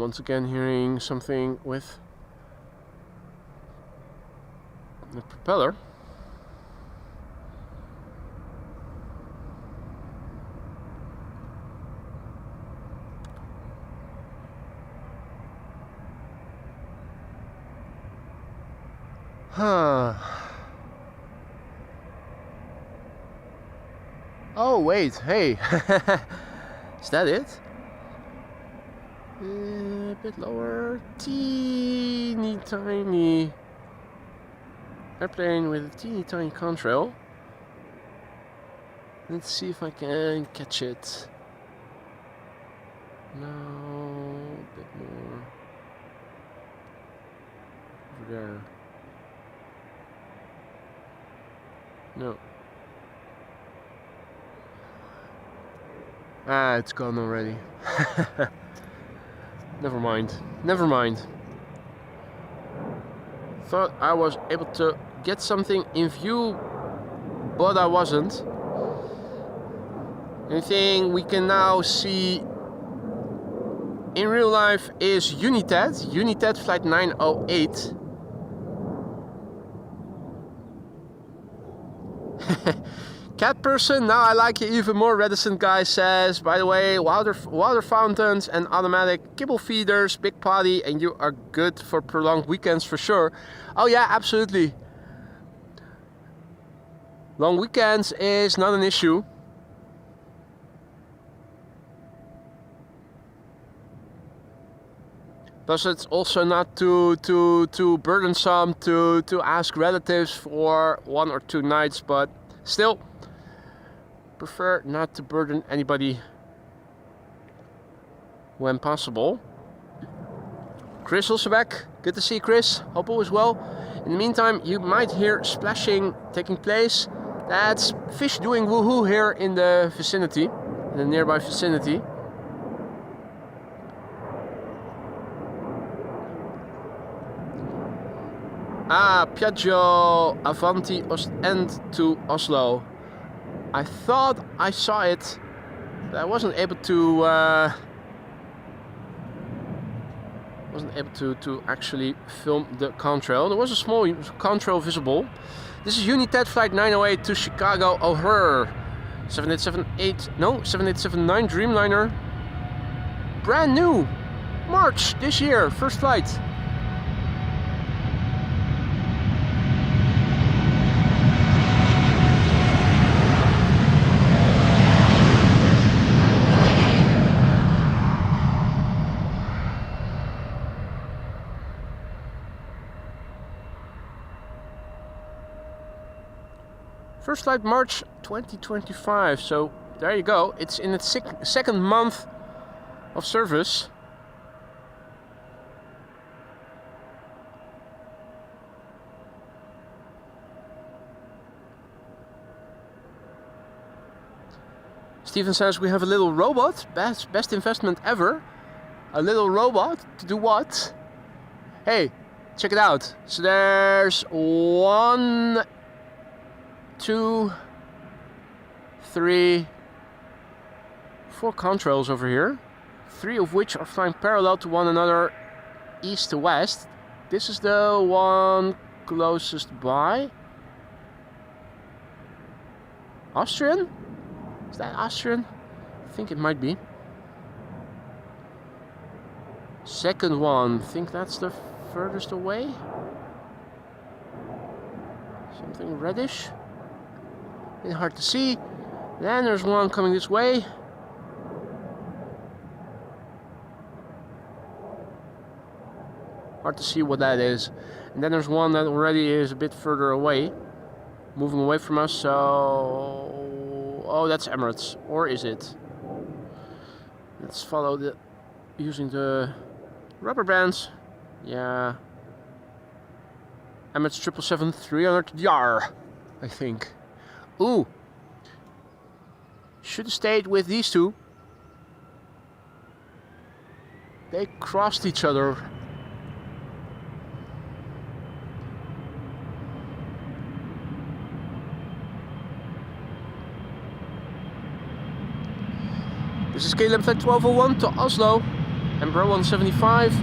once again hearing something with the propeller. Huh. Oh wait, hey. Is that it? A bit lower. Teeny tiny airplane with a teeny tiny contrail. Let's see if I can catch it. No, a bit more. Over there. No. Ah, it's gone already. Never mind. Never mind. Thought I was able to get something in view, but I wasn't. The thing we can now see in real life is United flight 908. Cat person, now I like you even more, reticent guy says. By the way, water fountains and automatic kibble feeders, big potty, and you are good for prolonged weekends for sure. Oh yeah, absolutely. Long weekends is not an issue. Plus it's also not too burdensome to ask relatives for 1 or 2 nights, but still prefer not to burden anybody when possible. Chris also back. Good to see you, Chris. Hope all is well. In the meantime, you might hear splashing taking place. That's fish doing woohoo here in the vicinity, in the nearby vicinity. Ah, Piaggio Avanti Ostend to Oslo. I thought I saw it, but I wasn't able to actually film the contrail. There was a small contrail visible. This is United flight 908 to Chicago O'Hare. 7879 Dreamliner. Brand new. March this year, first flight. First flight March 2025, so there you go. It's in its second month of service. Steven says we have a little robot, best investment ever. A little robot to do what? Hey, check it out. So there's 1, 2, 3, 4 contrails over here, 3 of which are flying parallel to one another, east to west. This is the one closest by. Austrian? Is that Austrian? I think it might be. Second one, I think that's the furthest away. Something reddish. It's hard to see. Then there's one coming this way. Hard to see what that is. And then there's one that already is a bit further away, moving away from us. So, oh, that's Emirates, or is it? Let's follow the using the rubber bands. Yeah, Emirates 777-300 DR, I think. Ooh, should have stayed with these two. They crossed each other. This is KLM flight 1201 to Oslo. Embraer 175.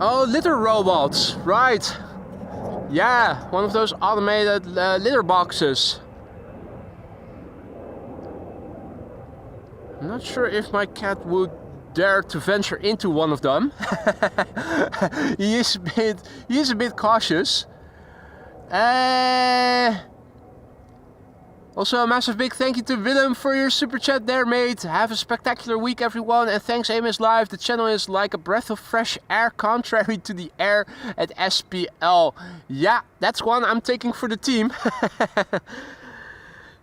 Oh, litter robots, right. Yeah, one of those automated litter boxes. I'm not sure if my cat would dare to venture into one of them. He is a bit cautious. Also, a massive big thank you to Willem for your super chat there, mate. Have a spectacular week, everyone. And thanks, AMS Live. The channel is like a breath of fresh air, contrary to the air at SPL. Yeah, that's one I'm taking for the team.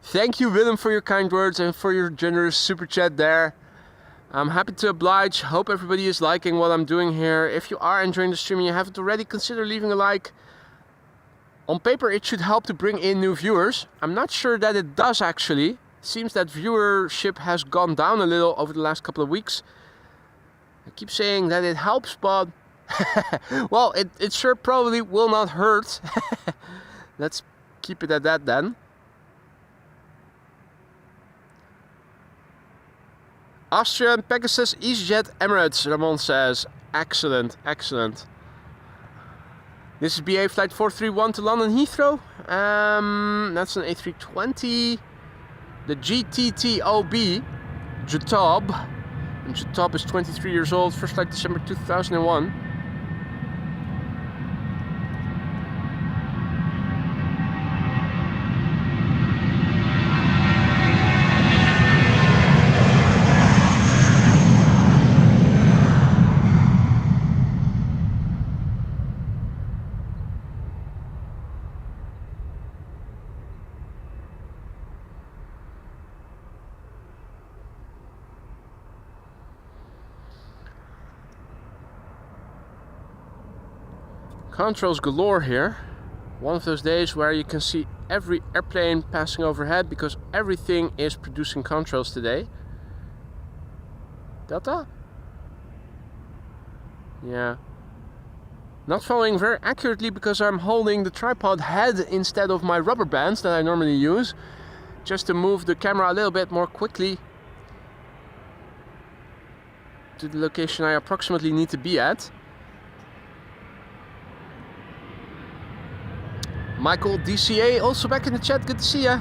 Thank you, Willem, for your kind words and for your generous super chat there. I'm happy to oblige. Hope everybody is liking what I'm doing here. If you are enjoying the stream and you haven't already, consider leaving a like. On paper, it should help to bring in new viewers. I'm not sure that it does actually. Seems that viewership has gone down a little over the last couple of weeks. I keep saying that it helps, but well, it sure probably will not hurt. Let's keep it at that then. Austrian, Pegasus, EasyJet, Emirates, Ramon says. Excellent, excellent. This is BA flight 431 to London Heathrow. That's an A320. The GTTOB, Jatob. And Jatob is 23 years old. First flight December 2001. Controls galore here. One of those days where you can see every airplane passing overhead because everything is producing contrails today. Delta? Yeah. Not following very accurately because I'm holding the tripod head instead of my rubber bands that I normally use. Just to move the camera a little bit more quickly to the location I approximately need to be at. Michael DCA also back in the chat, good to see ya.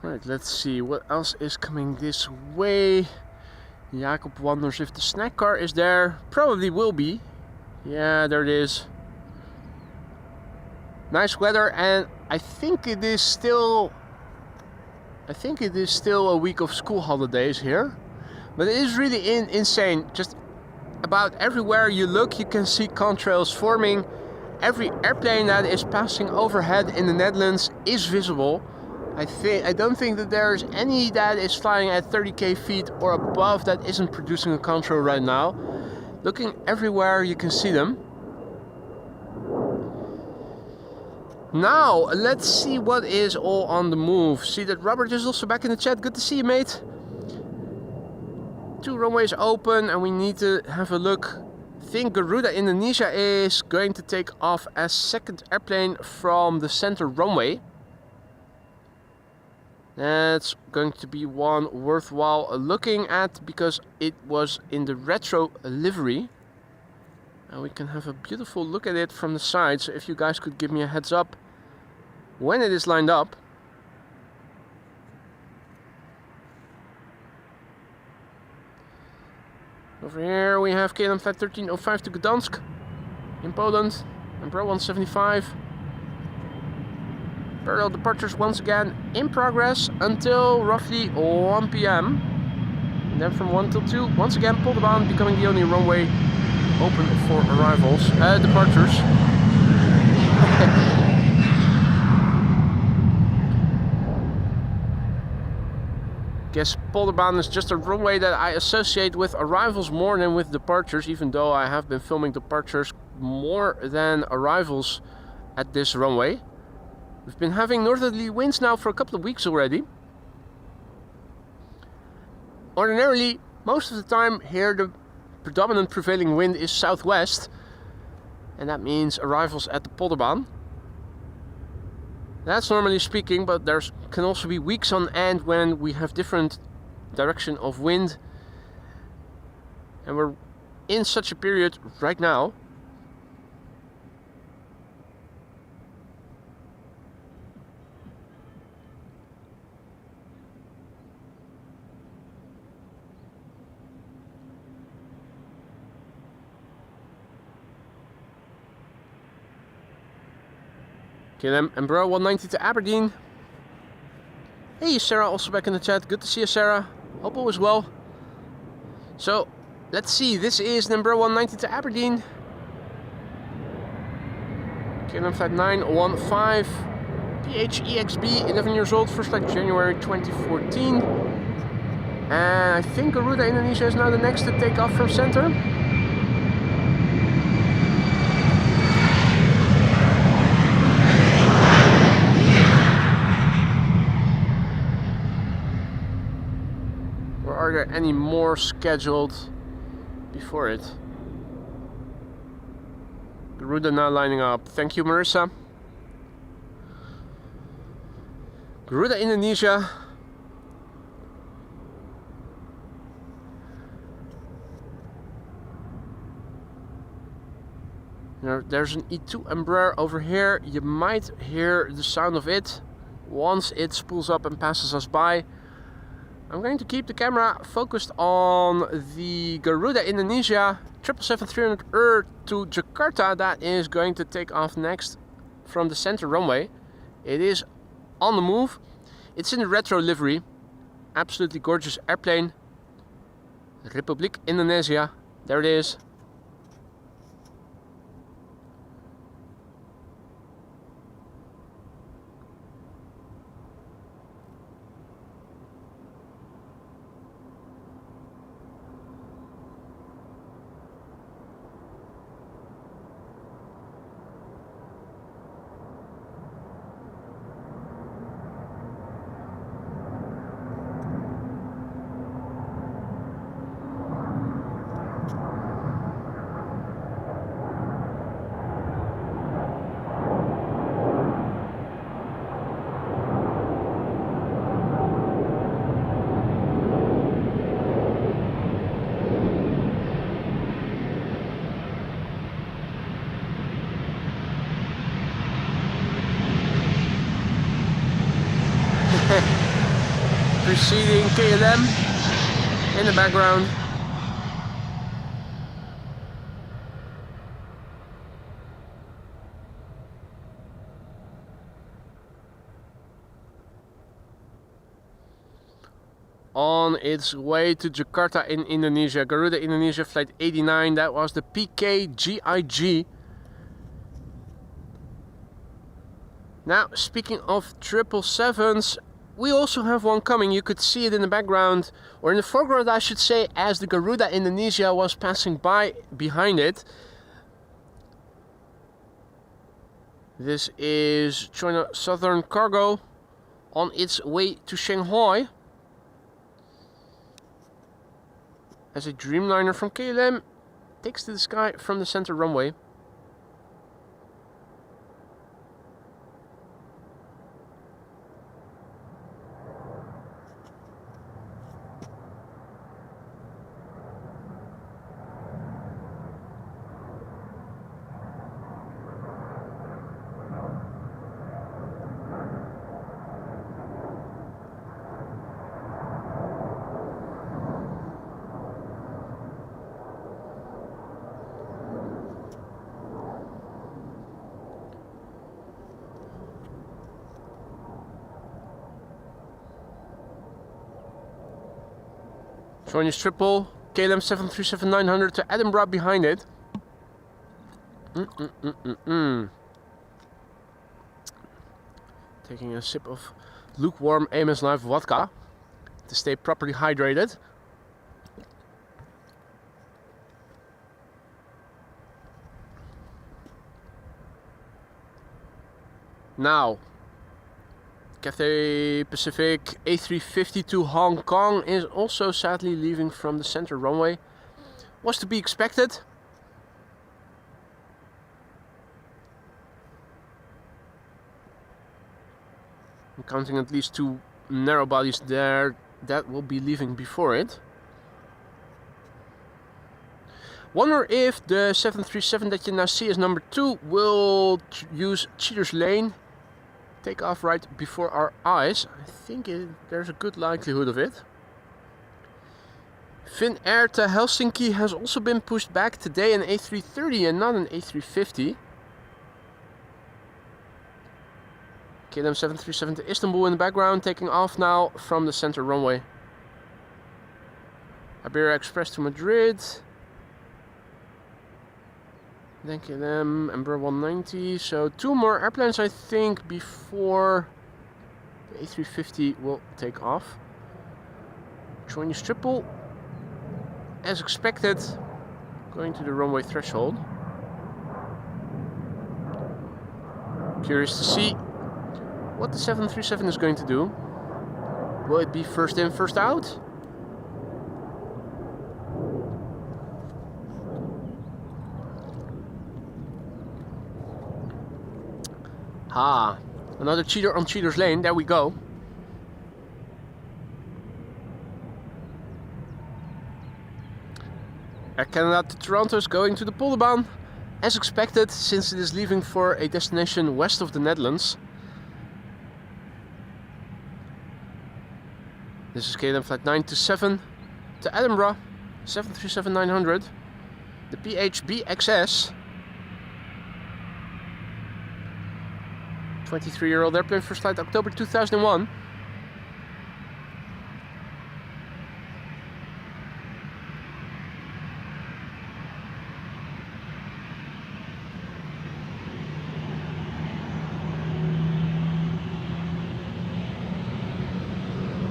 Right, let's see what else is coming this way. Jacob wonders if the snack car is there. Probably will be. Yeah, there it is. Nice weather, and I think it is still a week of school holidays here. But it is really insane. Just about everywhere you look, you can see contrails forming. Every airplane that is passing overhead in the Netherlands is visible. I don't think that there's any that is flying at 30k feet or above that isn't producing a contrail right now. Looking everywhere, you can see them. Now, let's see what is all on the move. See that Robert is also back in the chat. Good to see you, mate. 2 runways open and we need to have a look. I think Garuda Indonesia is going to take off as second airplane from the center runway. That's going to be one worthwhile looking at because it was in the retro livery. And we can have a beautiful look at it from the side. So if you guys could give me a heads up when it is lined up. Over here we have KLM Flight 1305 to Gdansk in Poland. Embraer 175. Parallel departures once again in progress until roughly 1 p.m. And then from 1 till 2, once again Polderbaan becoming the only runway open for arrivals, departures. Guess Polderbaan is just a runway that I associate with arrivals more than with departures, even though I have been filming departures more than arrivals at this runway. We've been having northerly winds now for a couple of weeks already. Ordinarily, most of the time here the predominant prevailing wind is southwest, and that means arrivals at the Polderbaan. That's normally speaking, but there can also be weeks on end when we have different direction of wind, and we're in such a period right now. KLM Embraer 190 to Aberdeen. Hey Sarah, also back in the chat. Good to see you, Sarah. Hope all is well. So, let's see. This is the Embraer 190 to Aberdeen. KLM Flight 915. PHEXB, 11 years old. First flight January 2014. And I think Garuda Indonesia is now the next to take off from center. Are there any more scheduled before it? Garuda now lining up. Thank you, Marissa. Garuda Indonesia. There's an E2 Embraer over here. You might hear the sound of it once it spools up and passes us by. I'm going to keep the camera focused on the Garuda Indonesia 777-300 to Jakarta that is going to take off next from the center runway. It is on the move. It's in the retro livery. Absolutely gorgeous airplane. Republik Indonesia. There it is. Preceding KLM in the background. On its way to Jakarta in Indonesia, Garuda Indonesia Flight 89, that was the PKGIG. Now, speaking of 777s, we also have one coming. You could see it in the background, or in the foreground I should say, as the Garuda Indonesia was passing by behind it. This is China Southern Cargo on its way to Shanghai. As a Dreamliner from KLM takes to the sky from the center runway. Join is triple. KLM 737-900 to Edinburgh behind it. Taking a sip of lukewarm AMS Live vodka to stay properly hydrated. Now, Cathay Pacific A350 to Hong Kong is also sadly leaving from the center runway. Was to be expected. I'm counting at least 2 narrow bodies there that will be leaving before it. Wonder if the 737 that you now see as number 2 will use Cheater's Lane. Take off right before our eyes. I think there's a good likelihood of it. Finnair to Helsinki has also been pushed back today, an A330 and not an A350. KLM 737 to Istanbul in the background, taking off now from the center runway. Iberia Express to Madrid. Then KLM Embraer 190. So 2 more airplanes, I think, before the A350 will take off. Join triple, as expected, going to the runway threshold. Curious to see what the 737 is going to do. Will it be first in, first out? Ah, another cheater on Cheater's Lane. There we go. Air Canada to Toronto is going to the Polderbaan, as expected, since it is leaving for a destination west of the Netherlands. This is KLM flight 927 to Edinburgh, 737-900, the PHB XS. 23-year-old airplane, first flight October 2001.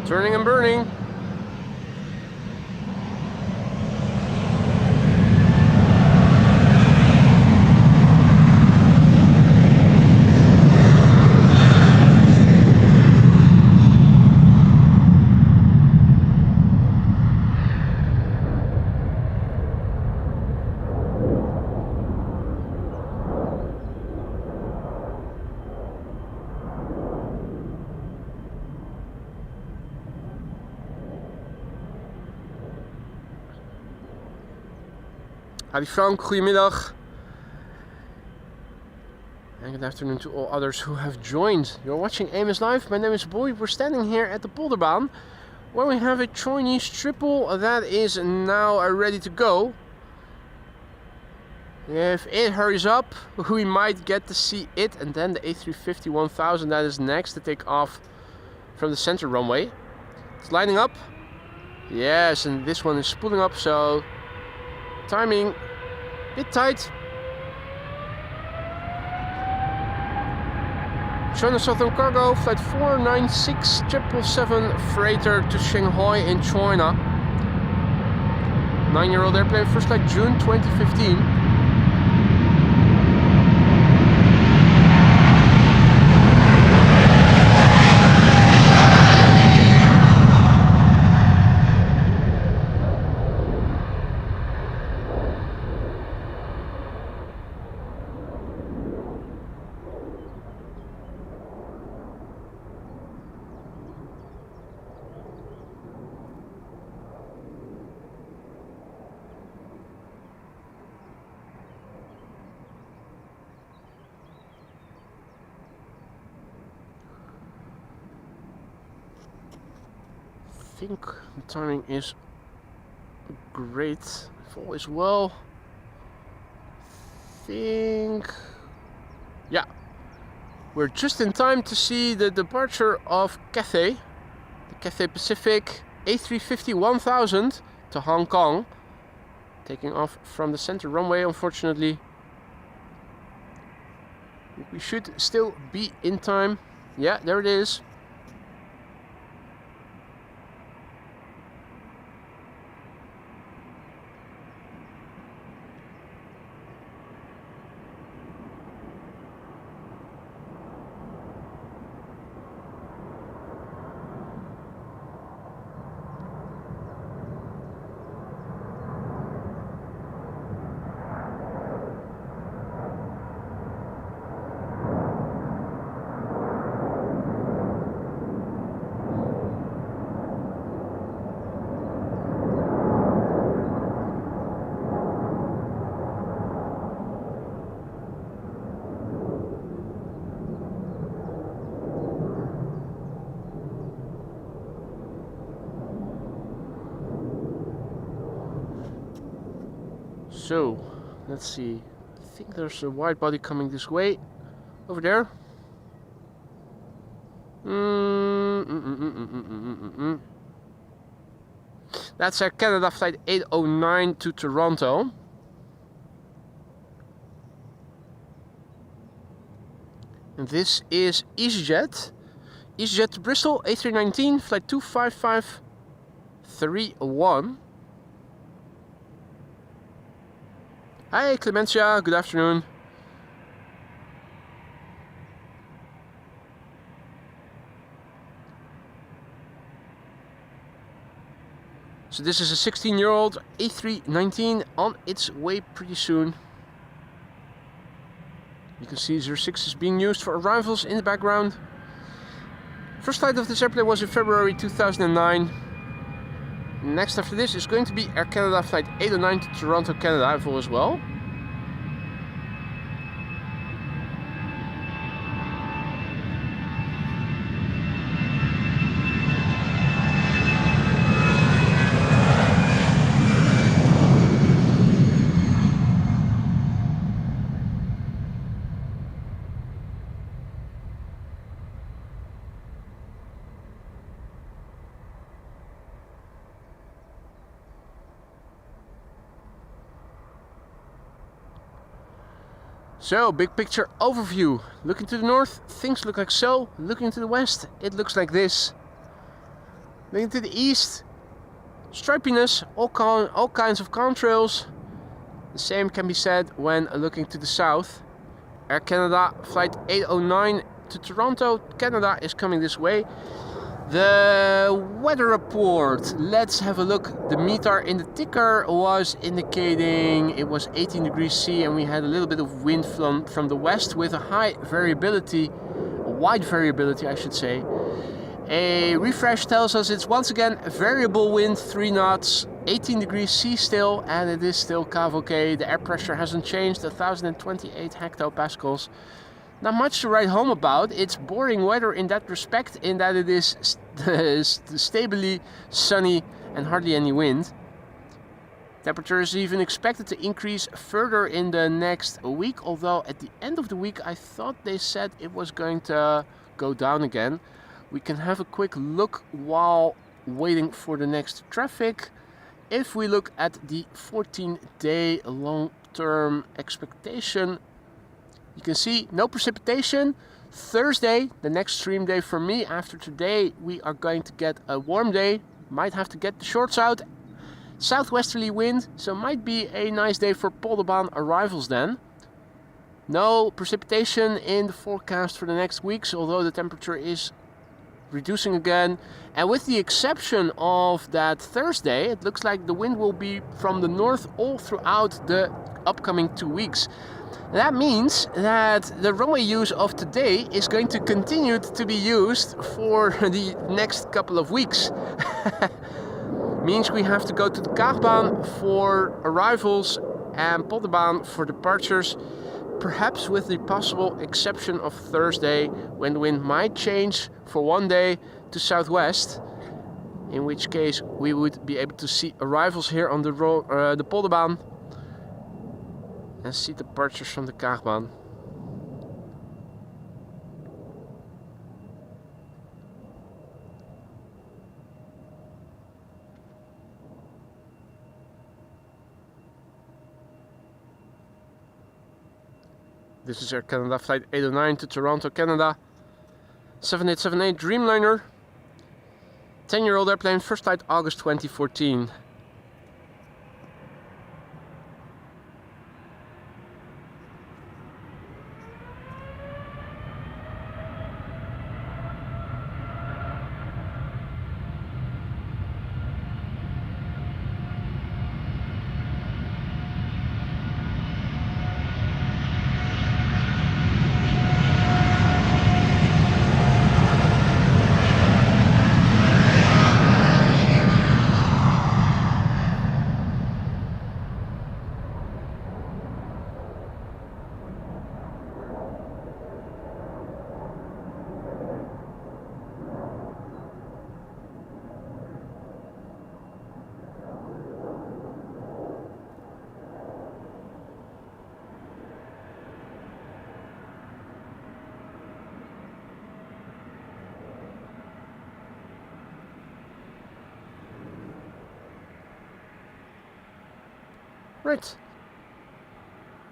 Turning and burning. Howdy Frank, goedemiddag. And good afternoon to all others who have joined. You're watching AMS Live. My name is Boy. We're standing here at the Polderbaan where we have a Chinese triple that is now ready to go. If it hurries up, we might get to see it, and then the A350-1000 that is next to take off from the center runway. It's lining up. Yes, and this one is spooling up, so timing a bit tight. China Southern Cargo, flight 496-777 freighter to Shanghai in China. 9-year-old airplane, first flight June 2015. I think the timing is great. If all is well, yeah, we're just in time to see the departure of Cathay, the Cathay Pacific A350-1000 to Hong Kong. Taking off from the center runway, unfortunately. We should still be in time. Yeah, there it is. So, let's see. I think there's a wide body coming this way. Over there. That's Air Canada flight 809 to Toronto. And this is EasyJet. EasyJet to Bristol, A319, flight 25531. Hi Clemencia, good afternoon. So this is a 16-year-old A319 on its way pretty soon. You can see 06 is being used for arrivals in the background. First flight of this airplane was in February 2009. Next after this is going to be Air Canada flight 809 to Toronto, Canada arrival as well. So, big picture overview. Looking to the north, things look like so. Looking to the west, it looks like this. Looking to the east, stripiness, all kinds of contrails. The same can be said when looking to the south. Air Canada flight 809 to Toronto, Canada is coming this way. The weather report, let's have a look. The METAR in the ticker was indicating it was 18 degrees C and we had a little bit of wind from the west with a high variability, wide variability I should say. A refresh tells us it's once again a variable wind, 3 knots, 18 degrees C still, and it is still Cavok. The air pressure hasn't changed, 1028 hectopascals. Not much to write home about. It's boring weather in that respect, in that it is stably sunny and hardly any wind. Temperature is even expected to increase further in the next week, although at the end of the week I thought they said it was going to go down again. We can have a quick look while waiting for the next traffic. If we look at the 14-day long-term expectation, you can see no precipitation. Thursday, the next stream day for me. After today, we are going to get a warm day. Might have to get the shorts out. Southwesterly wind, so might be a nice day for Polderbaan arrivals then. No precipitation in the forecast for the next weeks, although the temperature is reducing again. And with the exception of that Thursday, it looks like the wind will be from the north all throughout the upcoming 2 weeks. That means that the runway use of today is going to continue to be used for the next couple of weeks. Means we have to go to the Kaagbaan for arrivals and Polderbaan for departures, perhaps with the possible exception of Thursday, when the wind might change for 1 day to southwest, in which case we would be able to see arrivals here on the Polderbaan and see departures from the Kaagbaan. This is Air Canada Flight 809 to Toronto, Canada. 7878 Dreamliner. 10-year-old airplane, first flight August 2014. Right.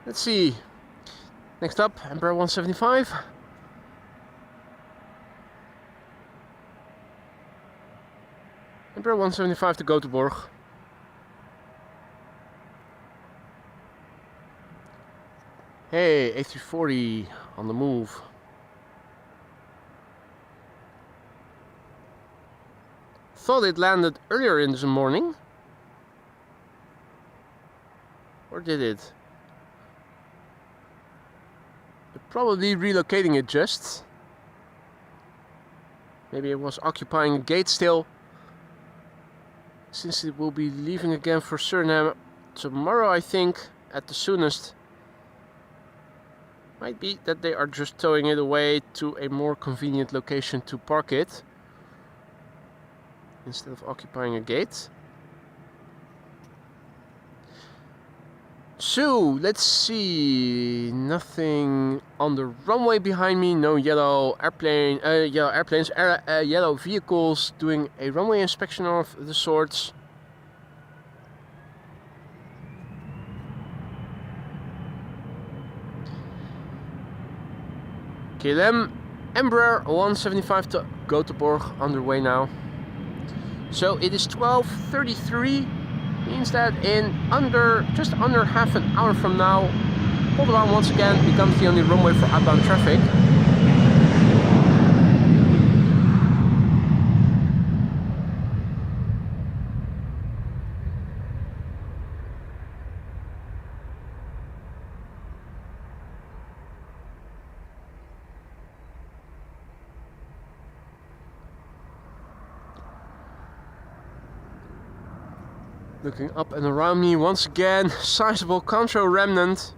Let's see. Next up, Embraer 175. Embraer 175 to Göteborg. Hey, A340 on the move. Thought it landed earlier in the morning. Or did it? They're probably relocating it just. Maybe it was occupying a gate still. Since it will be leaving again for Suriname tomorrow, I think, at the soonest. Might be that they are just towing it away to a more convenient location to park it, instead of occupying a gate. So, let's see, nothing on the runway behind me, no yellow airplanes, yellow vehicles doing a runway inspection of the sorts. KLM Embraer 175 to Göteborg underway now. So it is 12:33. Means that in just under half an hour from now, Rotterdam once again becomes the only runway for outbound traffic. Looking up and around me once again, sizable control remnant.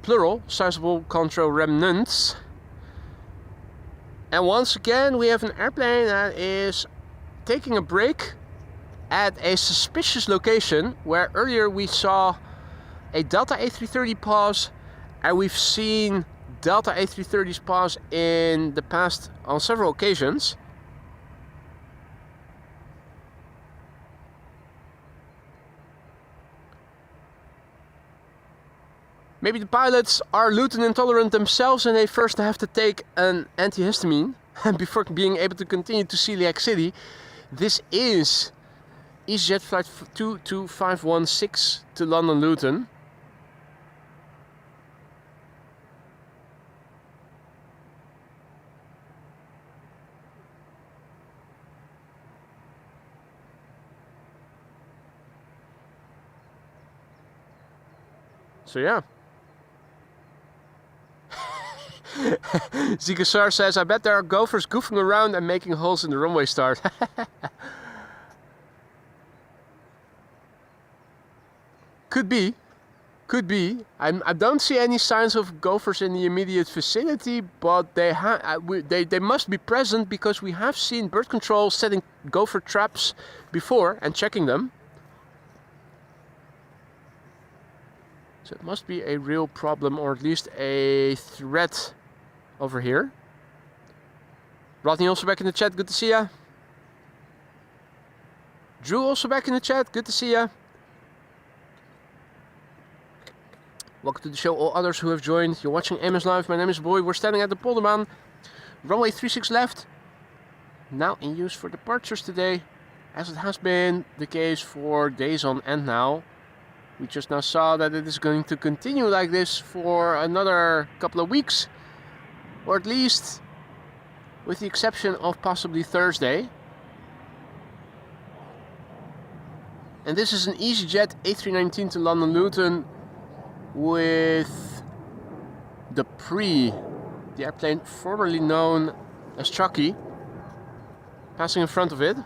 Plural, sizable control remnants. And once again we have an airplane that is taking a break at a suspicious location where earlier we saw a Delta A330 pause, and we've seen Delta A330s pause in the past on several occasions. Maybe the pilots are gluten intolerant themselves and they first have to take an antihistamine before being able to continue to Celiac City. This is EasyJet flight 22516 to London Luton. So yeah. Zikasar says, I bet there are gophers goofing around and making holes in the runway start. Could be. Could be. I don't see any signs of gophers in the immediate vicinity, but they must be present because we have seen bird control setting gopher traps before and checking them. So it must be a real problem, or at least a threat over here. Rodney also back in the chat, good to see ya. Drew also back in the chat, good to see ya. Welcome to the show, all others who have joined. You're watching Amos Live. My name is Boy. We're standing at the Polderbaan. Runway 36 left. Now in use for departures today, as it has been the case for days on end now. We just now saw that it is going to continue like this for another couple of weeks, or at least with the exception of possibly Thursday. And this is an EasyJet A319 to London Luton with the the airplane formerly known as Chucky, passing in front of it.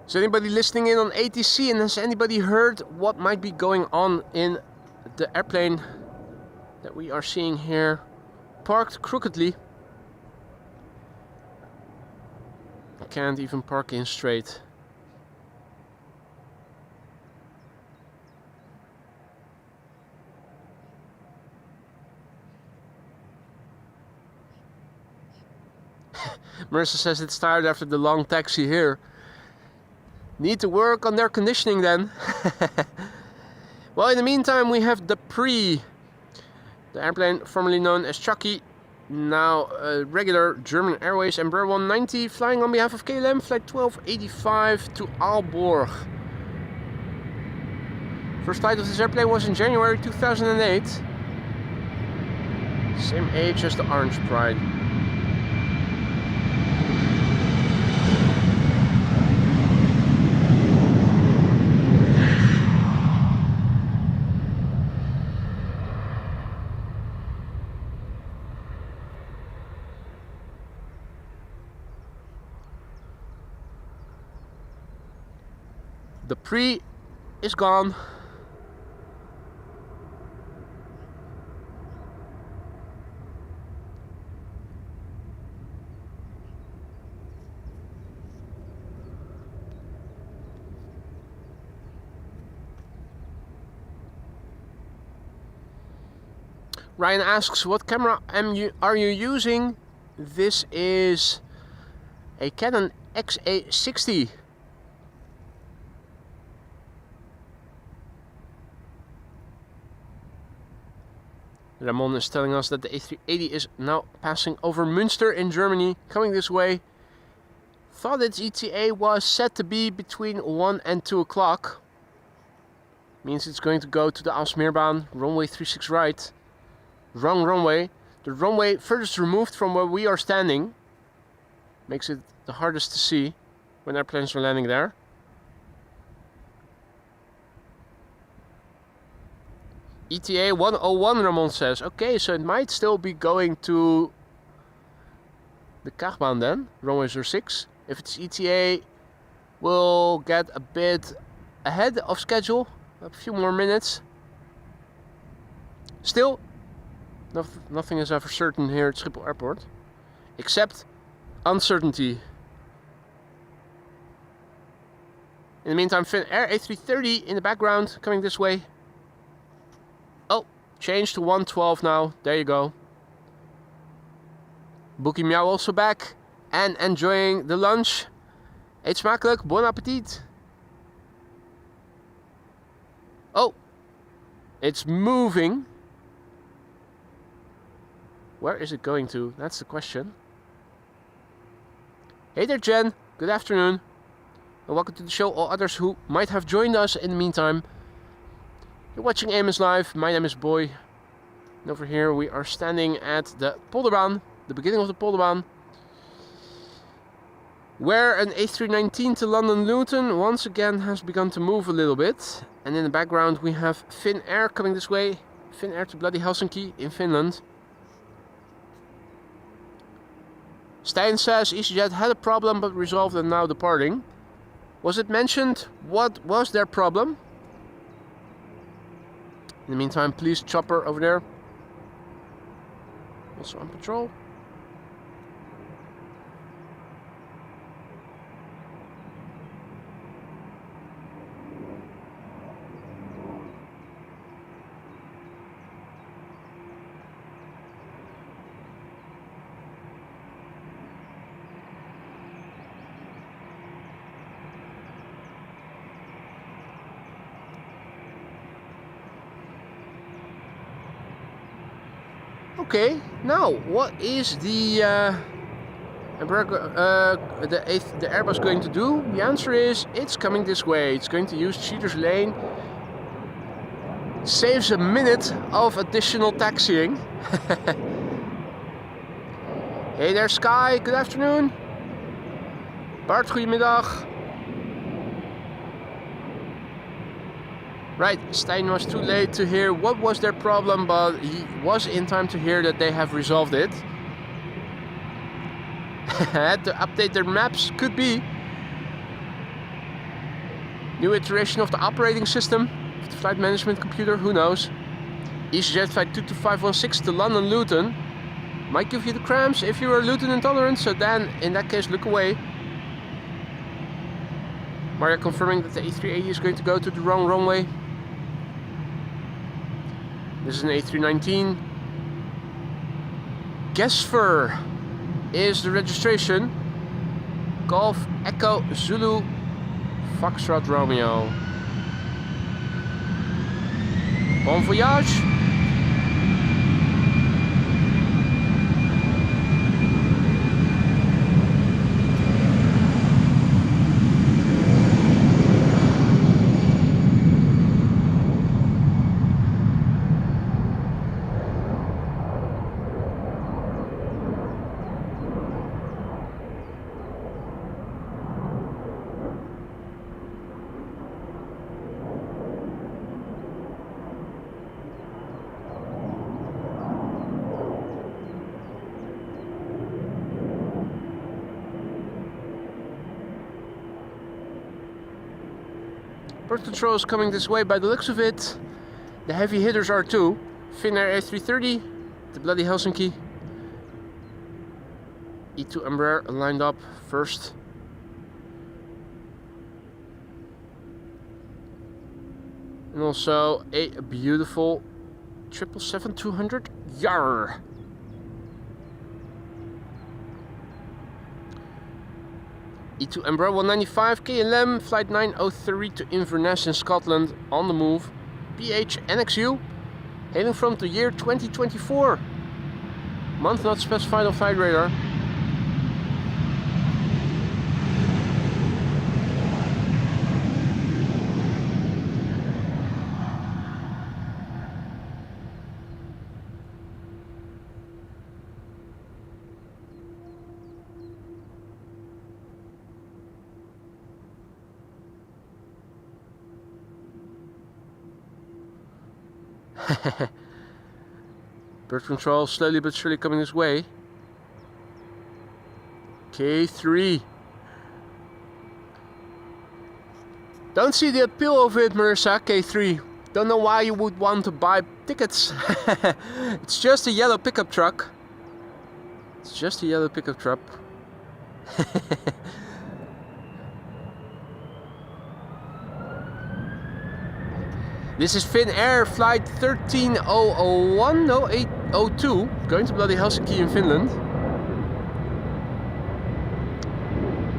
Is anybody listening in on ATC, and has anybody heard what might be going on in the airplane that we are seeing here parked crookedly? I can't even park in straight. Marissa says it's tired after the long taxi here. Need to work on their conditioning then. Well, in the meantime, we have the the airplane formerly known as Chucky, now regular German Airways Embraer 190, flying on behalf of KLM, flight 1285 to Aalborg. First flight of this airplane was in January 2008. Same age as the Orange Pride. The is gone. Ryan asks, what camera are you using? This is a Canon XA60. Ramon is telling us that the A380 is now passing over Münster in Germany, coming this way. Thought its ETA was set to be between 1 and 2 o'clock. Means it's going to go to the Aalsmeerbaan, runway 36 right. Wrong runway. The runway furthest removed from where we are standing. Makes it the hardest to see when airplanes are landing there. ETA 101, Ramon says. Okay, so it might still be going to the Kaagbaan then, runway 06. If it's ETA, we'll get a bit ahead of schedule, a few more minutes. Still, nothing is ever certain here at Schiphol Airport, except uncertainty. In the meantime, Finnair A330 in the background, coming this way. Oh, changed to 112 now. There you go. Bookie Meow also back and enjoying the lunch. Eet smakelijk, bon appetit. Oh, it's moving. Where is it going to? That's the question. Hey there, Jen. Good afternoon. And welcome to the show, all others who might have joined us in the meantime. You're watching Amos Live. My name is Boy. And over here we are standing at the Polderbaan, the beginning of the Polderbaan, where an A319 to London Luton once again has begun to move a little bit. And in the background we have Finnair coming this way. Finnair to bloody Helsinki in Finland. Stijn says EasyJet had a problem but resolved and now departing. Was it mentioned what was their problem? In the meantime, please chopper over there. Also on patrol. Okay, now what is the the Airbus going to do? The answer is it's coming this way. It's going to use Cheater's Lane. Saves a minute of additional taxiing. Hey there, Sky. Good afternoon. Bart, goedemiddag. Right, Stijn was too late to hear what was their problem, but he was in time to hear that they have resolved it. Had to update their maps, could be. New iteration of the operating system, of the flight management computer, who knows. EasyJet flight 22516 to London Luton. Might give you the cramps if you are Luton intolerant, so then in that case look away. Maria confirming that the A380 is going to go to the wrong runway. This is an A319. Gesfer is the registration. Golf Echo Zulu Foxtrot Romeo. Bon voyage. Birth control is coming this way by the looks of it. The heavy hitters are too. Finnair A330, the bloody Helsinki. E2 Embraer lined up first. And also a beautiful 777-200 Yar. E2 Embraer 195 KLM flight 903 to Inverness in Scotland on the move. PH NXU hailing from the year 2024. Month not specified on flight radar. Bird control slowly but surely coming this way. K3. Don't see the appeal of it, Marissa. K3. Don't know why you would want to buy tickets. It's just a yellow pickup truck. It's just a yellow pickup truck. This is Finnair flight 13001, no 802, going to bloody Helsinki in Finland.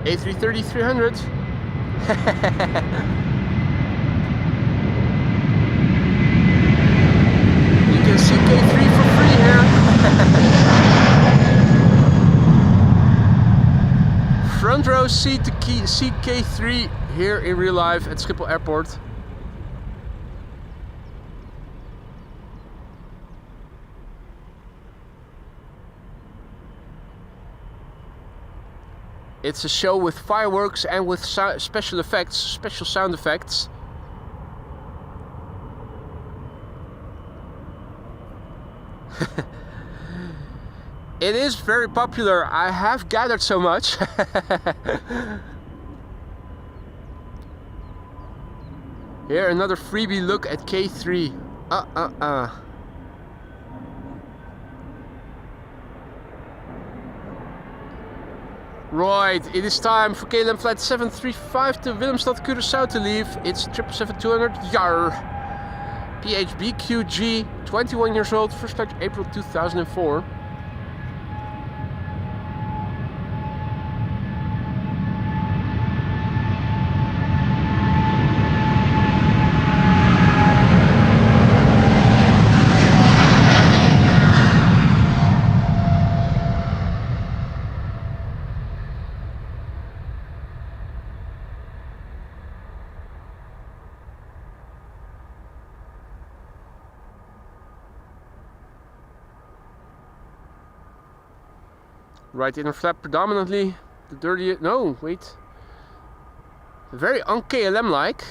A330-300. You can see K3 for free here. Front row seat to see K3 here in real life at Schiphol Airport. It's a show with fireworks and with special effects, special sound effects. It is very popular, I have gathered so much. Here another freebie look at K3. Right, it is time for KLM flight 735 to Willemstad Curaçao to leave. It's 777-200 Yar. PHBQG, 21 years old, first flight April 2004. Right inner flap predominantly the dirty. No, wait. Very un-KLM-like.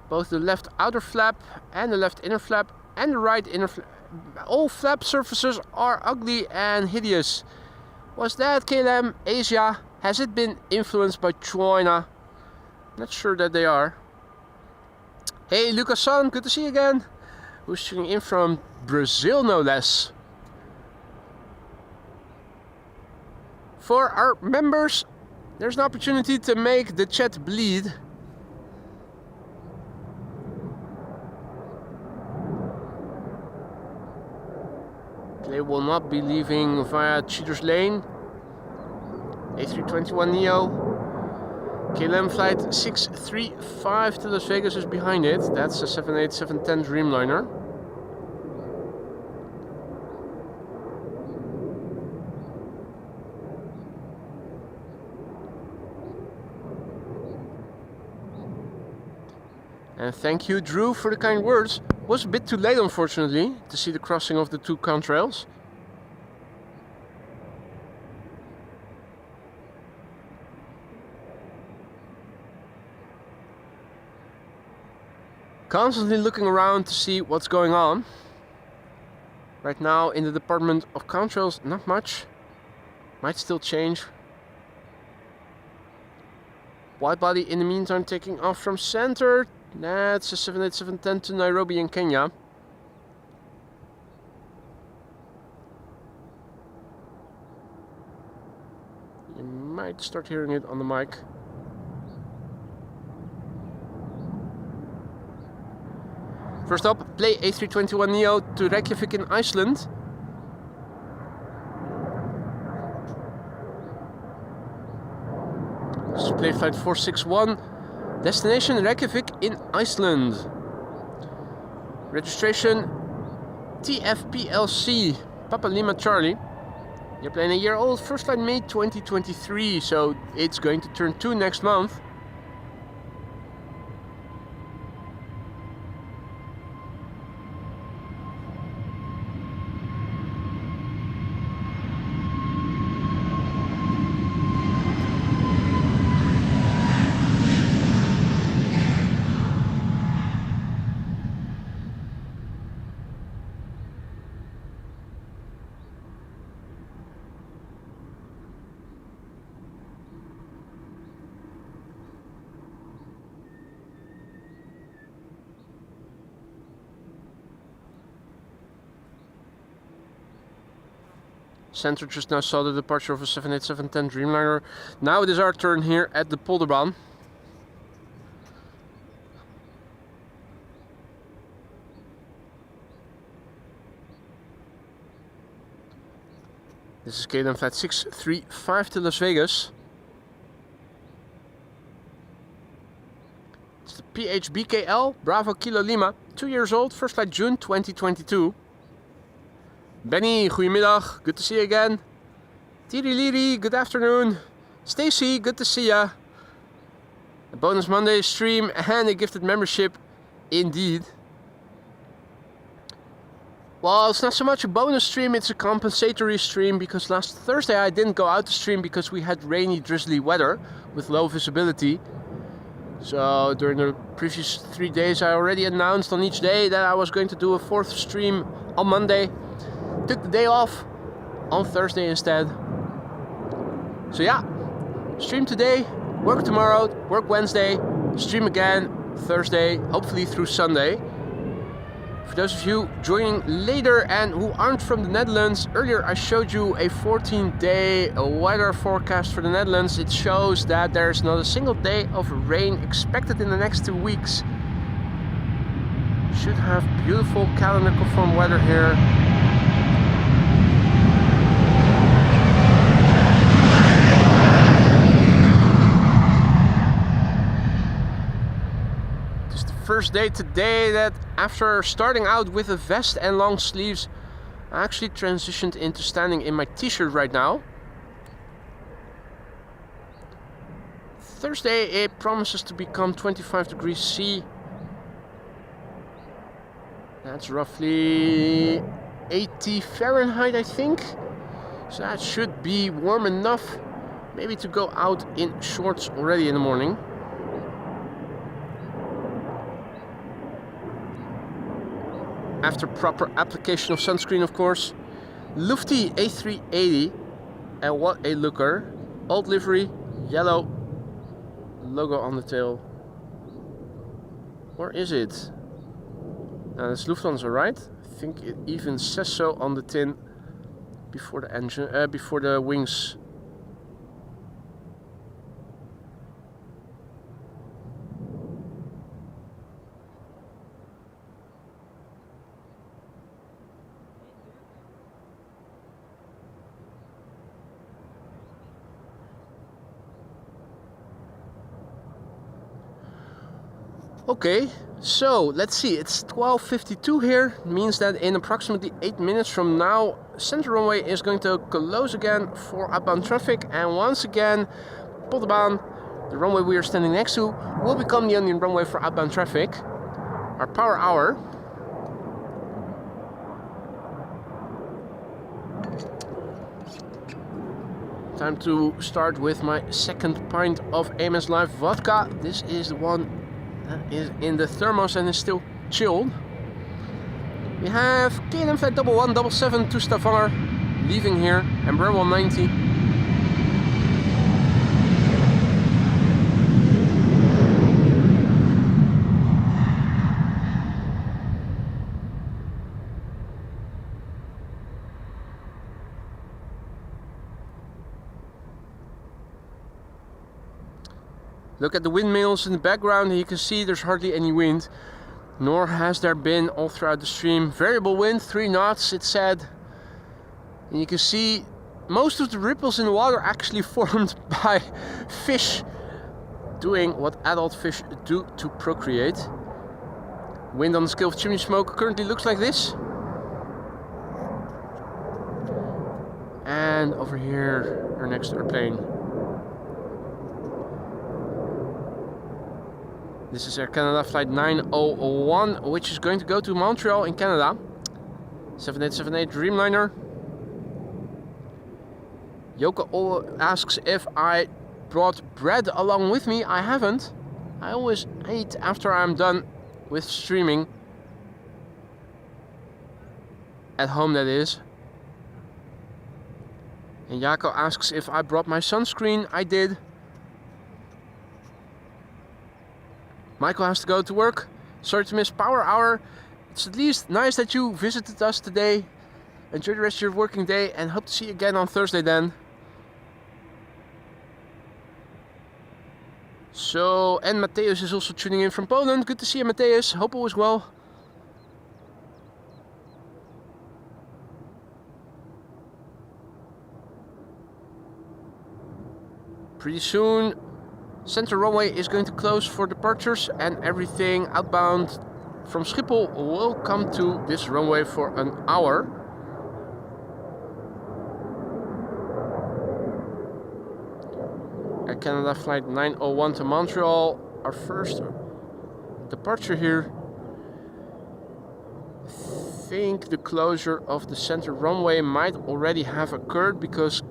Both the left outer flap and the left inner flap and the right inner flap. All flap surfaces are ugly and hideous. Was that KLM Asia? Has it been influenced by China? Not sure that they are. Hey Lucas-san, good to see you again. Who's tuning in from Brazil no less. For our members, there's an opportunity to make the chat bleed. They will not be leaving via Cheaters Lane. A321neo. KLM flight 635 to Las Vegas is behind it. That's a 787-10 Dreamliner. And thank you, Drew, for the kind words. Was a bit too late, unfortunately, to see the crossing of the two contrails. Constantly looking around to see what's going on. Right now, in the department of contrails, not much. Might still change. Widebody in the meantime taking off from center. That's a 787-10 to Nairobi in Kenya. You might start hearing it on the mic. First up, play A321neo to Reykjavik in Iceland. This is play flight 461. Destination Reykjavik in Iceland. Registration TFPLC Papa Lima Charlie. You're playing a year old, first flight May 2023, so it's going to turn 2 next month. Center just now saw the departure of a 787-10 Dreamliner. Now it is our turn here at the Polderbaan. This is KLM flight 635 to Las Vegas. It's the PHBKL Bravo Kilo Lima, 2 years old, first flight June 2022. Benny, goedemiddag, good to see you again. Tiri Liri, good afternoon. Stacy, good to see ya. A bonus Monday stream and a gifted membership, indeed. Well, it's not so much a bonus stream, it's a compensatory stream because last Thursday I didn't go out to stream because we had rainy, drizzly weather with low visibility. So during the previous 3 days I already announced on each day that I was going to do a 4th stream on Monday. Took the day off on Thursday instead. So yeah, stream today, work tomorrow, work Wednesday, stream again Thursday, hopefully through Sunday. For those of you joining later and who aren't from the Netherlands, earlier I showed you a 14-day weather forecast for the Netherlands. It shows that there's not a single day of rain expected in the next 2 weeks. Should have beautiful calendar confirmed weather here. First day today that after starting out with a vest and long sleeves, I actually transitioned into standing in my t-shirt right now. Thursday it promises to become 25 degrees C. That's roughly 80 Fahrenheit, I think. So that should be warm enough maybe to go out in shorts already in the morning. After proper application of sunscreen, of course. Lufty A340, and what a looker. Old livery, yellow logo on the tail. Or is it? It's Lufthansa, right? I think it even says so on the tin before the engine, before the wings. Okay, so let's see, it's 12:52 here, means that in approximately 8 minutes from now, center runway is going to close again for outbound traffic, and once again, Polderbaan, the runway we are standing next to, will become the only runway for outbound traffic. Our power hour. Time to start with my second pint of AMS Live vodka. This is the one that is in the thermos and is still chilled. We have KLM Flight 1177 to Stavanger leaving here, Embraer 190. Look at the windmills in the background, and you can see there's hardly any wind, nor has there been all throughout the stream. Variable wind, 3 knots, it said. And you can see most of the ripples in the water actually formed by fish doing what adult fish do to procreate. Wind on the scale of chimney smoke currently looks like this. And over here, our next airplane. This is Air Canada Flight 901, which is going to go to Montreal in Canada. 7878 Dreamliner. Yoko asks if I brought bread along with me. I haven't. I always eat after I'm done with streaming. At home, that is. And Yako asks if I brought my sunscreen. I did. Michael has to go to work. Sorry to miss power hour. It's at least nice that you visited us today. Enjoy the rest of your working day and hope to see you again on Thursday then. So, and Mateusz is also tuning in from Poland. Good to see you, Mateusz. Hope all is well. Pretty soon, center runway is going to close for departures, and everything outbound from Schiphol will come to this runway for an hour. Air Canada Flight 901 to Montreal, our first departure here. I think the closure of the center runway might already have occurred because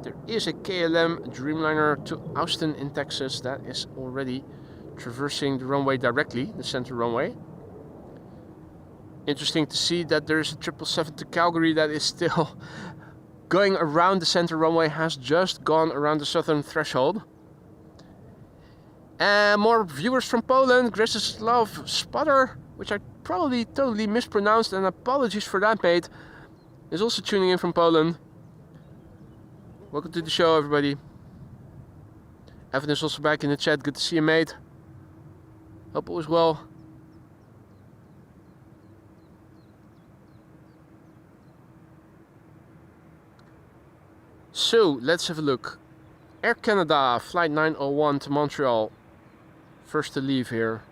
there is a KLM Dreamliner to Austin in Texas that is already traversing the runway directly, the center runway. Interesting to see that there is a 777 to Calgary that is still going around the center runway, has just gone around the southern threshold. And more viewers from Poland. Grzeslav Spotter, which I probably totally mispronounced, and apologies for that, mate, is also tuning in from Poland. Welcome to the show, everybody. Evan is also back in the chat. Good to see you, mate. Hope all is well. So, let's have a look. Air Canada, Flight 901 to Montreal. First to leave here.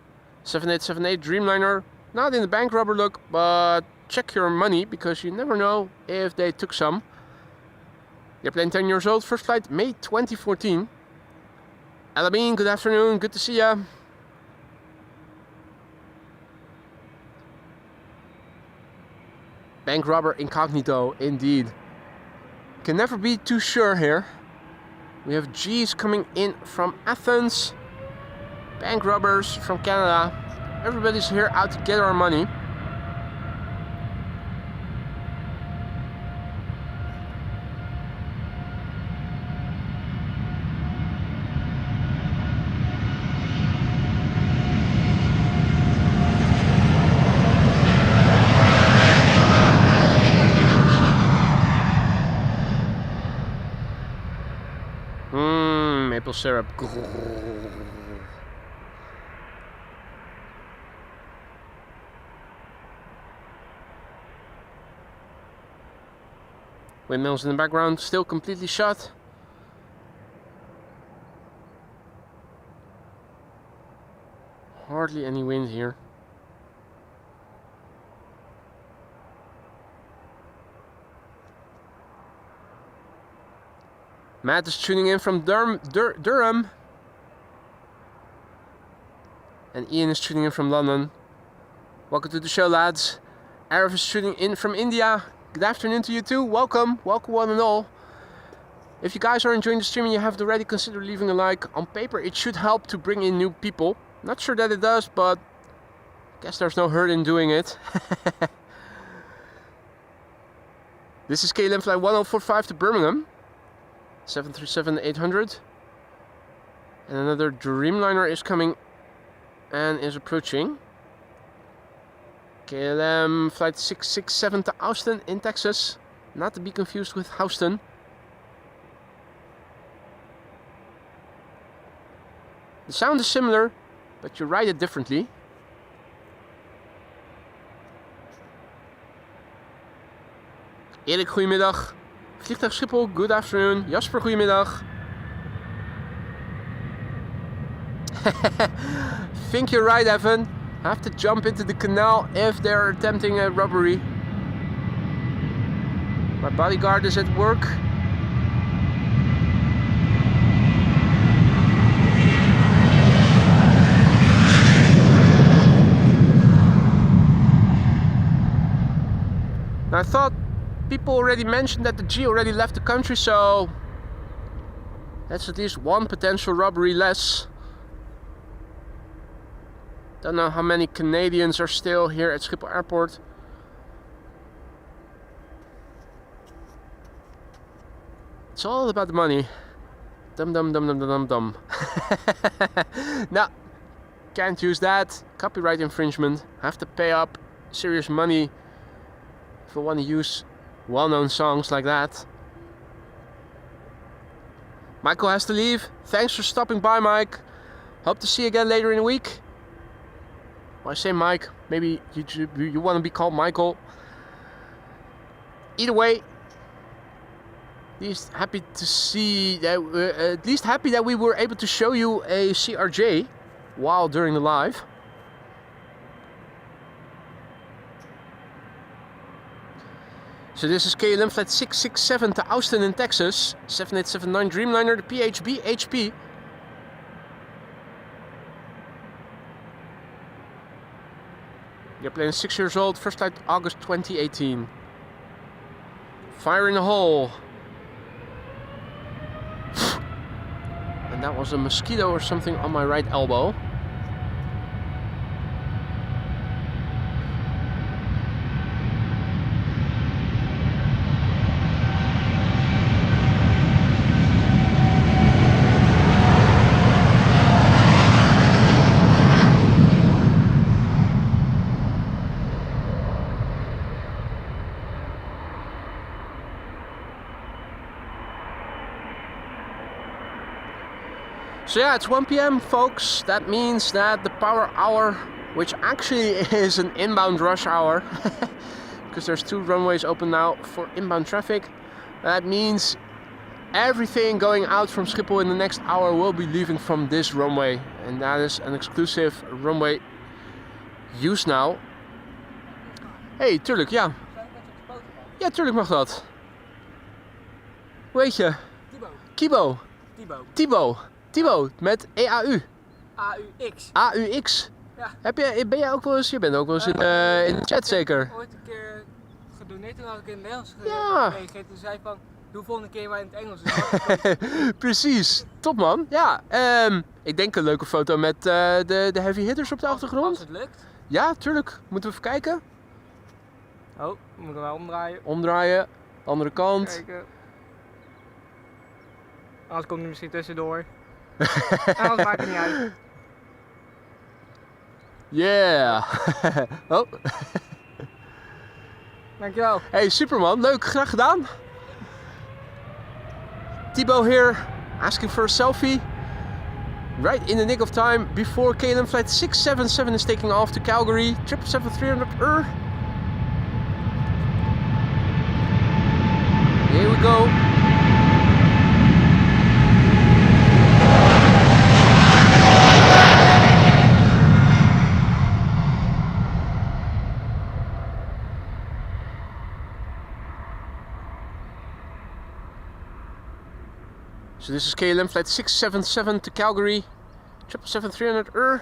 7878 Dreamliner. Not in the bank robber look, but check your money, because you never know if they took some. Airplane 10 years old, first flight May 2014. Alameen, good afternoon, good to see ya. Bank robber incognito, indeed. Can never be too sure here. We have G's coming in from Athens. Bank robbers from Canada. Everybody's here out to get our money. Maple syrup. Windmills in the background, still completely shut. Hardly any wind here. Matt is tuning in from Durham. And Ian is tuning in from London. Welcome to the show, lads. Arif is tuning in from India. Good afternoon to you too. Welcome. Welcome one and all. If you guys are enjoying the stream and you haven't already, consider leaving a like. On paper, it should help to bring in new people. Not sure that it does, but I guess there's no hurt in doing it. This is KLM flight 1045 to Birmingham. 737-800. And another Dreamliner is coming and is approaching. KLM flight 667 to Austin in Texas. Not to be confused with Houston. The sound is similar, but you write it differently. Erik, goedemiddag. Vliegtuig Schiphol, good afternoon. Jasper, goedemiddag. Think you're right, Evan. Have to jump into the canal if they're attempting a robbery. My bodyguard is at work. I thought people already mentioned that the G already left the country, so that's at least one potential robbery less. Don't know how many Canadians are still here at Schiphol Airport. It's all about the money. Dum dum dum dum dum dum. No, can't use that. Copyright infringement. Have to pay up serious money if I want to use well-known songs like that. Michael has to leave. Thanks for stopping by, Mike. Hope to see you again later in the week. Well, I say Mike, maybe you want to be called Michael. Either way, at least happy to see that we were able to show you a CRJ while during the live. So this is KLM flight 667 to Austin in Texas, 7879 Dreamliner, the PHB HP. The airplane is 6 years old, first flight August 2018. Fire in the hole. And that was a mosquito or something on my right elbow. So yeah, it's 1 p.m. folks. That means that the power hour, which actually is an inbound rush hour, because there's 2 runways open now for inbound traffic. That means everything going out from Schiphol in the next hour will be leaving from this runway. And that is an exclusive runway use now. Hey, tuurlijk, ja. Ja, tuurlijk mag dat. Hoe heet je? Kibo. Tibo. Tibo, met EAU. AUX. AUX. Ja. Ben jij ook wel eens, je bent ook wel eens in de chat zeker? Ooit een keer gedoneerd, toen had ik in het Nederlands Ja. gereageerd. Toen zei van, Doe volgende keer maar in het Engels. Dus Precies, top man. Ja, ik denk een leuke foto met de heavy hitters op de achtergrond. als het lukt. Ja, tuurlijk. Moeten we even kijken. Oh, we moeten wel omdraaien. Omdraaien, andere kant. Kijken. Anders komt hij misschien tussendoor. Anders maakt het niet uit. Yeah. Oh. Dankjewel. Hey, superman. Leuk, graag gedaan. Thibaut here, asking for a selfie. Right in the nick of time before KLM flight 677 is taking off to Calgary. 777-300. Here we go. So this is KLM flight 677 to Calgary, 777-300,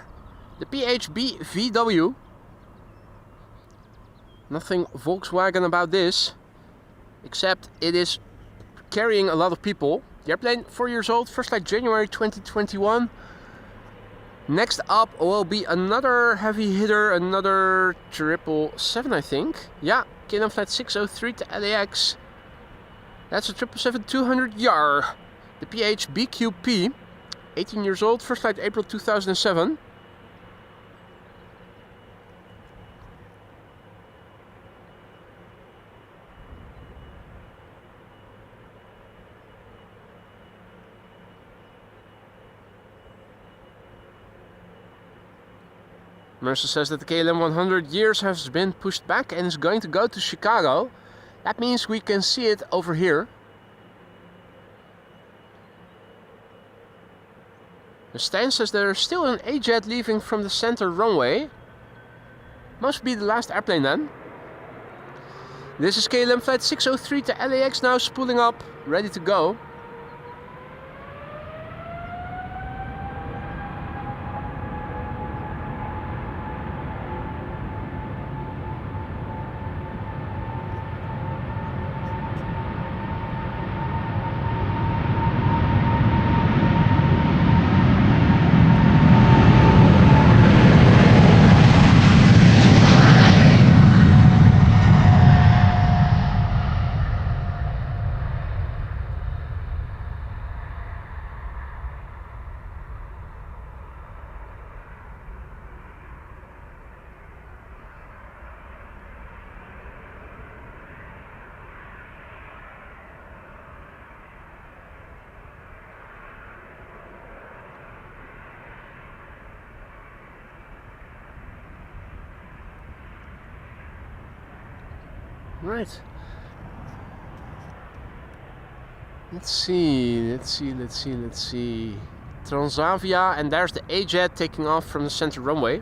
the PHB VW. Nothing Volkswagen about this, except it is carrying a lot of people. The airplane, 4 years old, first flight January 2021. Next up will be another heavy hitter, another 777 I think. Yeah, KLM flight 603 to LAX. That's a 777-200 YAR. The PHBQP, 18 years old, first flight April 2007. Mercer says that the KLM 100 years has been pushed back and is going to go to Chicago. That means we can see it over here. The Stan says there's still an A-jet leaving from the center runway. Must be the last airplane then. This is KLM flight 603 to LAX now, spooling up, ready to go. Right. Let's see. Transavia, and there's the A-jet taking off from the center runway.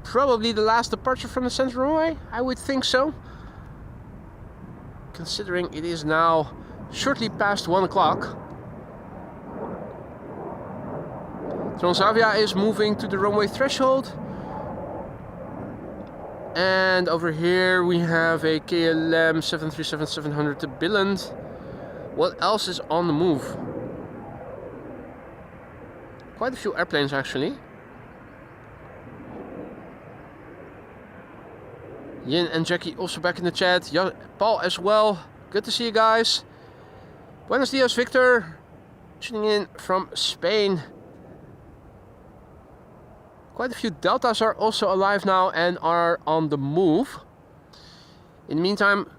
Probably the last departure from the center runway, I would think so. Considering it is now shortly past 1 o'clock. Transavia is moving to the runway threshold. And over here we have a KLM 737-700 to Billund. What else is on the move? Quite a few airplanes actually. Yin and Jackie also back in the chat. Paul as well. Good to see you guys. Buenos dias, Victor. Tuning in from Spain. Quite a few Deltas are also alive now and are on the move. In the meantime,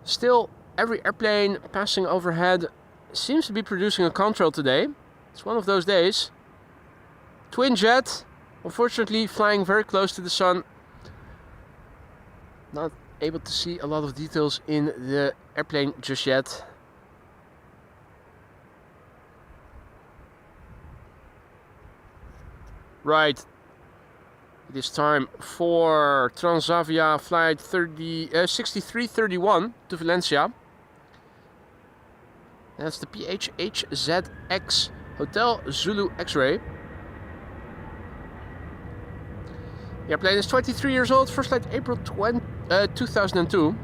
still every airplane passing overhead seems to be producing a contrail today. It's one of those days. Twin jet, unfortunately flying very close to the sun. Not able to see a lot of details in the airplane just yet. Right. It is time for Transavia flight 6331 to Valencia. That's the PHHZX Hotel Zulu X-Ray. The airplane is 23 years old, first flight April 2002.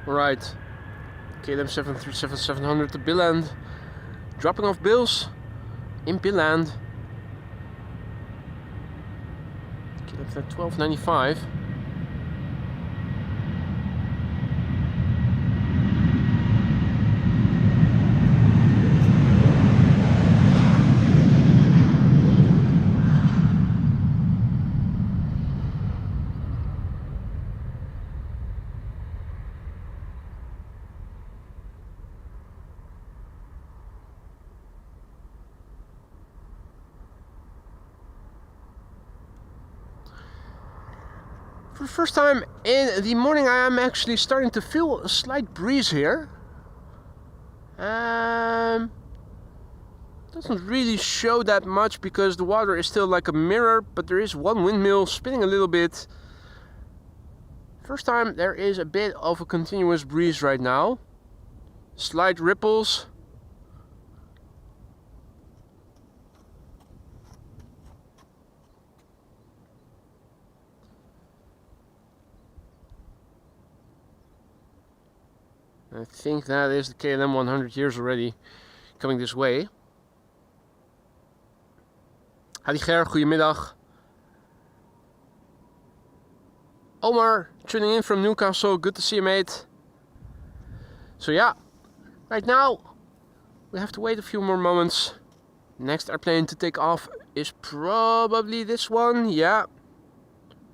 Right, KLM 737-700 to Billund, dropping off bills in Billund. KLM flight 1295. For the first time in the morning, I am actually starting to feel a slight breeze here. Doesn't really show that much because the water is still like a mirror, but there is one windmill spinning a little bit. First time there is a bit of a continuous breeze right now. Slight ripples. I think that is the KLM 100 years already coming this way. Hadi Ger, goedemiddag. Omar, tuning in from Newcastle, good to see you, mate. So yeah, right now we have to wait a few more moments. Next airplane to take off is probably this one, yeah.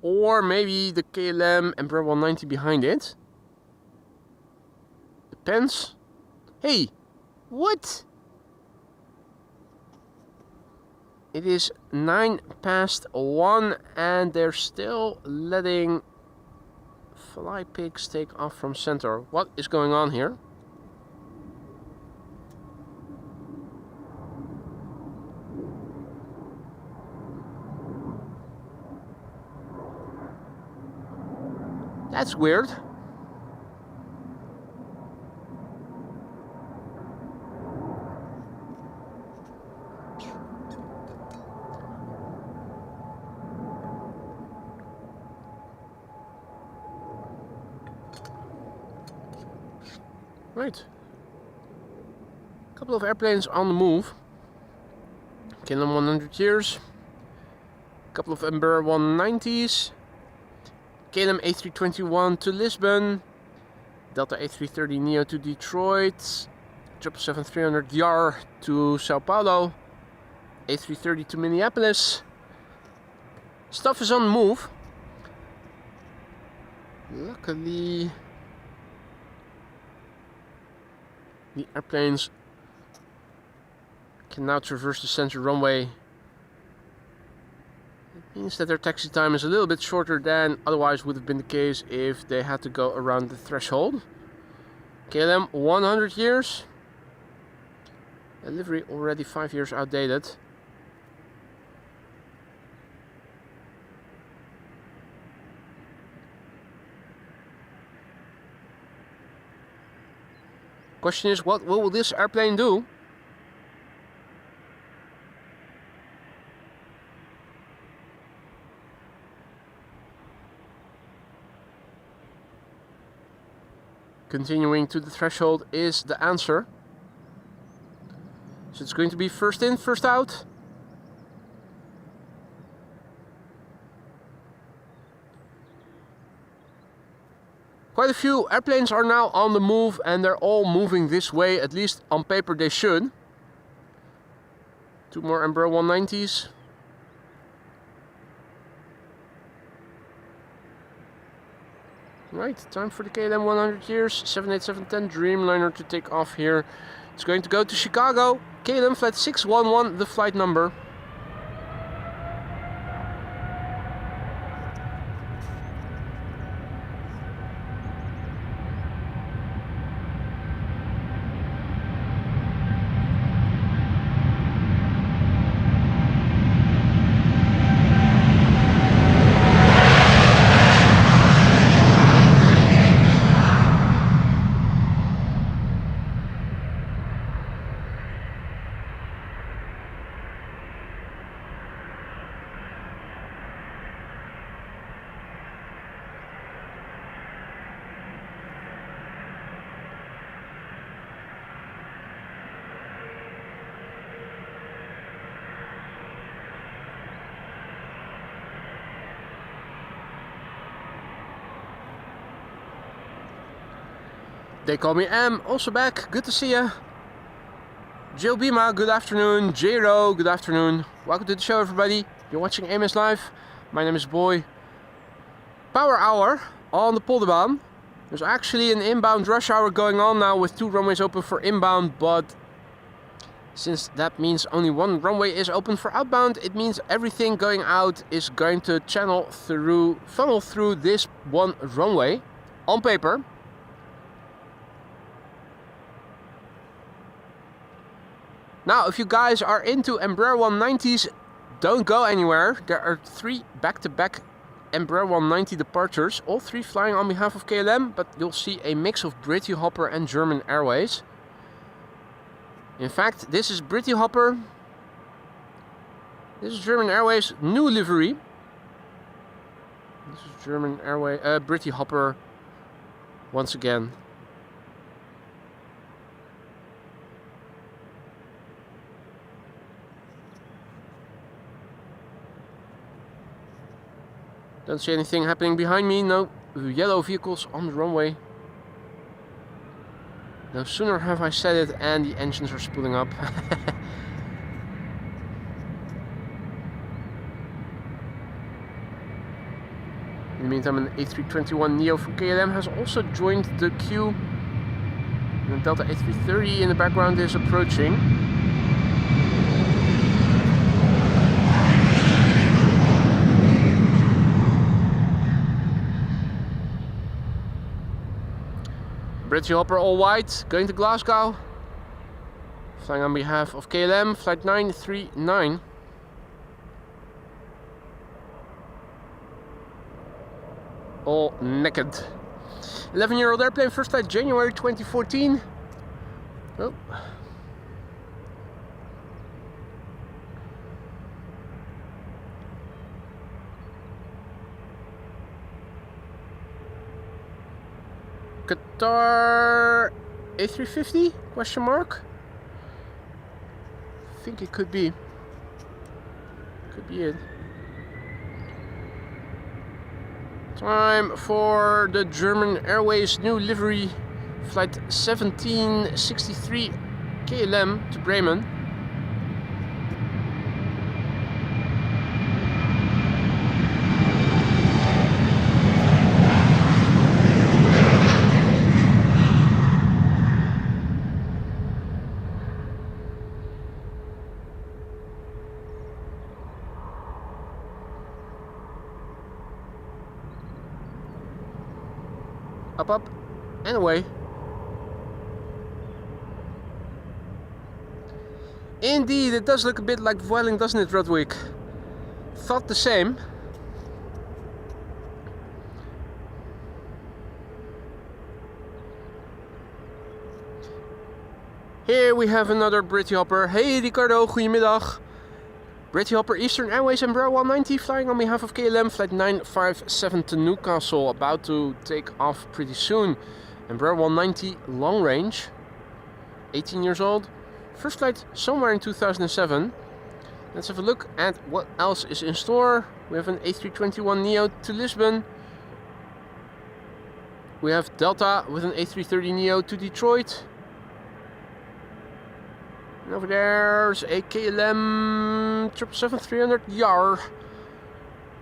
Or maybe the KLM Embraer 190 behind it. Depends. Hey, what? It is 1:09 and they're still letting fly pigs take off from center. What is going on here? That's weird. Right. A couple of airplanes on the move. KLM 100 years. A couple of Embraer 190s. KLM A321 to Lisbon. Delta A330 Neo to Detroit. 777-300 YAR to Sao Paulo. A330 to Minneapolis. Stuff is on the move. Luckily, the airplanes can now traverse the center runway. It means that their taxi time is a little bit shorter than otherwise would have been the case if they had to go around the threshold. KLM 100 years. A livery already 5 years outdated. Question is, what will this airplane do? Continuing to the threshold is the answer. So it's going to be first in, first out. Quite a few airplanes are now on the move and they're all moving this way, at least on paper they should. 2 more Embraer 190s. Right, time for the KLM 100 years 787-10 Dreamliner to take off here. It's going to go to Chicago. KLM flight 611, the flight number. They call me Am, also back, good to see ya. Jill Bima, good afternoon. J-Ro, good afternoon. Welcome to the show, everybody. You're watching AMS Live. My name is Boy. Power hour on the Polderbaan. There's actually an inbound rush hour going on now with 2 runways open for inbound, but since that means only 1 runway is open for outbound, it means everything going out is going to funnel through this 1 runway on paper. Now, if you guys are into Embraer 190s, don't go anywhere. There are 3 back-to-back Embraer 190 departures, all 3 flying on behalf of KLM, but you'll see a mix of British Hopper and German Airways. In fact, this is British Hopper. This is German Airways new livery. This is German Airway, British Hopper once again. Don't see anything happening behind me, no yellow vehicles on the runway. No sooner have I said it and the engines are spooling up. In the meantime, an A321neo from KLM has also joined the queue. And the Delta A330 in the background is approaching. British Hopper all white, going to Glasgow. Flying on behalf of KLM, flight 939. All naked. 11-year-old airplane, first flight January 2014. Oh. Qatar A350? Question mark? I think it could be. Could be it. Time for the German Airways new livery, flight 1763 KLM to Bremen. Up, and away. Indeed, it does look a bit like Vueling, doesn't it, Rudwick? Thought the same. Here we have another British Hopper. Hey Ricardo, goedemiddag. British Hopper Eastern Airways Embraer 190 flying on behalf of KLM, flight 957 to Newcastle, about to take off pretty soon. Embraer 190 long range, 18 years old, first flight somewhere in 2007. Let's have a look at what else is in store. We have an A321neo to Lisbon. We have Delta with an A330neo to Detroit. And over there's a KLM 777-300 YAR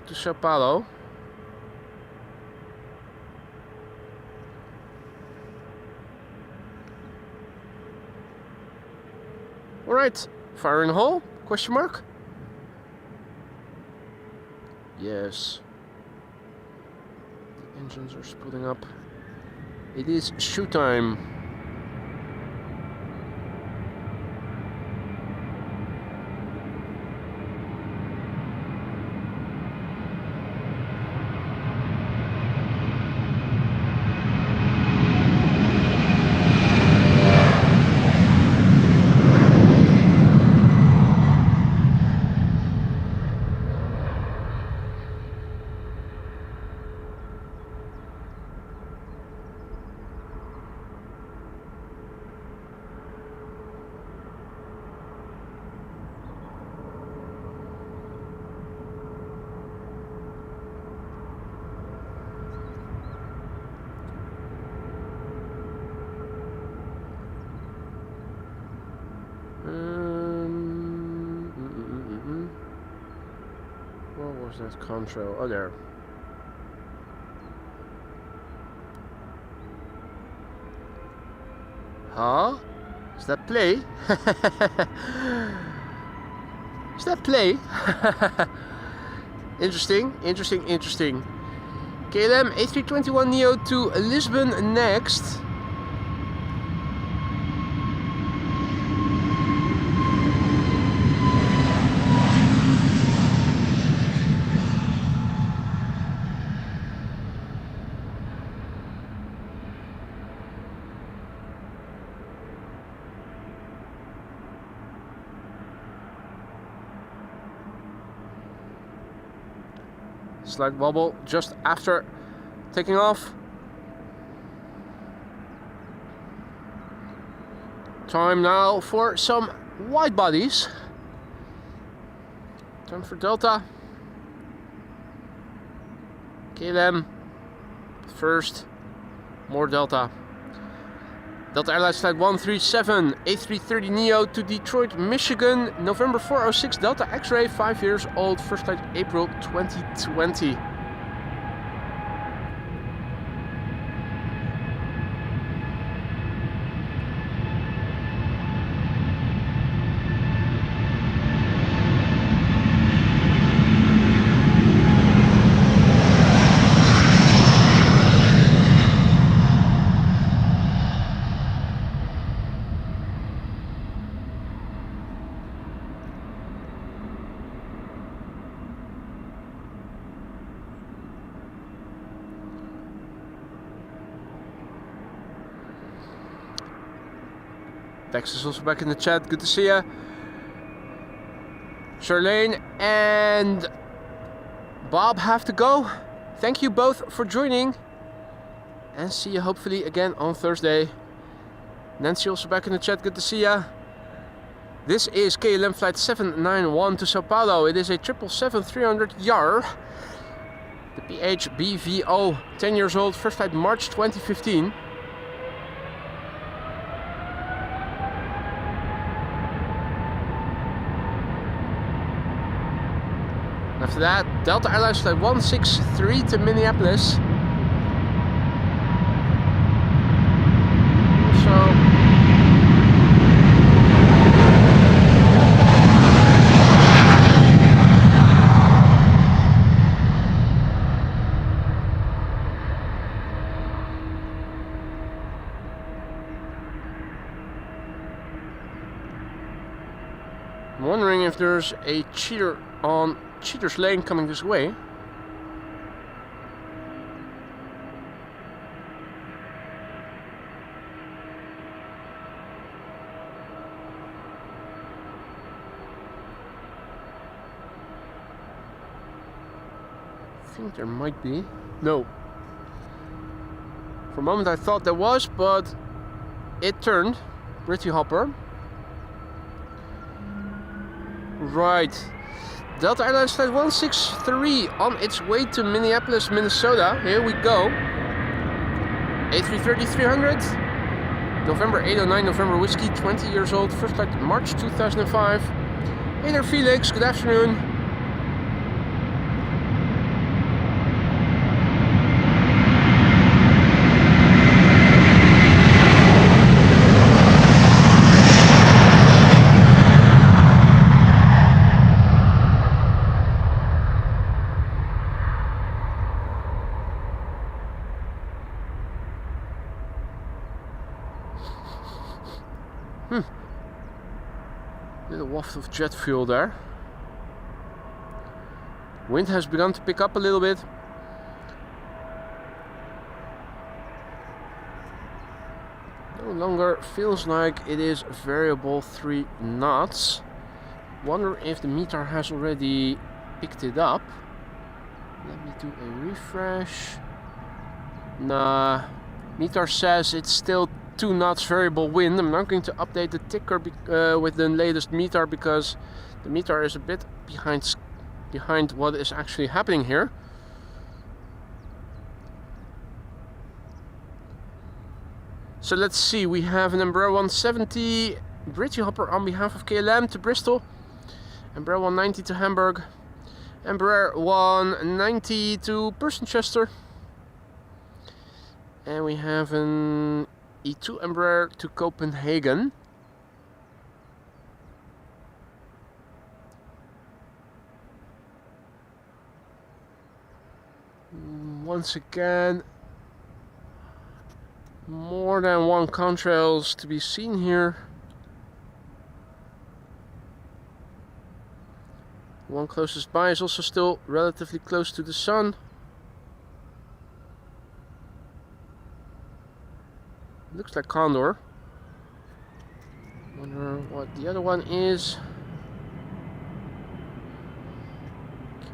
to Sao Paulo. Alright, fire in the hole? Question mark? Yes. The engines are spooling up. It is shoot time. What was that control? Oh, there. Huh? Is that play? Is that play? Interesting, interesting, interesting. KLM A321neo to Lisbon next. Slight wobble just after taking off. Time now for some wide bodies. Time for Delta. KLM first. More Delta. Delta Airlines Flight 137 A330neo to Detroit, Michigan, November 406, Delta X-ray, 5 years old, first flight April 2020. Dex is also back in the chat. Good to see ya. Charlene and Bob have to go. Thank you both for joining. And see you hopefully again on Thursday. Nancy also back in the chat. Good to see ya. This is KLM Flight 791 to Sao Paulo. It is a 777-300 YAR. The PHBVO, 10 years old. First flight March 2015. After that, Delta Airlines Flight 163 to Minneapolis. So, I'm wondering if there's a cheater on Cheater's Lane coming this way. I think there might be. No. For a moment I thought there was, but it turned. Pretty hopper. Right. Delta Airlines Flight 163 on its way to Minneapolis, Minnesota. Here we go. A330-300. November 809, November Whiskey, 20 years old, first flight March 2005. Hey there Felix, good afternoon. Little waft of jet fuel there. Wind has begun to pick up a little bit. No longer feels like it is variable 3 knots. Wonder if the meter has already picked it up. Let me do a refresh. Nah, meter says it's still 2 knots variable wind. I'm not going to update the ticker with the latest meter because the meter is a bit behind what is actually happening here. So let's see, we have an Embraer 170 British hopper on behalf of KLM to Bristol, Embraer 190 to Hamburg, Embraer 190 to Persenchester, and we have an E2 Embraer to Copenhagen. Once again, more than 1 contrails to be seen here. One closest by is also still relatively close to the sun. Looks like Condor. Wonder what the other one is.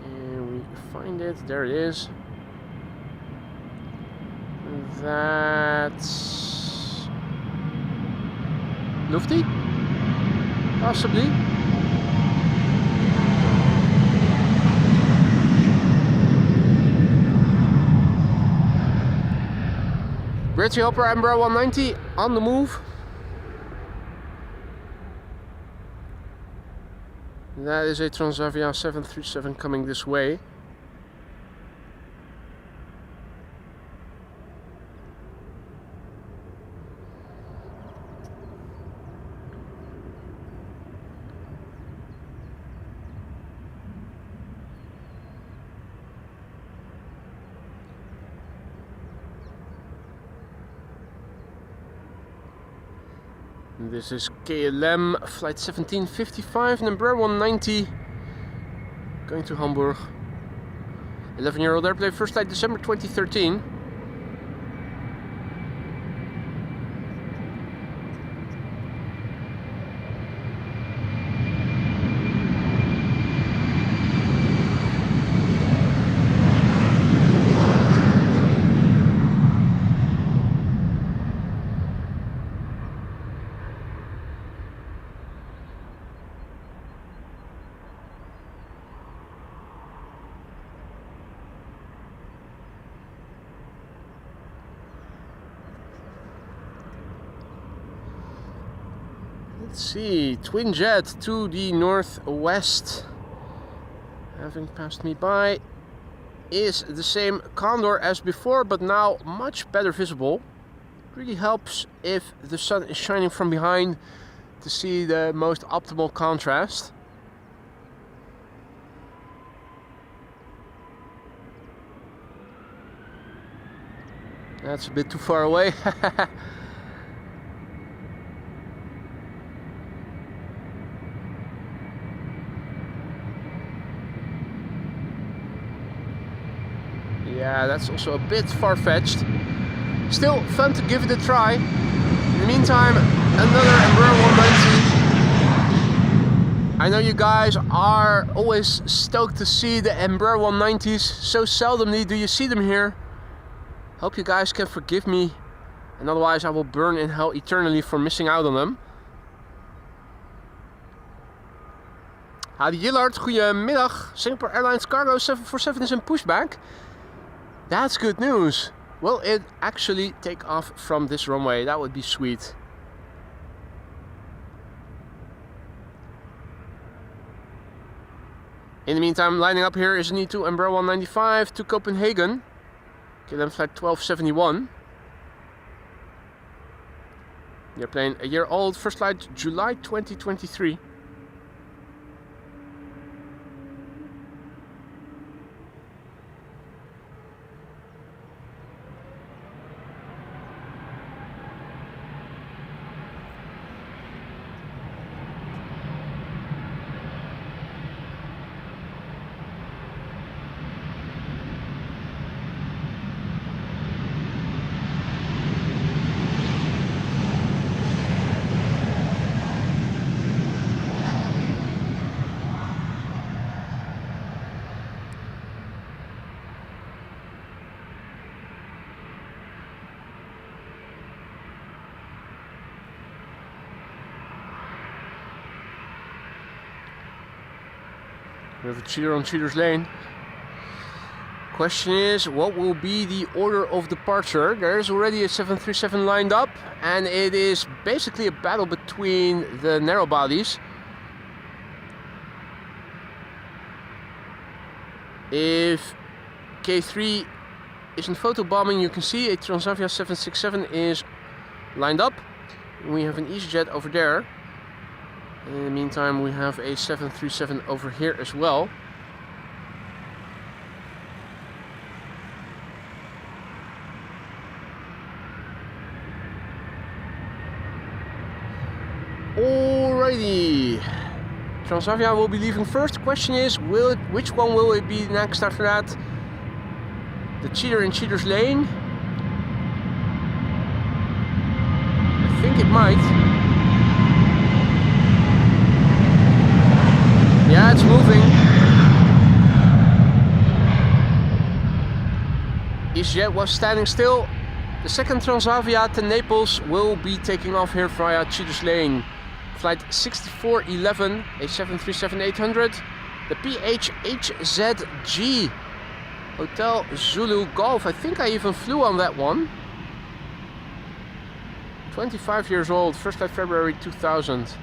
Can we find it? There it is. That's Lufty? Possibly. British hopper Embraer 190 on the move. That is a Transavia 737 coming this way. This is KLM flight 1755, an Embraer 190 going to Hamburg. 11-year-old airplane, first flight December 2013. Let's see, twin jet to the northwest, having passed me by, is the same Condor as before, but now much better visible. Really helps if the sun is shining from behind to see the most optimal contrast. That's a bit too far away. Yeah, that's also a bit far-fetched. Still fun to give it a try. In the meantime, another Embraer 190. I know you guys are always stoked to see the Embraer 190s. So seldomly do you see them here. Hope you guys can forgive me. And otherwise I will burn in hell eternally for missing out on them. Howdy Jillard, goedemiddag. Singapore Airlines Cargo 747 is in pushback. That's good news. Will it actually take off from this runway? That would be sweet. In the meantime, lining up here is an E2 Embraer 195 to Copenhagen. KLM flight 1271. The airplane a year old, first flight July 2023. We have a cheater on cheater's lane. Question is, what will be the order of departure? There is already a 737 lined up, and it is basically a battle between the narrow bodies. If K3 isn't photobombing, you can see a Transavia 767 is lined up. We have an EasyJet over there. In the meantime, we have a 737 over here as well. Alrighty. Transavia will be leaving first. Question is, which one will it be next after that? The cheater in cheater's lane? I think it might. Yeah, it's moving. EasyJet was standing still. The second Transavia to Naples will be taking off here via Cheetah's Lane. Flight 6411, a 737-800. The PHHZG Hotel Zulu Golf. I think I even flew on that one. 25 years old, first flight February 2000.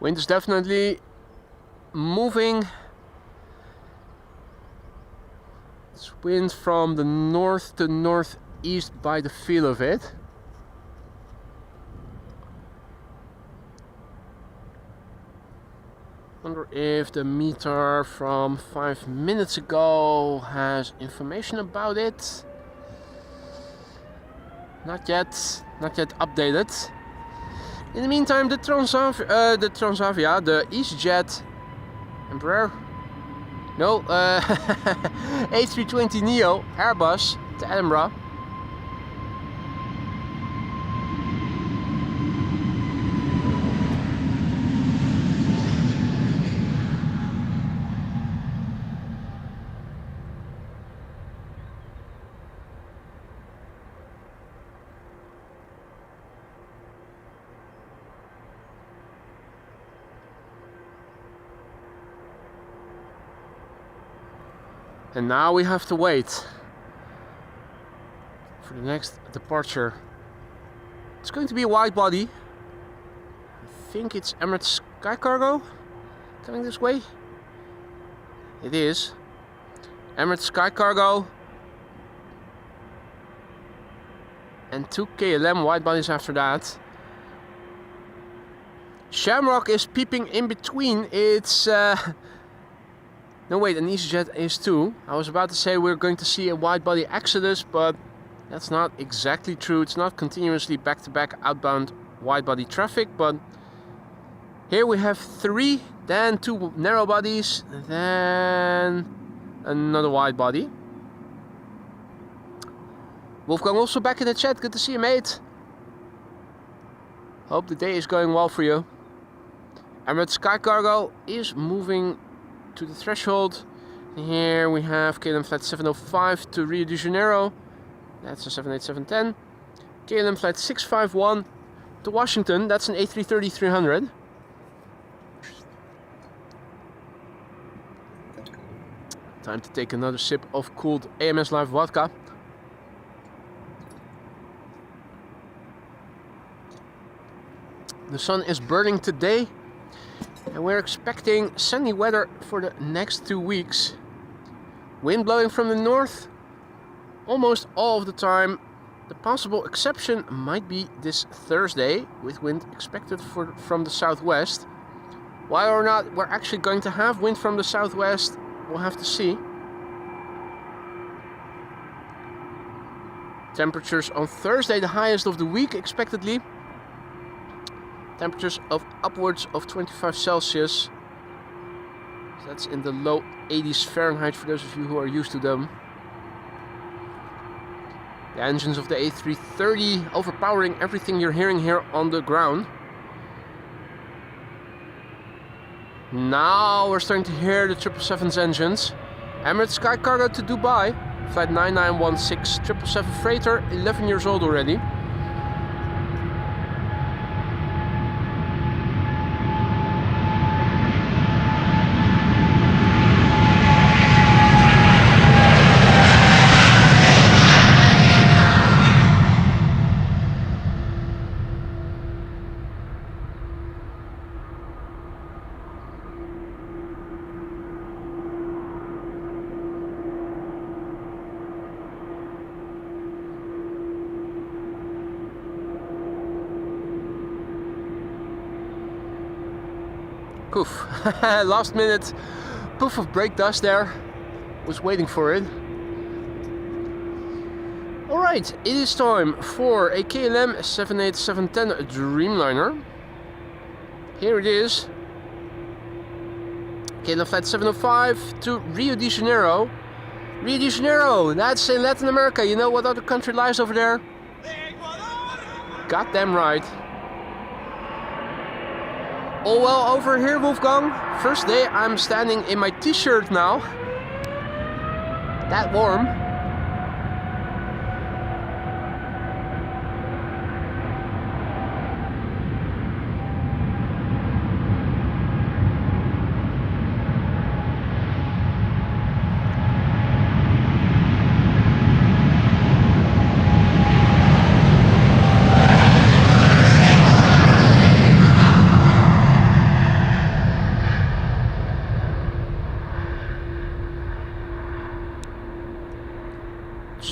Wind is definitely moving. It's wind from the north to northeast by the feel of it. Wonder if the meter from 5 minutes ago has information about it. Not yet updated. In the meantime, the Transavia, the EasyJet Embraer, no, A320 Neo Airbus to Edinburgh. And now we have to wait for the next departure. It's going to be a wide body. I think it's Emirates Sky Cargo coming this way. It is. Emirates Sky Cargo. And 2 KLM wide bodies after that. Shamrock is peeping in between. It's no wait, an EasyJet is too. I was about to say we're going to see a wide body exodus, but That's not exactly true. It's not continuously back-to-back outbound wide-body traffic, but here we have 3, then 2 narrow bodies, then another wide body. Wolfgang also back in the chat. Good to see you, mate. Hope the day is going well for you. Emirates Sky Cargo is moving to the threshold. Here we have KLM Flight 705 to Rio de Janeiro. That's a 787-10. KLM Flight 651 to Washington. That's an A330-300. Time to take another sip of cooled AMS Live vodka. The sun is burning today, and we're expecting sunny weather for the next 2 weeks. Wind blowing from the north almost all of the time. The possible exception might be this Thursday, with wind expected from the southwest. Whether or not we're actually going to have wind from the southwest, we'll have to see. Temperatures on Thursday, the highest of the week expectedly. Temperatures of upwards of 25 Celsius. So that's in the low 80s Fahrenheit for those of you who are used to them. The engines of the A330 overpowering everything you're hearing here on the ground. Now we're starting to hear the 777's engines. Emirates Sky Cargo to Dubai. Flight 9916 777 freighter, 11 years old already. Poof. Last minute poof of brake dust there. Was waiting for it. Alright, it is time for a KLM 787-10 Dreamliner. Here it is. KLM Flight 705 to Rio de Janeiro. Rio de Janeiro, that's in Latin America. You know what other country lies over there? Goddamn right. All well over here, Wolfgang. First day I'm standing in my t-shirt now. That warm.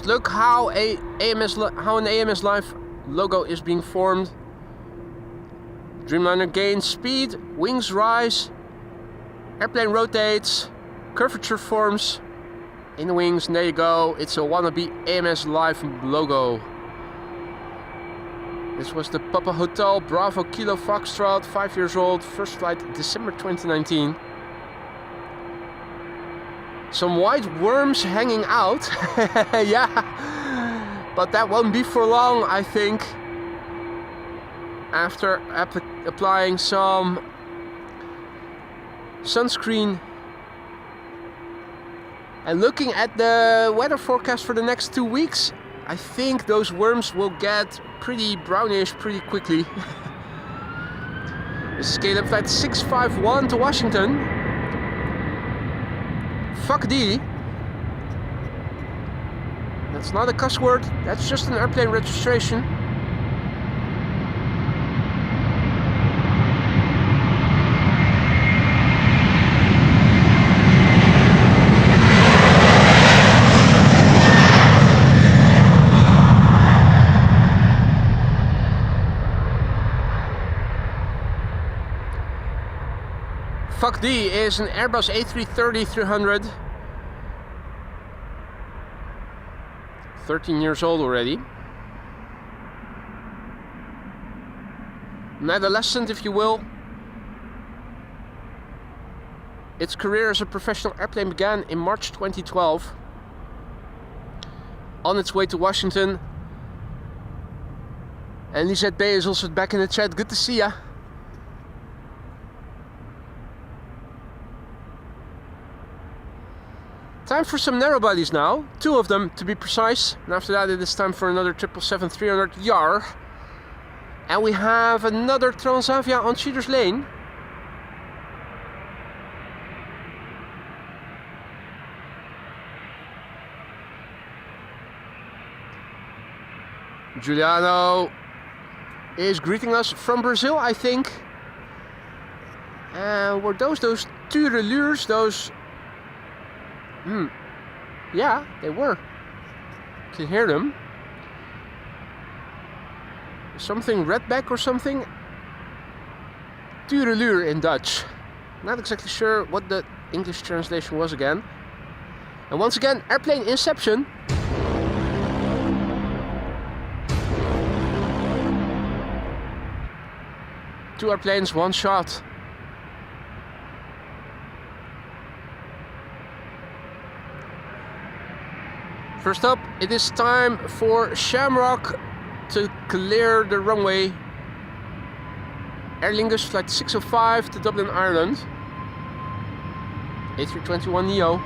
Look how an AMS Live logo is being formed. Dreamliner gains speed, wings rise, airplane rotates, curvature forms in the wings, and there you go. It's a wannabe AMS Live logo. This was the Papa Hotel Bravo Kilo Foxtrot, 5 years old, first flight December 2019. Some white worms hanging out. Yeah, but that won't be for long, I think. After applying some sunscreen and looking at the weather forecast for the next 2 weeks, I think those worms will get pretty brownish pretty quickly. This is KLM Flight 651 to Washington. Fuck D. That's not a cuss word, that's just an airplane registration. Fuck D is an Airbus A330-300. 13 years old already. An adolescent, if you will. Its career as a professional airplane began in March 2012. On its way to Washington. And Lisette B is also back in the chat. Good to see ya. Time for some narrow bodies now. 2 of them to be precise. And after that it is time for another 777-300 YAR. And we have another Transavia on Cheater's Lane. Giuliano is greeting us from Brazil, I think. And were those tourelures, those... Yeah, they were. Can hear them. Something redback or something. Tourelure in Dutch. Not exactly sure what the English translation was again. And once again, airplane inception. Two airplanes, one shot. First up, it is time for Shamrock to clear the runway. Aer Lingus flight 605 to Dublin, Ireland. A321neo.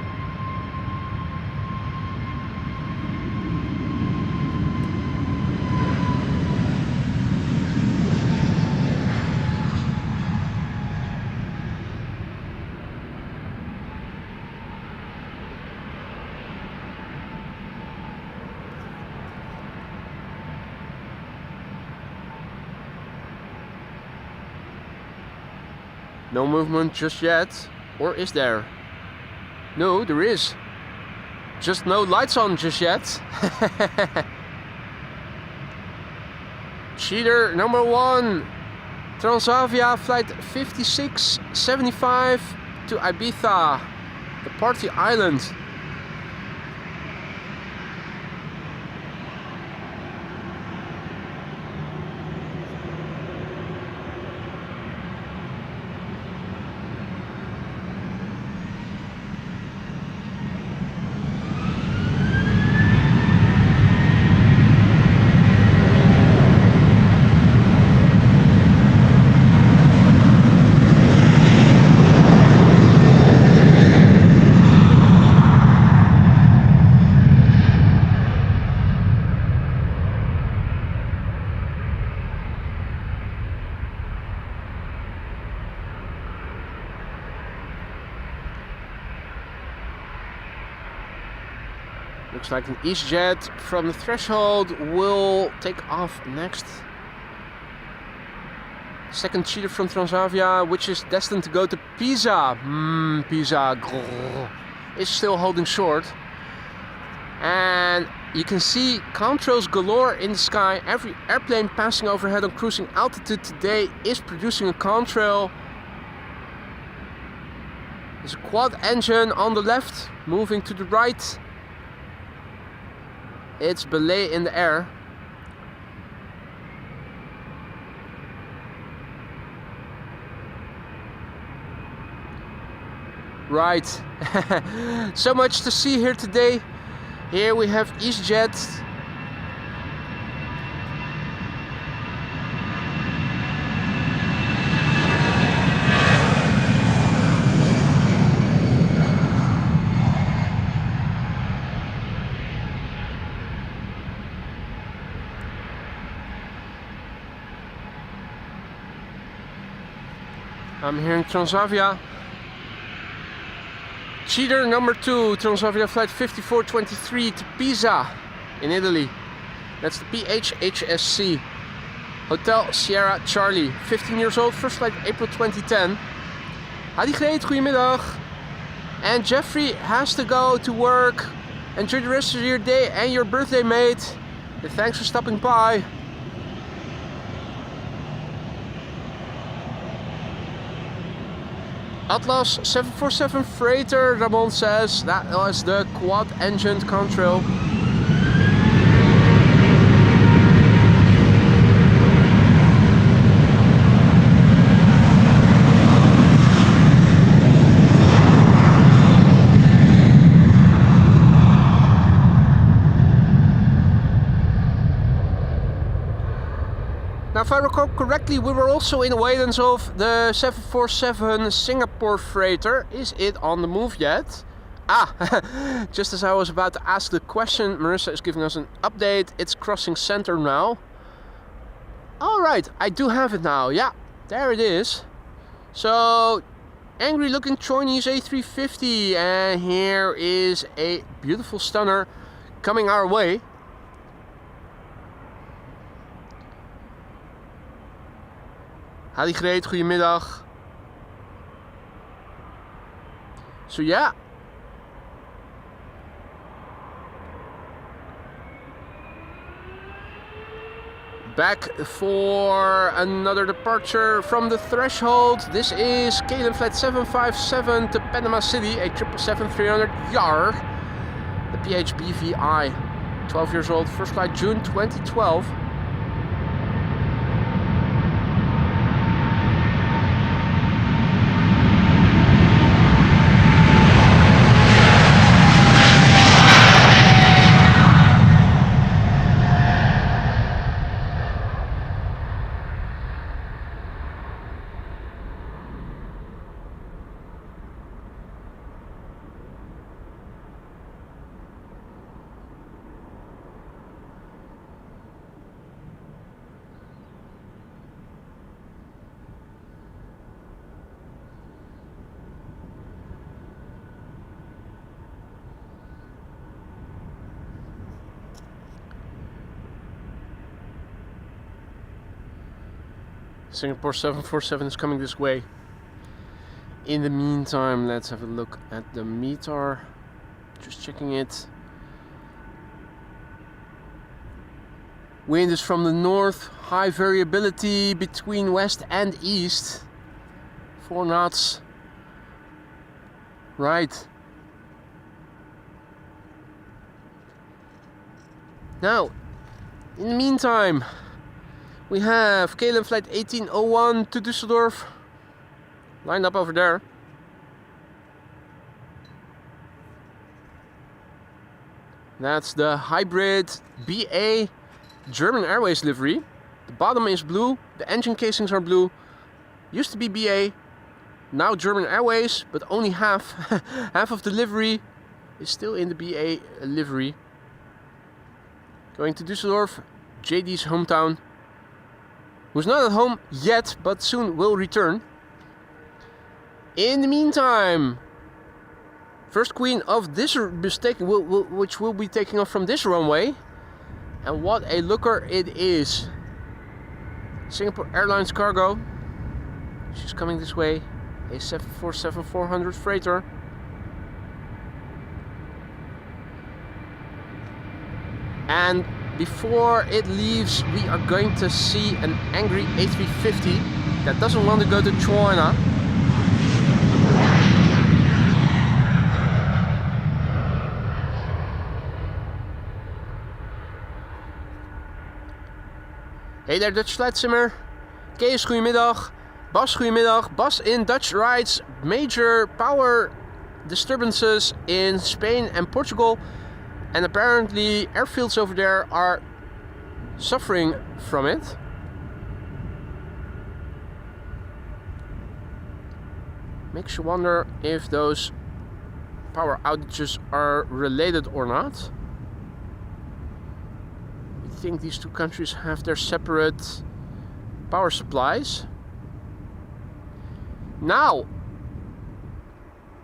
No movement just yet, or is there? No, there is. Just no lights on just yet. Cheater number 1, Transavia flight 5675 to Ibiza, the party island. Looks like an EasyJet from the threshold will take off next. Second cheater from Transavia, which is destined to go to Pisa. Pisa is still holding short. And you can see contrails galore in the sky. Every airplane passing overhead on cruising altitude today is producing a contrail. There's a quad engine on the left, moving to the right. It's belay in the air. Right. So much to see here today. Here we have EasyJet. I'm hearing Transavia. Cheater number 2, Transavia flight 5423 to Pisa in Italy. That's the PHHSC. Hotel Sierra Charlie. 15 years old, first flight April 2010. Hadi Greet, goedemiddag. And Jeffrey has to go to work. Enjoy the rest of your day and your birthday, mate. And thanks for stopping by. Atlas 747 freighter, Ramon says. That was the quad-engined contrail. Now, if I recall correctly, we were also in the wait-ins of the 747 Singapore freighter. Is it on the move yet? Ah, just as I was about to ask the question, Marissa is giving us an update. It's crossing center now. Alright, I do have it now. Yeah, there it is. So, angry looking Chinese A350, and here is a beautiful stunner coming our way. Hadi Greet, goedemiddag. So yeah. Back for another departure from the threshold. This is KLM flight 757 to Panama City, a 777-300 YAR. The PHBVI, 12 years old, first flight June 2012. Singapore 747 is coming this way. In the meantime, let's have a look at the METAR. Just checking it. Wind is from the north, high variability between west and east. 4 knots. Right. Now, in the meantime, we have KLM flight 1801 to Düsseldorf lined up over there. That's the hybrid BA German Airways livery. The bottom is blue, the engine casings are blue. Used to be BA, now German Airways, but only half of the livery is still in the BA livery. Going to Düsseldorf, JD's hometown, who's not at home yet, but soon will return. In the meantime, first queen of this mistake, which will be taking off from this runway. And what a looker it is. Singapore Airlines cargo. She's coming this way. A 747-400 freighter. And before it leaves, we are going to see an angry A350 that doesn't want to go to China. Hey there Dutch flight simmer. Kees, goedemiddag. Bas, goedemiddag. Bas in Dutch writes major power disturbances in Spain and Portugal. And apparently airfields over there are suffering from it. Makes you wonder if those power outages are related or not. I think these two countries have their separate power supplies. Now,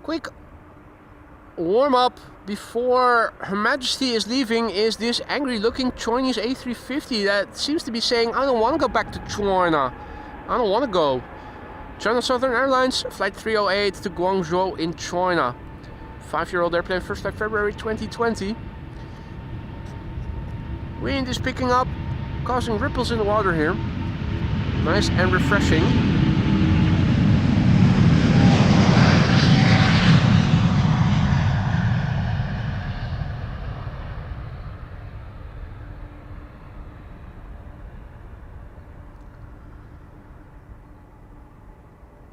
quick warm up before Her Majesty is leaving is this angry looking Chinese A350 that seems to be saying, I don't want to go back to China. I don't want to go. China Southern Airlines, flight 308 to Guangzhou in China. 5-year-old airplane, first flight February 2020. Wind is picking up, causing ripples in the water here. Nice and refreshing.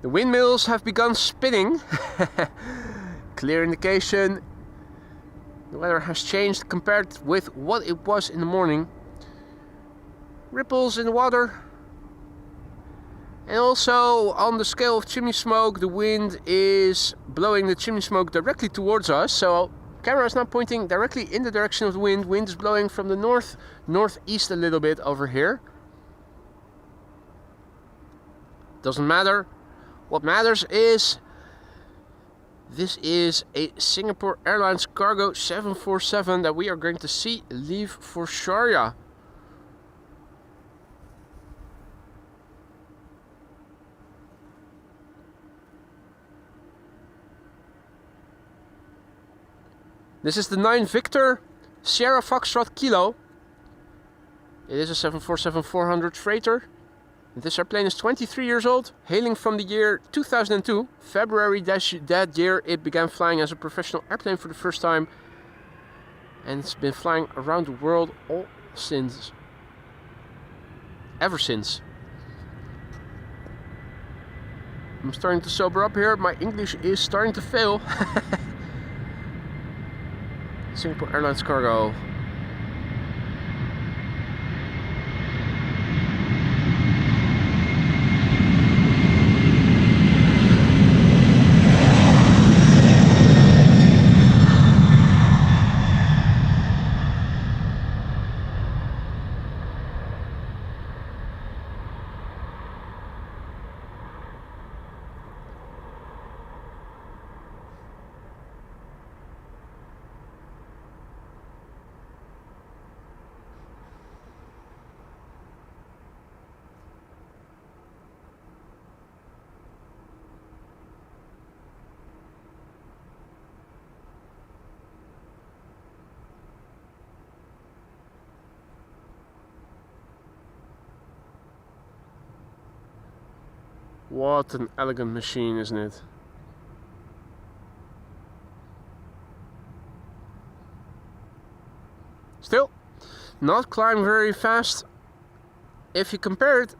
The windmills have begun spinning. Clear indication. The weather has changed compared with what it was in the morning. Ripples in the water. And also on the scale of chimney smoke, the wind is blowing the chimney smoke directly towards us. So camera is now pointing directly in the direction of the wind. Wind is blowing from the northeast a little bit over here. Doesn't matter. What matters is this is a Singapore Airlines Cargo 747 that we are going to see leave for Sharjah. This is the 9 Victor Sierra Foxtrot Kilo. It is a 747-400 freighter. This airplane is 23 years old, hailing from the year 2002. February that year it began flying as a professional airplane for the first time. And it's been flying around the world ever since. I'm starting to sober up here. My English is starting to fail. Singapore Airlines Cargo. What an elegant machine, isn't it? Still, not climbing very fast. If you compare it,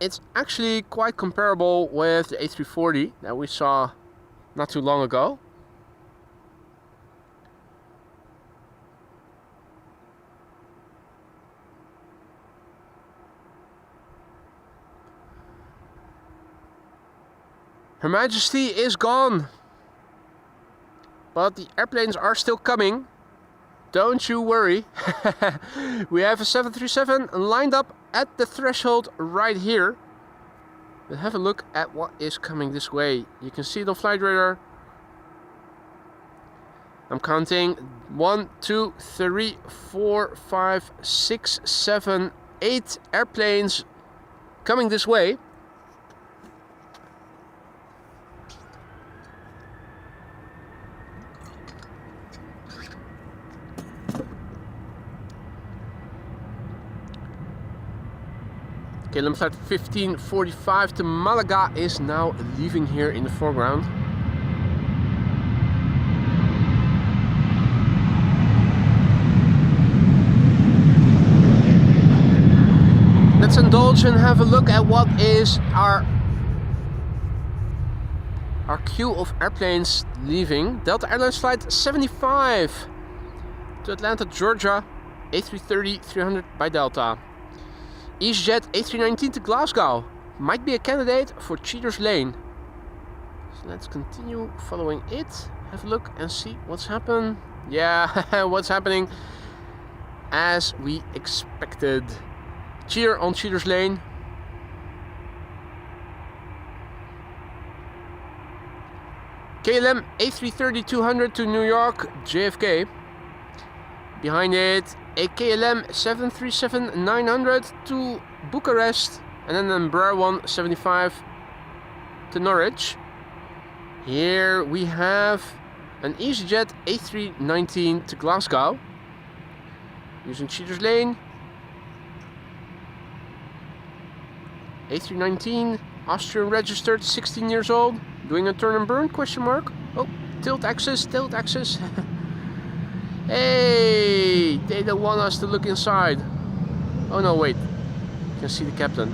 it's actually quite comparable with the A340 that we saw not too long ago. Her Majesty is gone, but the airplanes are still coming. Don't you worry. We have a 737 lined up at the threshold right here. But have a look at what is coming this way. You can see it on flight radar. I'm counting 1, 2, 3, 4, 5, 6, 7, 8 airplanes coming this way. KLM flight 1545 to Malaga is now leaving here in the foreground. Let's indulge and have a look at what is our queue of airplanes leaving. Delta Airlines flight 75 to Atlanta, Georgia, A330-300 by Delta. EasyJet A319 to Glasgow might be a candidate for Cheaters Lane. So let's continue following it. Have a look and see what's happened. Yeah, what's happening as we expected. Cheer on Cheaters Lane. KLM A330-200 to New York, JFK. Behind it, a KLM 737-900 to Bucharest, and then an Embraer 175 to Norwich. Here we have an EasyJet A319 to Glasgow, using Cheaters Lane. A319, Austrian registered, 16 years old, doing a turn and burn, question mark. Oh, tilt axis, tilt axis. Hey, they don't want us to look inside. Oh no, wait, you can see the captain.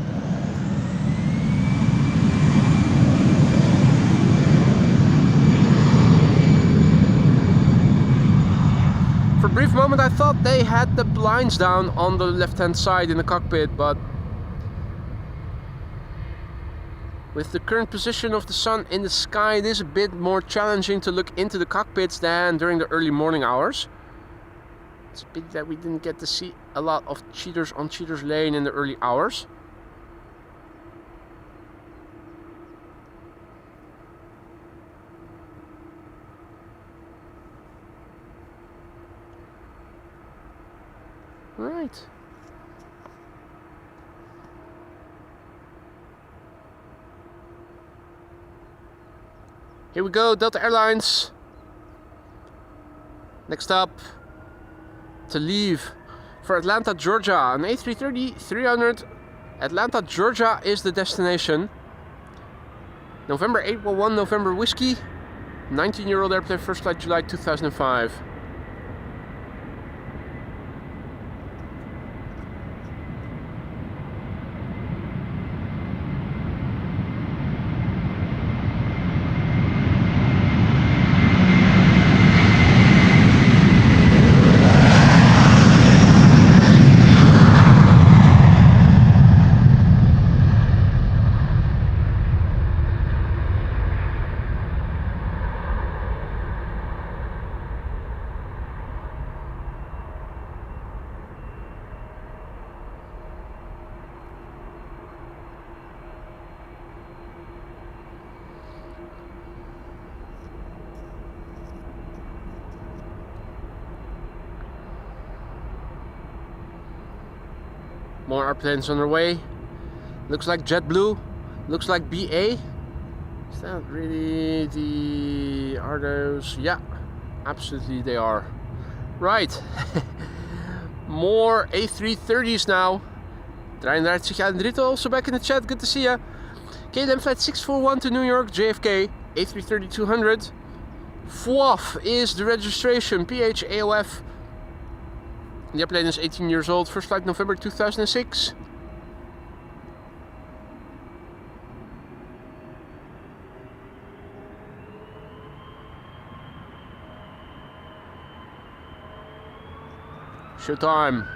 For a brief moment I thought they had the blinds down on the left hand side in the cockpit, but With the current position of the sun in the sky, it is a bit more challenging to look into the cockpits than during the early morning hours. It's a pity that we didn't get to see a lot of cheaters on Cheaters Lane in the early hours. Right. Here we go, Delta Airlines. Next up, to leave for Atlanta, Georgia. An A330-300. Atlanta, Georgia is the destination. November 811, November Whiskey. 19-year-old airplane, first flight July 2005. More airplanes on their way. Looks like JetBlue. Looks like BA. Is that really the... Are those? Yeah, absolutely they are. Right. More A330s now. 33 jaar en also back in the chat. Good to see ya. KLM flight 641 to New York, JFK. A330-200. FWAF is the registration. PHAOF. The airplane is 18 years old. First flight November 2006. Showtime.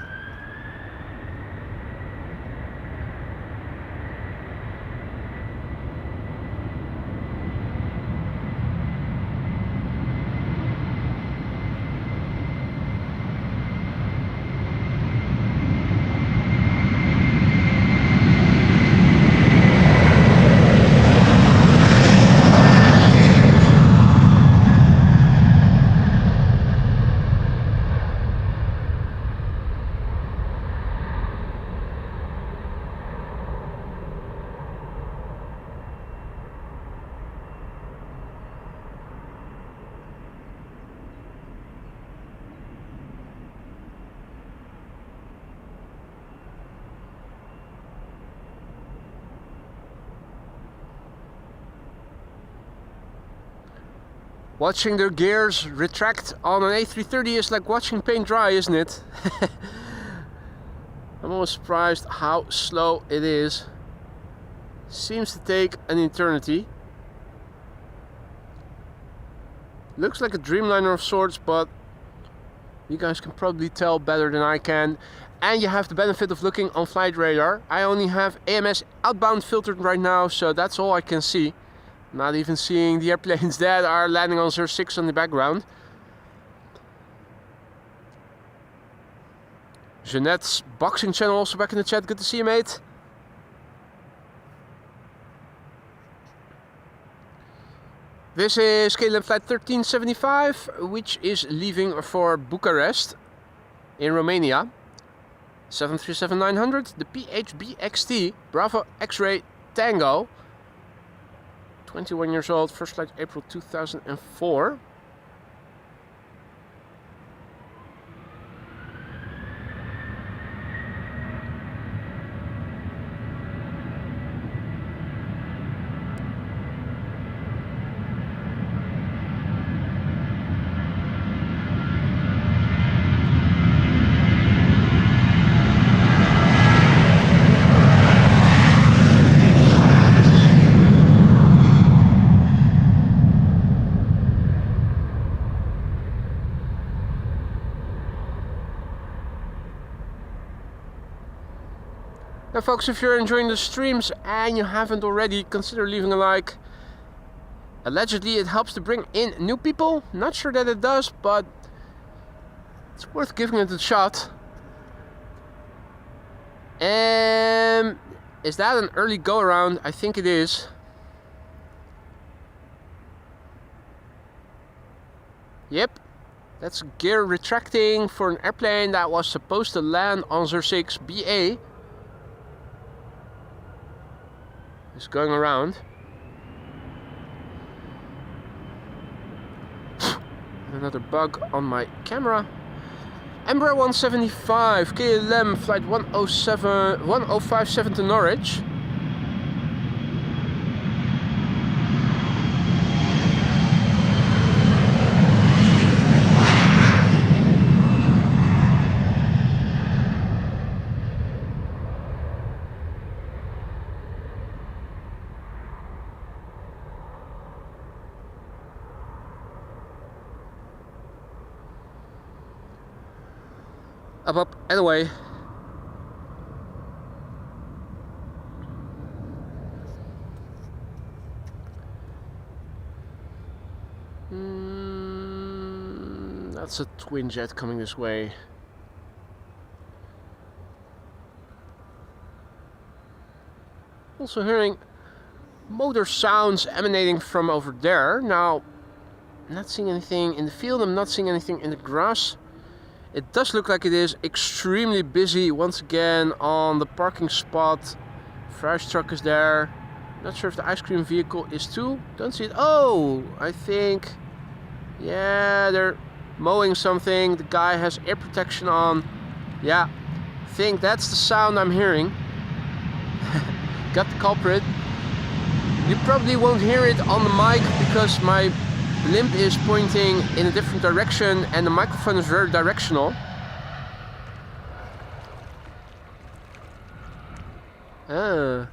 Watching their gears retract on an A330 is like watching paint dry, isn't it? I'm always surprised how slow it is. Seems to take an eternity. Looks like a Dreamliner of sorts, but you guys can probably tell better than I can. And you have the benefit of looking on flight radar. I only have AMS outbound filtered right now, so that's all I can see. Not even seeing the airplanes that are landing on 06 on the background. Jeanette's boxing channel also back in the chat. Good to see you, mate. This is KLM flight 1375, which is leaving for Bucharest in Romania. 737-900, the PHBXT, Bravo X-Ray Tango. 21 years old, first flight April 2004. Now folks, if you're enjoying the streams and you haven't already, consider leaving a like. Allegedly it helps to bring in new people. Not sure that it does, but it's worth giving it a shot. And is that an early go around? I think it is. Yep, that's gear retracting for an airplane that was supposed to land on 06 BA. It's going around. Another bug on my camera. Embraer 175, KLM flight 1057 to Norwich. Up, and away. That's a twin jet coming this way. Also hearing motor sounds emanating from over there. Now, I'm not seeing anything in the field, I'm not seeing anything in the grass. It does look like it is extremely busy once again on the parking spot. Fry's truck is there. Not sure if the ice cream vehicle is too. Don't see it. Oh, I think, yeah, they're mowing something. The guy has air protection on. Yeah, I think that's the sound I'm hearing. Got the culprit. You probably won't hear it on the mic because my limb is pointing in a different direction and the microphone is very directional. The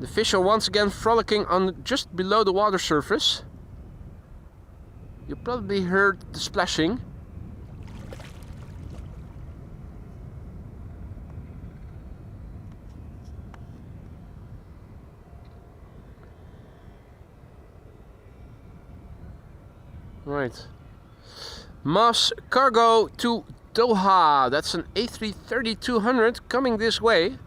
fish are once again frolicking on just below the water surface. You probably heard the splashing. Right. Mass cargo to Doha. That's an A330-200 coming this way.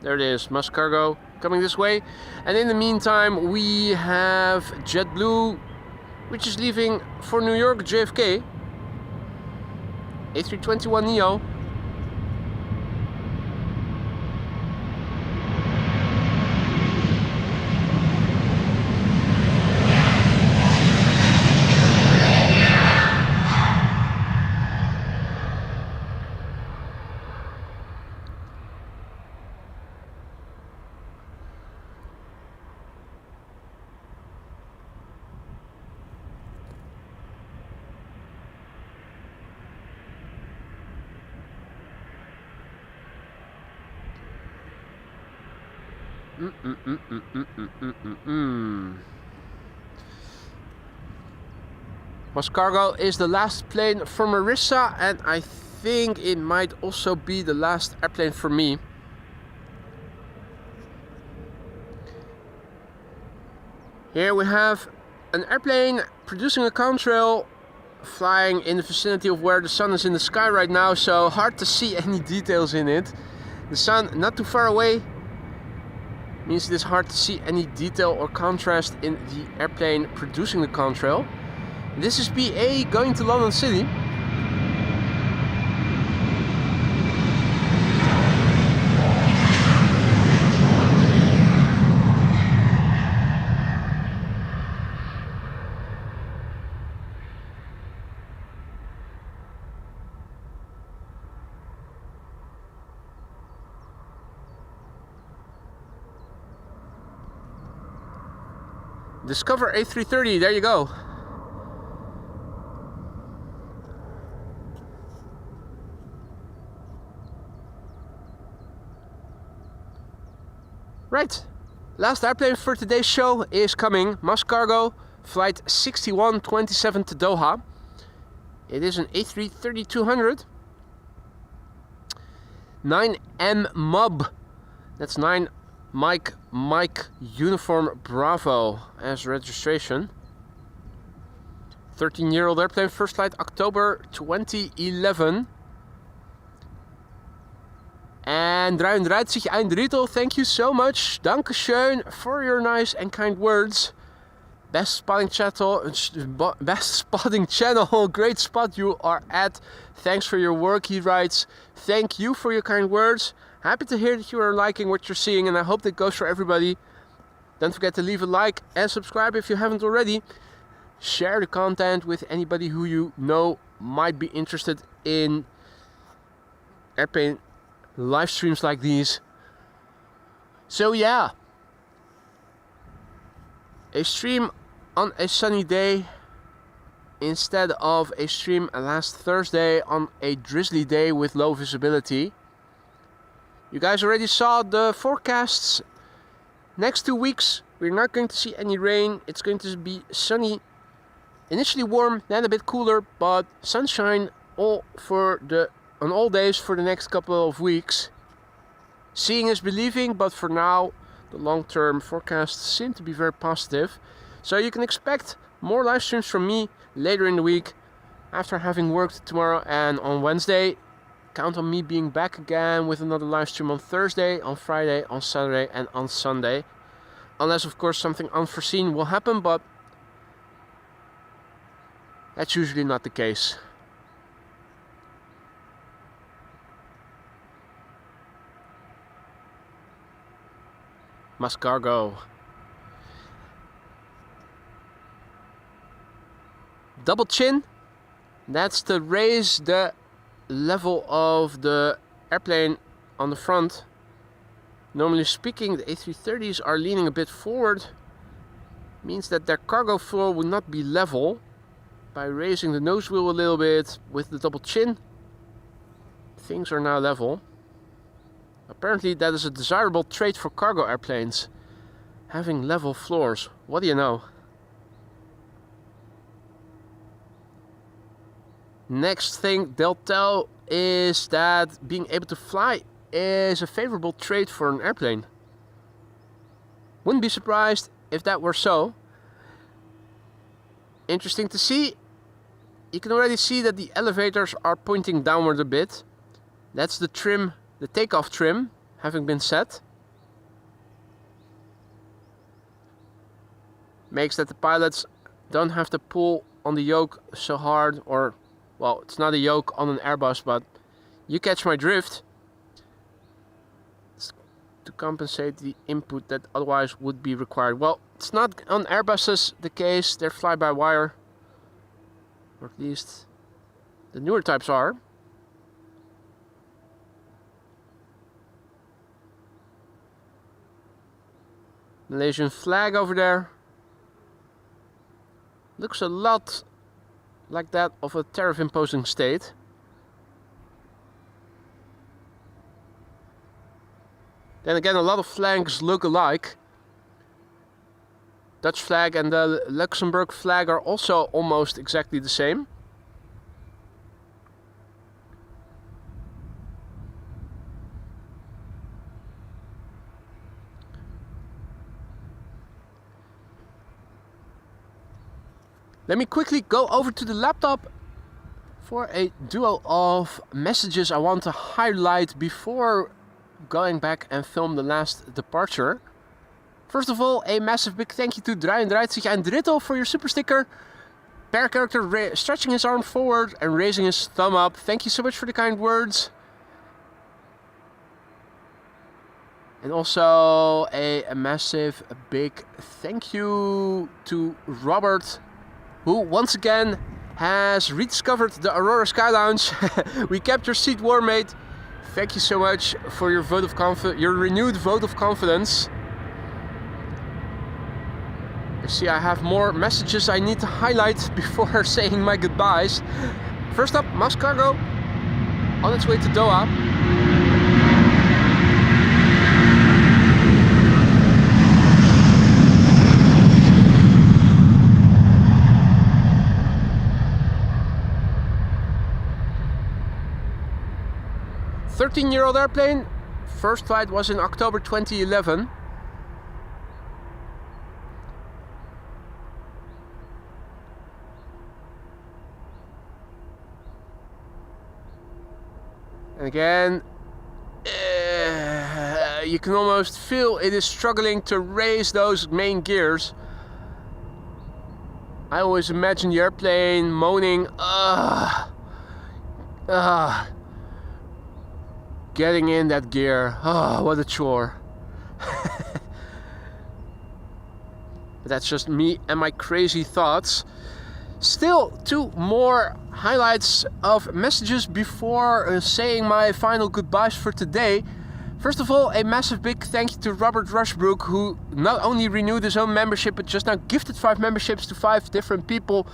There it is, mass cargo coming this way. And in the meantime we have JetBlue, which is leaving for New York JFK. A321neo. Mass cargo is the last plane for Marissa, and I think it might also be the last airplane for me. Here we have an airplane producing a contrail, flying in the vicinity of where the sun is in the sky right now, so hard to see any details in it. The sun not too far away means it is hard to see any detail or contrast in the airplane producing the contrail. This is BA going to London City. Discover A330, there you go. Right, last airplane for today's show is coming. Cargo, flight 6127 to Doha. It is an A330-200. 9M MUB. That's 9 Mike Uniform Bravo as registration. 13-year-old airplane, first flight October 2011. And 330 thank you so much. Dankeschön for your nice and kind words. Best spotting channel, great spot you are at. Thanks for your work, he writes. Thank you for your kind words. Happy to hear that you are liking what you're seeing, and I hope that goes for everybody. Don't forget to leave a like and subscribe if you haven't already. Share the content with anybody who you know might be interested in airplane live streams like these. So yeah, a stream on a sunny day instead of a stream last Thursday on a drizzly day with low visibility. You guys already saw the forecasts. Next 2 weeks we're not going to see any rain. It's going to be sunny, initially warm, then a bit cooler, but sunshine on all days for the next couple of weeks. Seeing is believing, but for now the long-term forecasts seem to be very positive. So you can expect more live streams from me later in the week after having worked tomorrow and on Wednesday. Count on me being back again with another live stream on Thursday, on Friday, on Saturday and on Sunday. Unless of course something unforeseen will happen, but that's usually not the case. Cargo. Double chin. That's to raise the level of the airplane on the front. Normally speaking, the A330s are leaning a bit forward. Means that their cargo floor would not be level. By raising the nose wheel a little bit with the double chin, things are now level. Apparently that is a desirable trait for cargo airplanes, having level floors. What do you know? Next thing they'll tell is that being able to fly is a favorable trait for an airplane. Wouldn't be surprised if that were so. Interesting to see. You can already see that the elevators are pointing downward a bit. That's the trim, the takeoff trim, having been set. Makes that the pilots don't have to pull on the yoke so hard, or, well, it's not a yoke on an Airbus, but you catch my drift. It's to compensate the input that otherwise would be required. Well, it's not on Airbuses the case, they're fly-by-wire. Or at least the newer types are. Malaysian flag over there. Looks a lot like that of a tariff imposing state. Then again, a lot of flags look alike. Dutch flag and the Luxembourg flag are also almost exactly the same. Let me quickly go over to the laptop for a duo of messages I want to highlight before going back and film the last departure. First of all, a massive big thank you to 330 for your super sticker. Per character stretching his arm forward and raising his thumb up. Thank you so much for the kind words. And also a massive big thank you to Robert, who once again has rediscovered the Aurora Sky Lounge. We kept your seat warm, mate. Thank you so much for your vote of your renewed vote of confidence. See, I have more messages I need to highlight before saying my goodbyes. First up, Cargo on its way to Doha. 13-year-old airplane. First flight was in October 2011. And again, you can almost feel it is struggling to raise those main gears. I always imagine the airplane moaning, getting in that gear. Oh, what a chore. But that's just me and my crazy thoughts. Still, 2 more highlights of messages before saying my final goodbyes for today. First of all, a massive big thank you to Robert Rushbrook, who not only renewed his own membership, but just now gifted 5 memberships to 5 different people.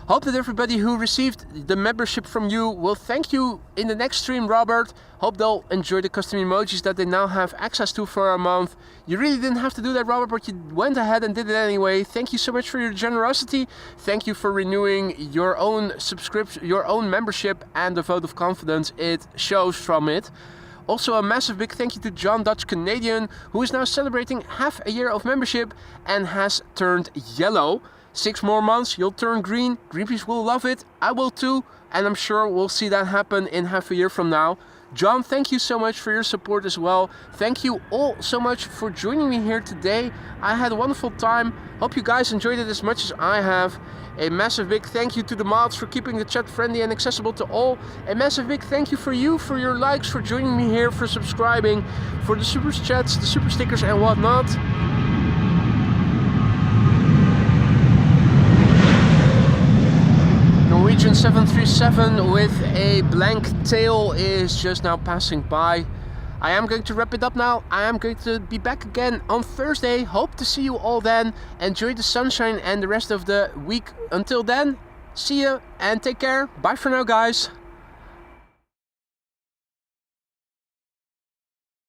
Hope that everybody who received the membership from you will thank you in the next stream, Robert. Hope they'll enjoy the custom emojis that they now have access to for a month. You really didn't have to do that, Robert, but you went ahead and did it anyway. Thank you so much for your generosity. Thank you for renewing your own subscription, your own membership, and the vote of confidence it shows from it. Also a massive big thank you to John Dutch Canadian, who is now celebrating half a year of membership and has turned yellow. 6 more months, you'll turn green. Greenpeace will love it. I will too. And I'm sure we'll see that happen in half a year from now. John, thank you so much for your support as well. Thank you all so much for joining me here today. I had a wonderful time. Hope you guys enjoyed it as much as I have. A massive big thank you to the mods for keeping the chat friendly and accessible to all. A massive big thank you for you, for your likes, for joining me here, for subscribing, for the super chats, the super stickers and whatnot. Norwegian 737 with a blank tail is just now passing by. I am going to wrap it up now. I am going to be back again on Thursday. Hope to see you all then. Enjoy the sunshine and the rest of the week. Until then, see you and take care. Bye for now, guys.